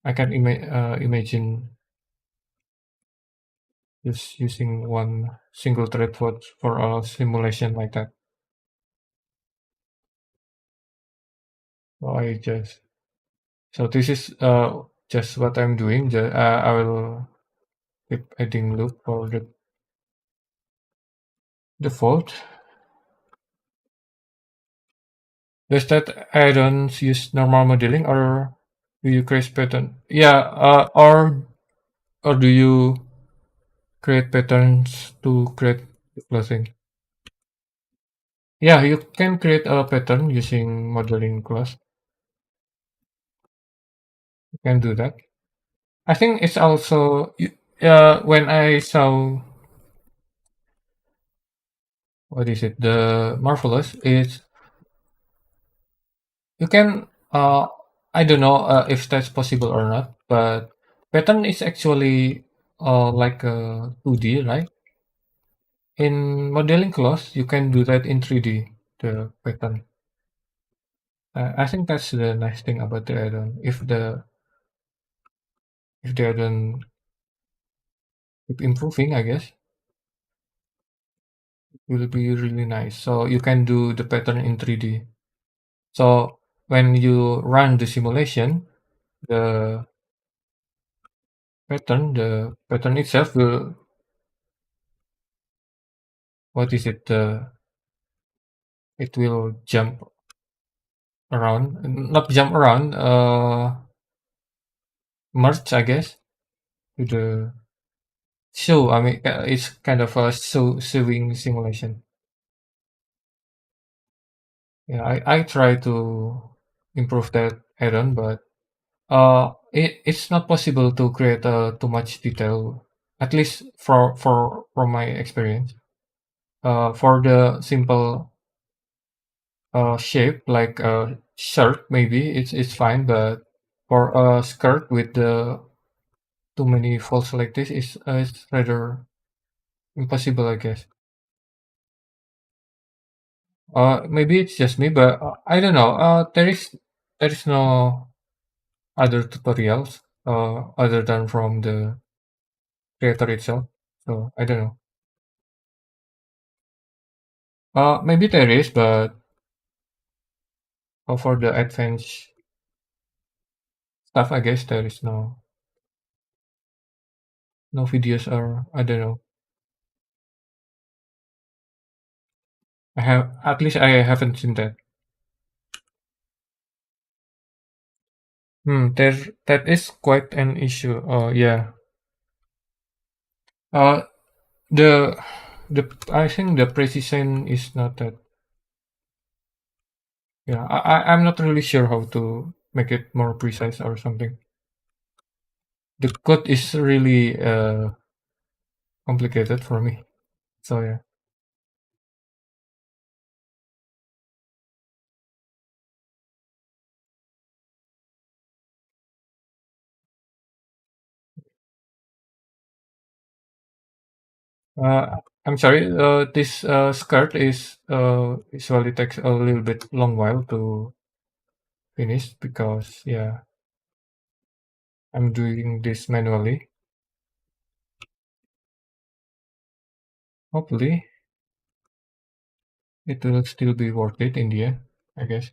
I can imagine just using one single thread for a simulation like that. So I just so this is just what I'm doing. I will keep adding loop for the default. Does that add-ons use normal modeling or do you create pattern? Yeah, or do you create patterns to create the closing? Yeah, you can create a pattern using modeling class. You can do that. I think it's also when I saw what is it the Marvelous is you can I don't know if that's possible or not, but pattern is actually like a 2D, right? In modeling class, you can do that in 3D, the pattern. I think that's the nice thing about the add-on. If the add-on keep improving, I guess. will be really nice. So you can do the pattern in 3D. So when you run the simulation, the the pattern itself will, what is it? It will jump around, not jump around, merge, I guess, to the show. I mean, it's kind of a sewing simulation. Yeah, I try to improve that add-on, but it's not possible to create too much detail, at least for from my experience. For the simple shape like a shirt, maybe it's fine, but for a skirt with the too many folds like this is rather impossible, I guess. Maybe it's just me, but I don't know. There is no other tutorials other than from the creator itself. So I don't know. Maybe there is, but for the advanced stuff, I guess there is no videos, or I don't know. I have at least I haven't seen that. There that is quite an issue. Yeah. Uh, the I think the precision is not that. Yeah, I'm not really sure how to make it more precise or something. The code is really complicated for me. So yeah. I'm sorry. This skirt is usually takes a little bit long while to finish because yeah, I'm doing this manually. Hopefully, it will still be worth it in the end, I guess.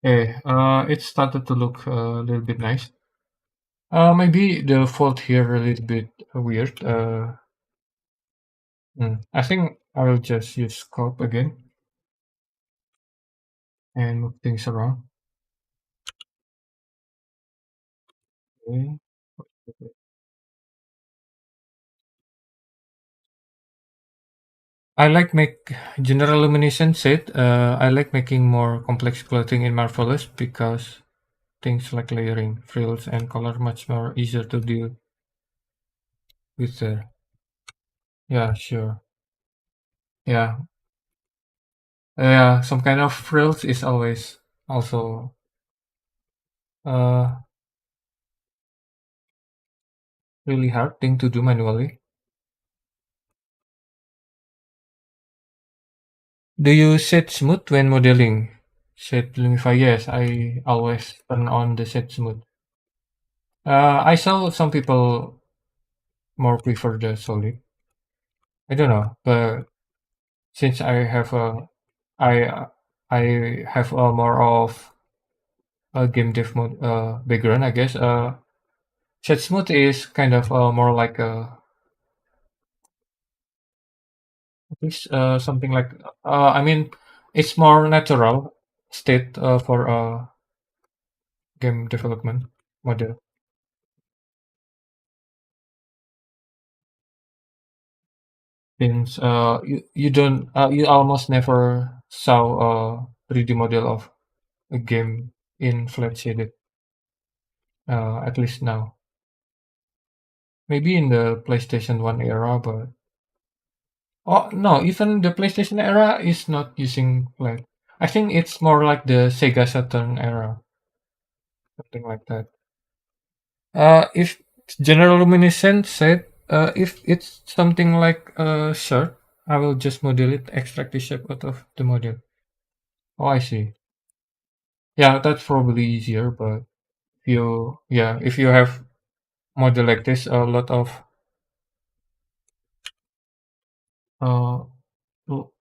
Okay, it started to look a little bit nice. Maybe the font here a little bit weird. I think I will just use scope again and move things around. Okay. I like make general illumination set. I like making more complex clothing in Marvelous because things like layering, frills, and color much more easier to deal with there. Yeah, sure. Yeah, yeah. Some kind of frills is always also uh really hard thing to do manually. Do you set smooth when modeling? Set Lumify, yes, I always turn on the set smooth. I saw some people more prefer the solid. I don't know, but since I I have a more of a game dev mode background, I guess. Set smooth is kind of more like at least something like I mean, it's more natural state for game development model. Since you don't you almost never saw a 3D model of a game in flat shaded, at least now. Maybe in the PlayStation 1 era, but oh no, even the PlayStation era is not using flat. I think it's more like the Sega Saturn era, something like that. If general luminescence said, if it's something like a shirt, I will just model it, extract the shape out of the model. Oh, I see. Yeah, that's probably easier. But if you have model like this, a lot of uh l-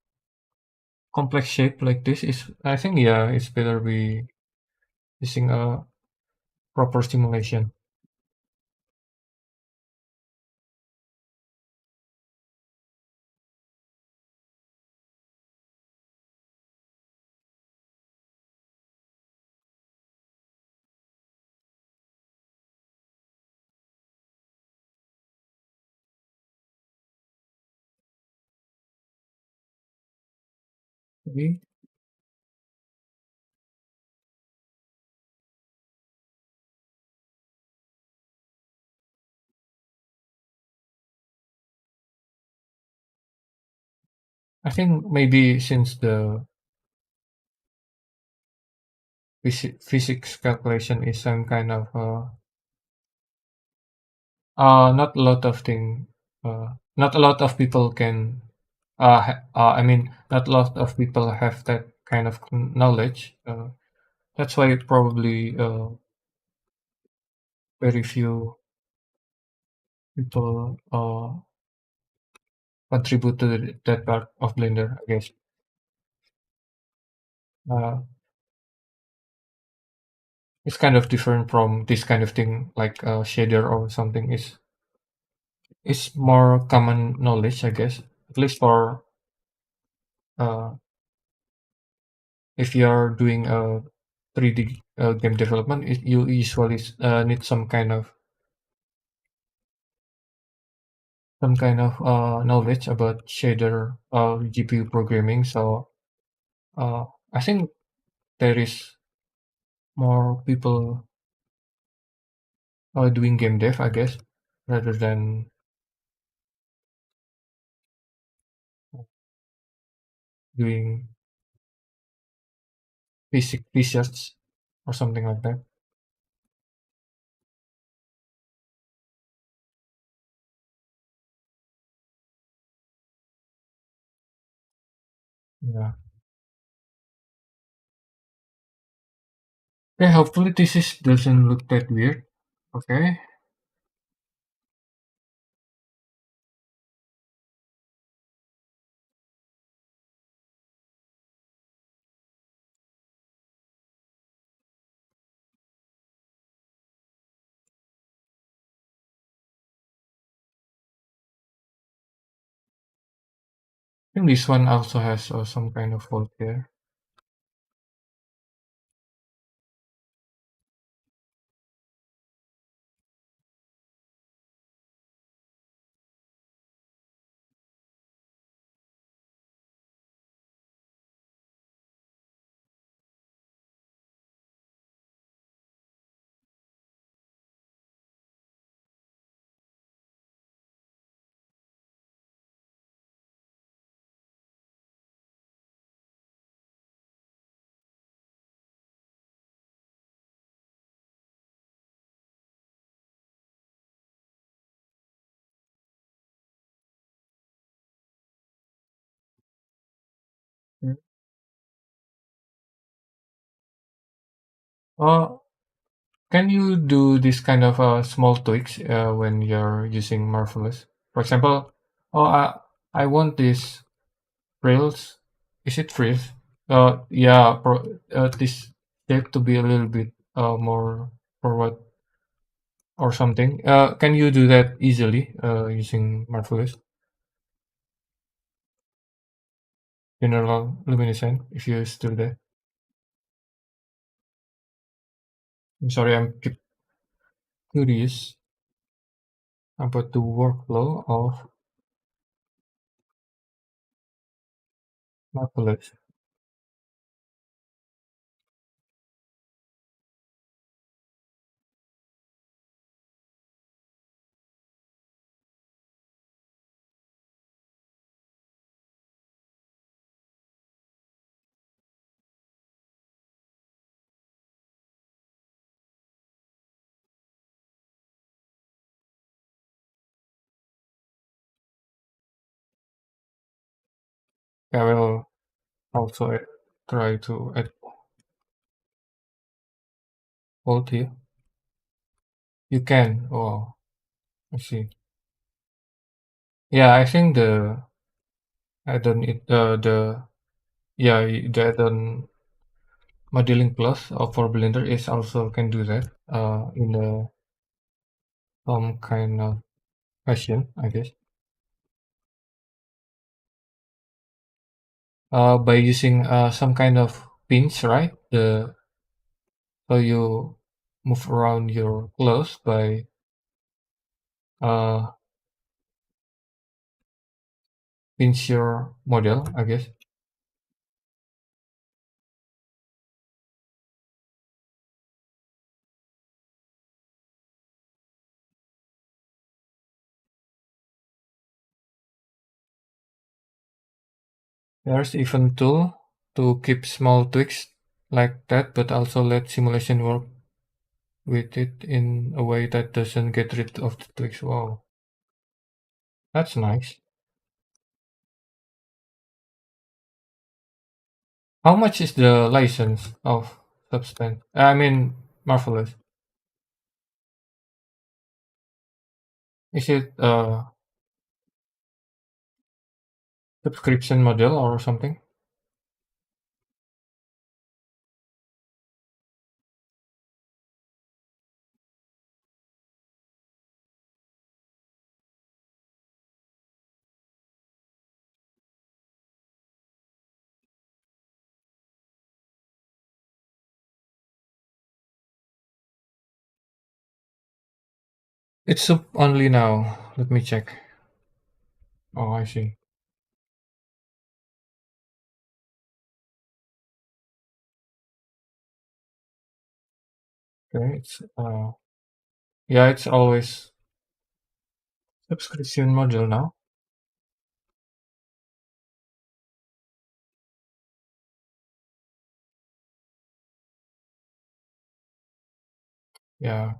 complex shape like this is, I think, yeah, it's better be using a proper simulation. Maybe I think maybe since the physics calculation is some kind of not a lot of not a lot of people can I mean, not a lot of people have that kind of knowledge. That's why probably very few people contribute to that part of Blender, I guess. Uh, it's kind of different from this kind of thing, like shader or something. Is more common knowledge, I guess. At least for uh, if you're doing a 3D game development, you usually need some kind of knowledge about shader GPU programming. So uh, I think there is more people doing game dev, I guess, rather than doing basic research or something like that. Yeah. Okay. Hopefully this is doesn't look that weird. Okay. I think this one also has some kind of fault there. Mm. Uh, can you do this kind of small tweaks when you're using Marvelous? For example, oh, I want this frills. Is it frills? Yeah, this shape to be a little bit more forward or something. Can you do that easily using Marvelous general luminescent if you're still there? I'm sorry, I'm curious about the workflow of Marvelous. I will also try to add hold here? You can. Oh, I see. Yeah, I think the add-on the yeah the add-on modeling plus for Blender is also can do that in a some kind of fashion, I guess. By using some kind of pins, right? The So you move around your clothes by uh pinch your model, I guess. There's even tool to keep small tweaks like that, but also let simulation work with it in a way that doesn't get rid of the tweaks. Wow, that's nice. How much is the license of Substance? I mean, Marvelous. Is it a subscription model or something? It's up only now. Let me check. Oh, I see. Okay, it's yeah, it's always subscription model now. Yeah,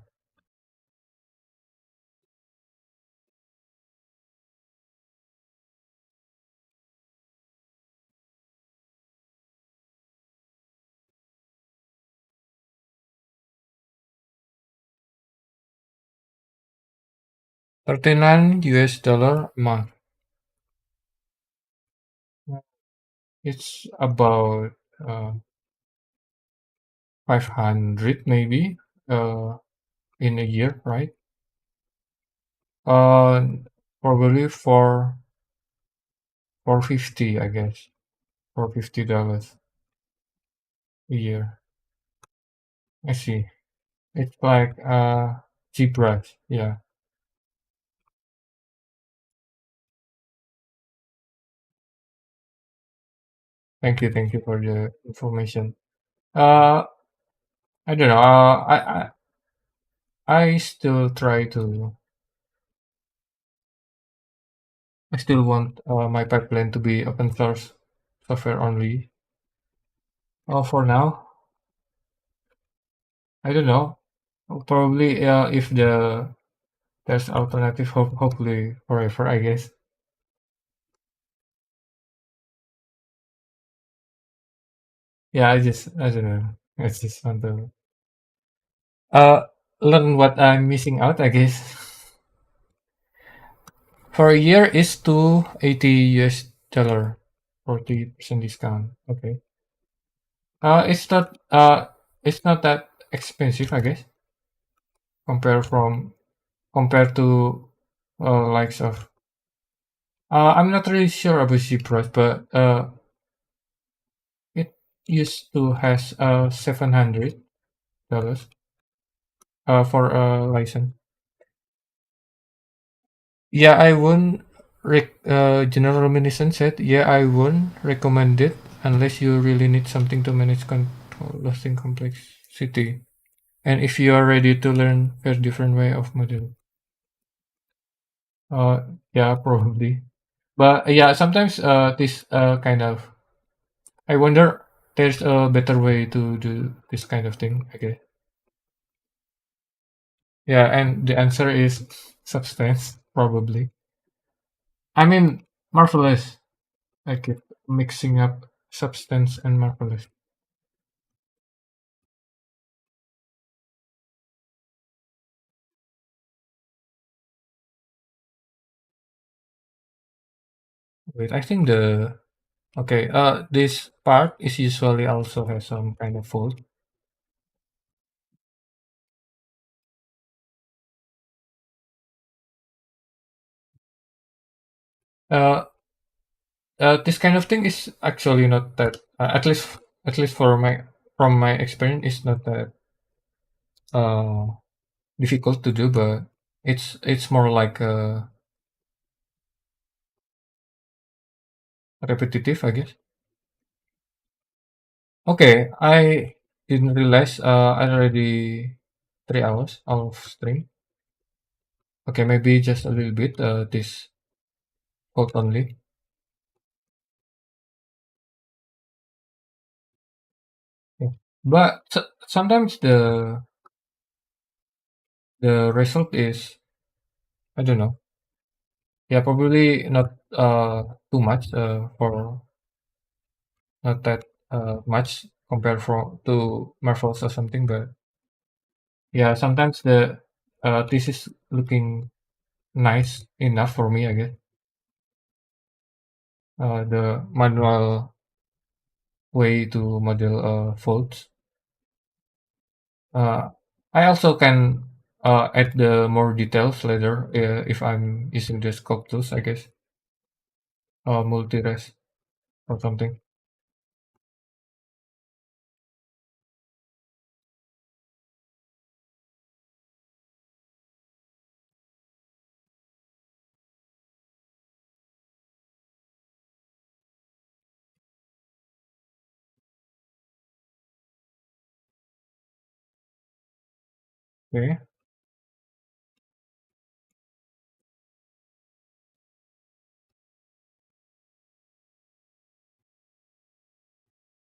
39 US dollar a month. It's about 500 maybe in a year, right? Uh, Probably for 450, I guess. $450 a year. I see. It's like cheap price. Yeah. Thank you for the information. Uh, I don't know. I still try to. I still want my pipeline to be open source software only. For now, I don't know. Probably if there's alternative, hopefully forever, I guess. Yeah, I don't know. I just want to uh learn what I'm missing out, I guess. For a year is 280 US dollar, 40% discount. Okay. It's not that expensive, I guess, compared from compared to likes of. I'm not really sure about Cyprus, but it used to has $700 for a license. Yeah, I won't. General Reminiscence said, "Yeah, I won't recommend it unless you really need something to manage control lasting complexity, and if you are ready to learn a different way of model." Uh, yeah, probably. But yeah, sometimes this kind of I wonder there's a better way to do this kind of thing. Okay. Yeah, and the answer is substance, probably. I mean, marvelous. I keep mixing up substance and marvelous. Wait, I think the okay. This part is usually also has some kind of fold. Uh, this kind of thing is actually not that. At least for my from my experience, it's not that uh difficult to do, but it's more like repetitive, I guess. Okay, I didn't realize already 3 hours of stream. Okay, maybe just a little bit. This code only. Yeah. But sometimes the result is I don't know. Yeah, probably not too much for not that much compared for to Marvels or something. But yeah, sometimes this is looking nice enough for me. I guess the manual way to model folds. Uh, I also can add the more details later if I'm using the scope tools, I guess, multi-res or something. Okay,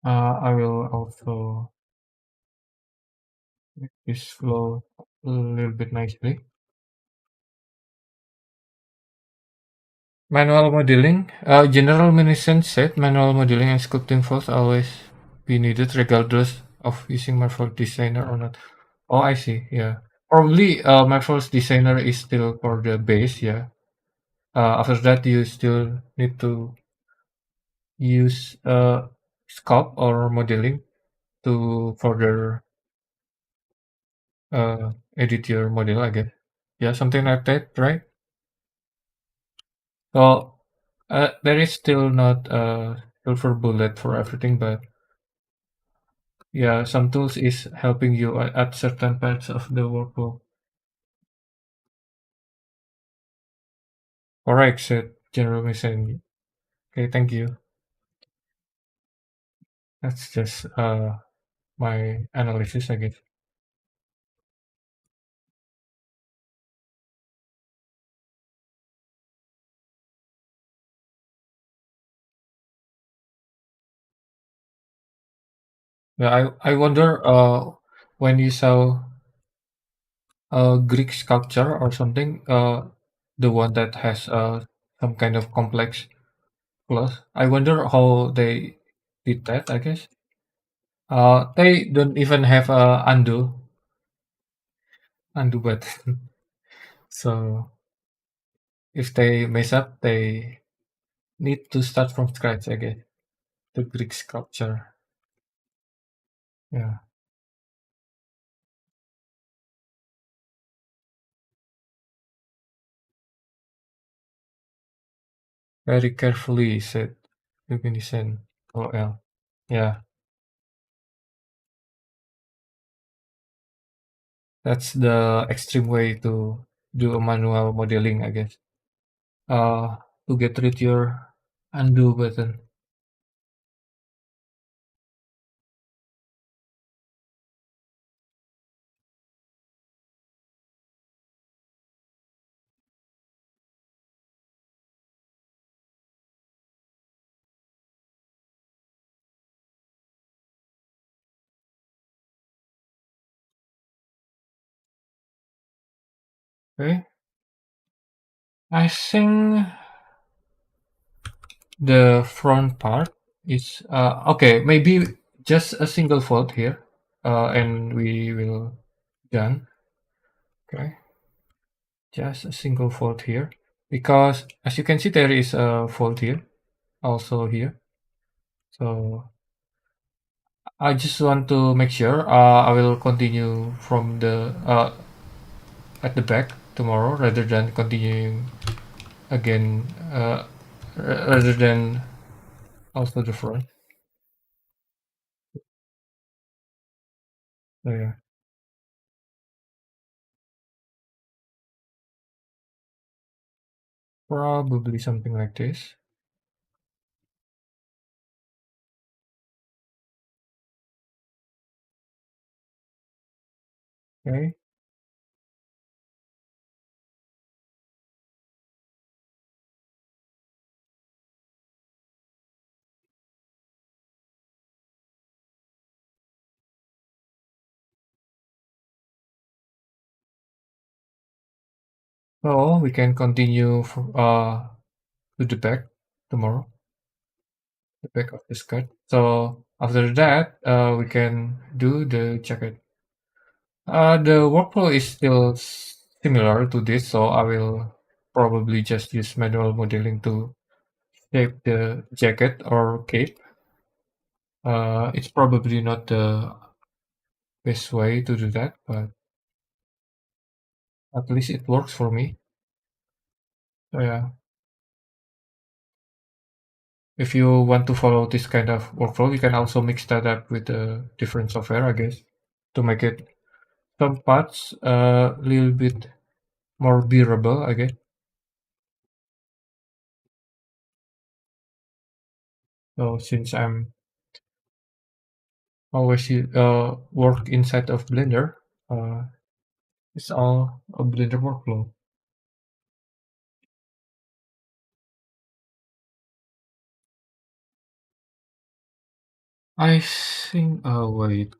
I will also make this flow a little bit nicely. Manual modeling. General Munition said manual modeling and sculpting folds always be needed regardless of using Marvel Designer or not. Oh, I see. Yeah. Probably Marvel's Designer is still for the base, yeah. After that, you still need to use sculpt or modeling to further edit your model, I guess. Yeah, something like that, right? So there is still not a silver bullet for everything, but yeah, some tools is helping you at certain parts of the workflow. Correct, said General Mason. Okay, thank you. That's just my analysis, I guess. Yeah, I wonder when you saw a Greek sculpture or something, the one that has some kind of complex flaws. I wonder how they did that. I guess they don't even have a undo button. So if they mess up, they need to start from scratch again. The Greek sculpture. Yeah, very carefully said Luminisen. OL. Yeah, that's the extreme way to do a manual modeling, I guess. Uh, to get rid your undo button. Okay, I think the front part is okay. Maybe just a single fold here, and we will done. Okay, just a single fold here. because as you can see there is a fault here, also here. So I just want to make sure I will continue from the at the back tomorrow rather than continuing again rather than also the front. So yeah, probably something like this. Okay. So we can continue to the back tomorrow, the back of the skirt. So after that, we can do the jacket. The workflow is still similar to this, so I will probably just use manual modeling to shape the jacket or cape. It's probably not the best way to do that, but at least it works for me. So yeah, if you want to follow this kind of workflow, you can also mix that up with a different software, I guess, to make it some parts a little bit more bearable, I guess. So since I'm always work inside of Blender, uh, it's all a Blender workflow. I think. Wait.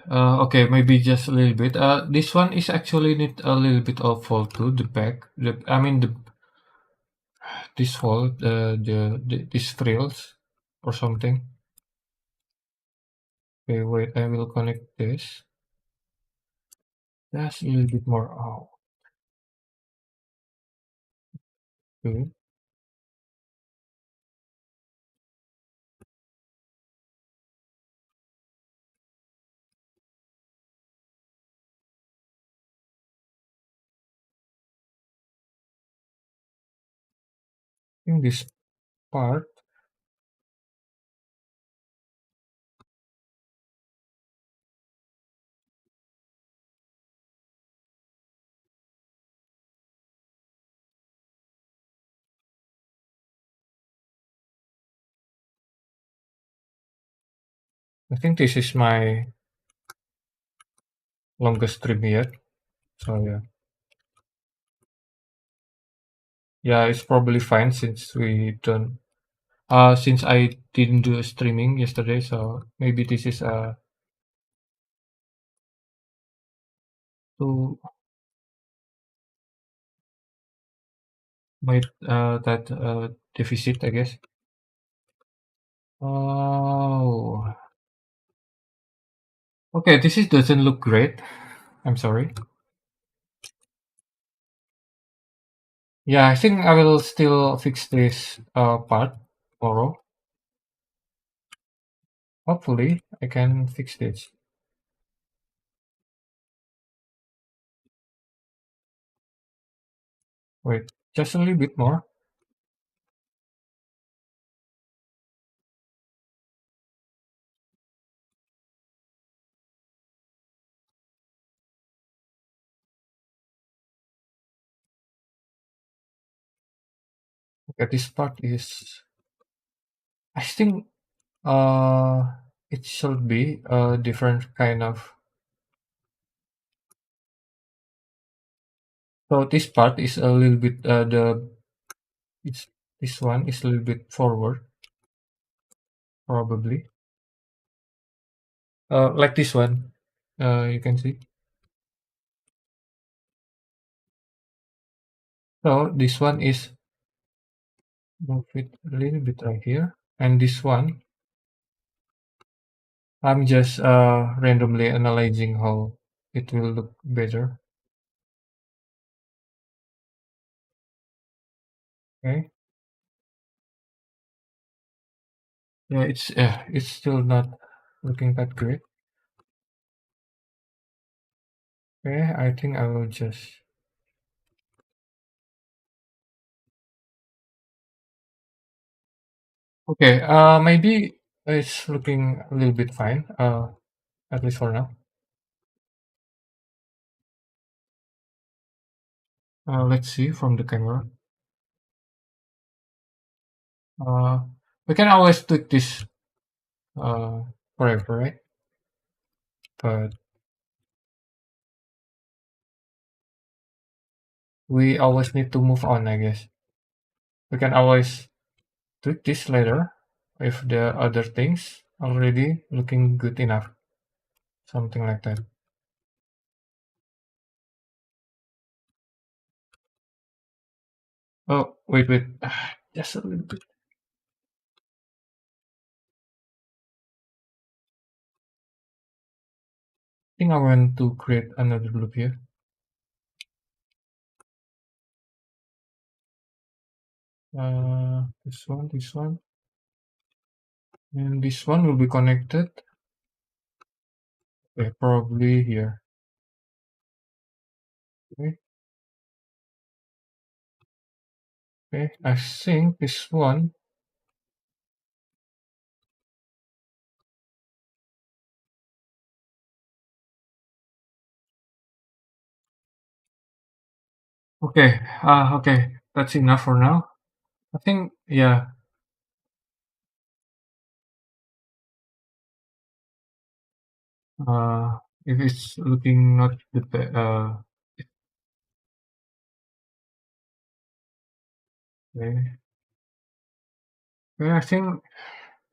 Okay, maybe just a little bit. This one is actually need a little bit of fold to the back. I mean this fold, these frills or something. Okay, wait. I will connect this. Just a little bit more out. Okay. In this part, I think this is my longest trim yet. So yeah, yeah, it's probably fine since we don't. Since I didn't do a streaming yesterday, so maybe this is to my that deficit, I guess. Oh, okay. This is doesn't look great. I'm sorry. Yeah, I think I will still fix this part tomorrow. Hopefully, I can fix this. Wait, just a little bit more. Okay, this part is. I think it should be a different kind of. So this part is a little bit it's this one is a little bit forward probably. Like this one. You can see. So this one is move it a little bit right here, and this one I'm just randomly analyzing how it will look better. Okay. Yeah, it's still not looking that great. Okay, I think I will just. Okay, maybe it's looking a little bit fine. At least for now. Let's see from the camera. Uh, we can always tweak this uh forever, right? But we always need to move on, I guess. We can always tweak this later if the other things already looking good enough. Something like that. Oh, wait. Just a little bit. I think I want to create another loop here. This one, and this one will be connected. Okay, probably here. Okay, okay. I think this one. Okay, okay. That's enough for now. I think, yeah. If it's looking not the okay. Okay, I think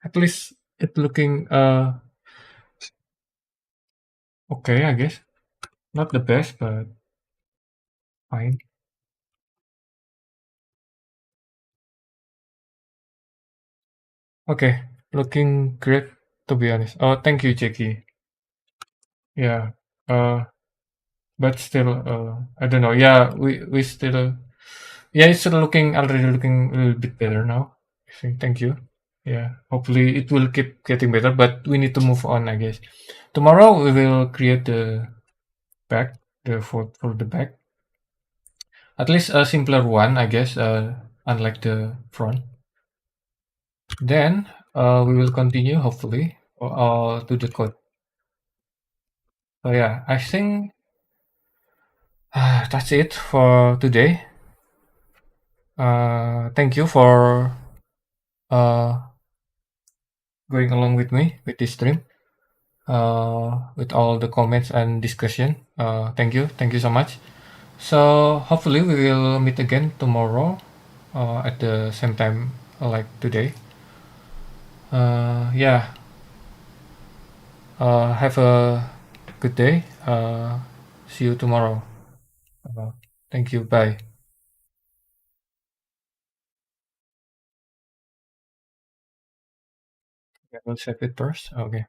at least it looking okay, I guess. Not the best, but fine. Okay, looking great to be honest. Oh, thank you, Jackie. Yeah. But still, I don't know. Yeah, we still. Yeah, it's still looking already looking a little bit better now. I think. Thank you. Yeah. Hopefully, it will keep getting better. But we need to move on, I guess. Tomorrow we will create the back, the for the back. At least a simpler one, I guess. Unlike the front. Then we will continue hopefully to the code. So yeah, I think that's it for today. Thank you for uh, going along with me with this stream, with all the comments and discussion. Thank you so much. So hopefully we will meet again tomorrow at the same time like today. Yeah, have a good day. See you tomorrow. Uh, Thank you. Bye. I will save it first. Okay.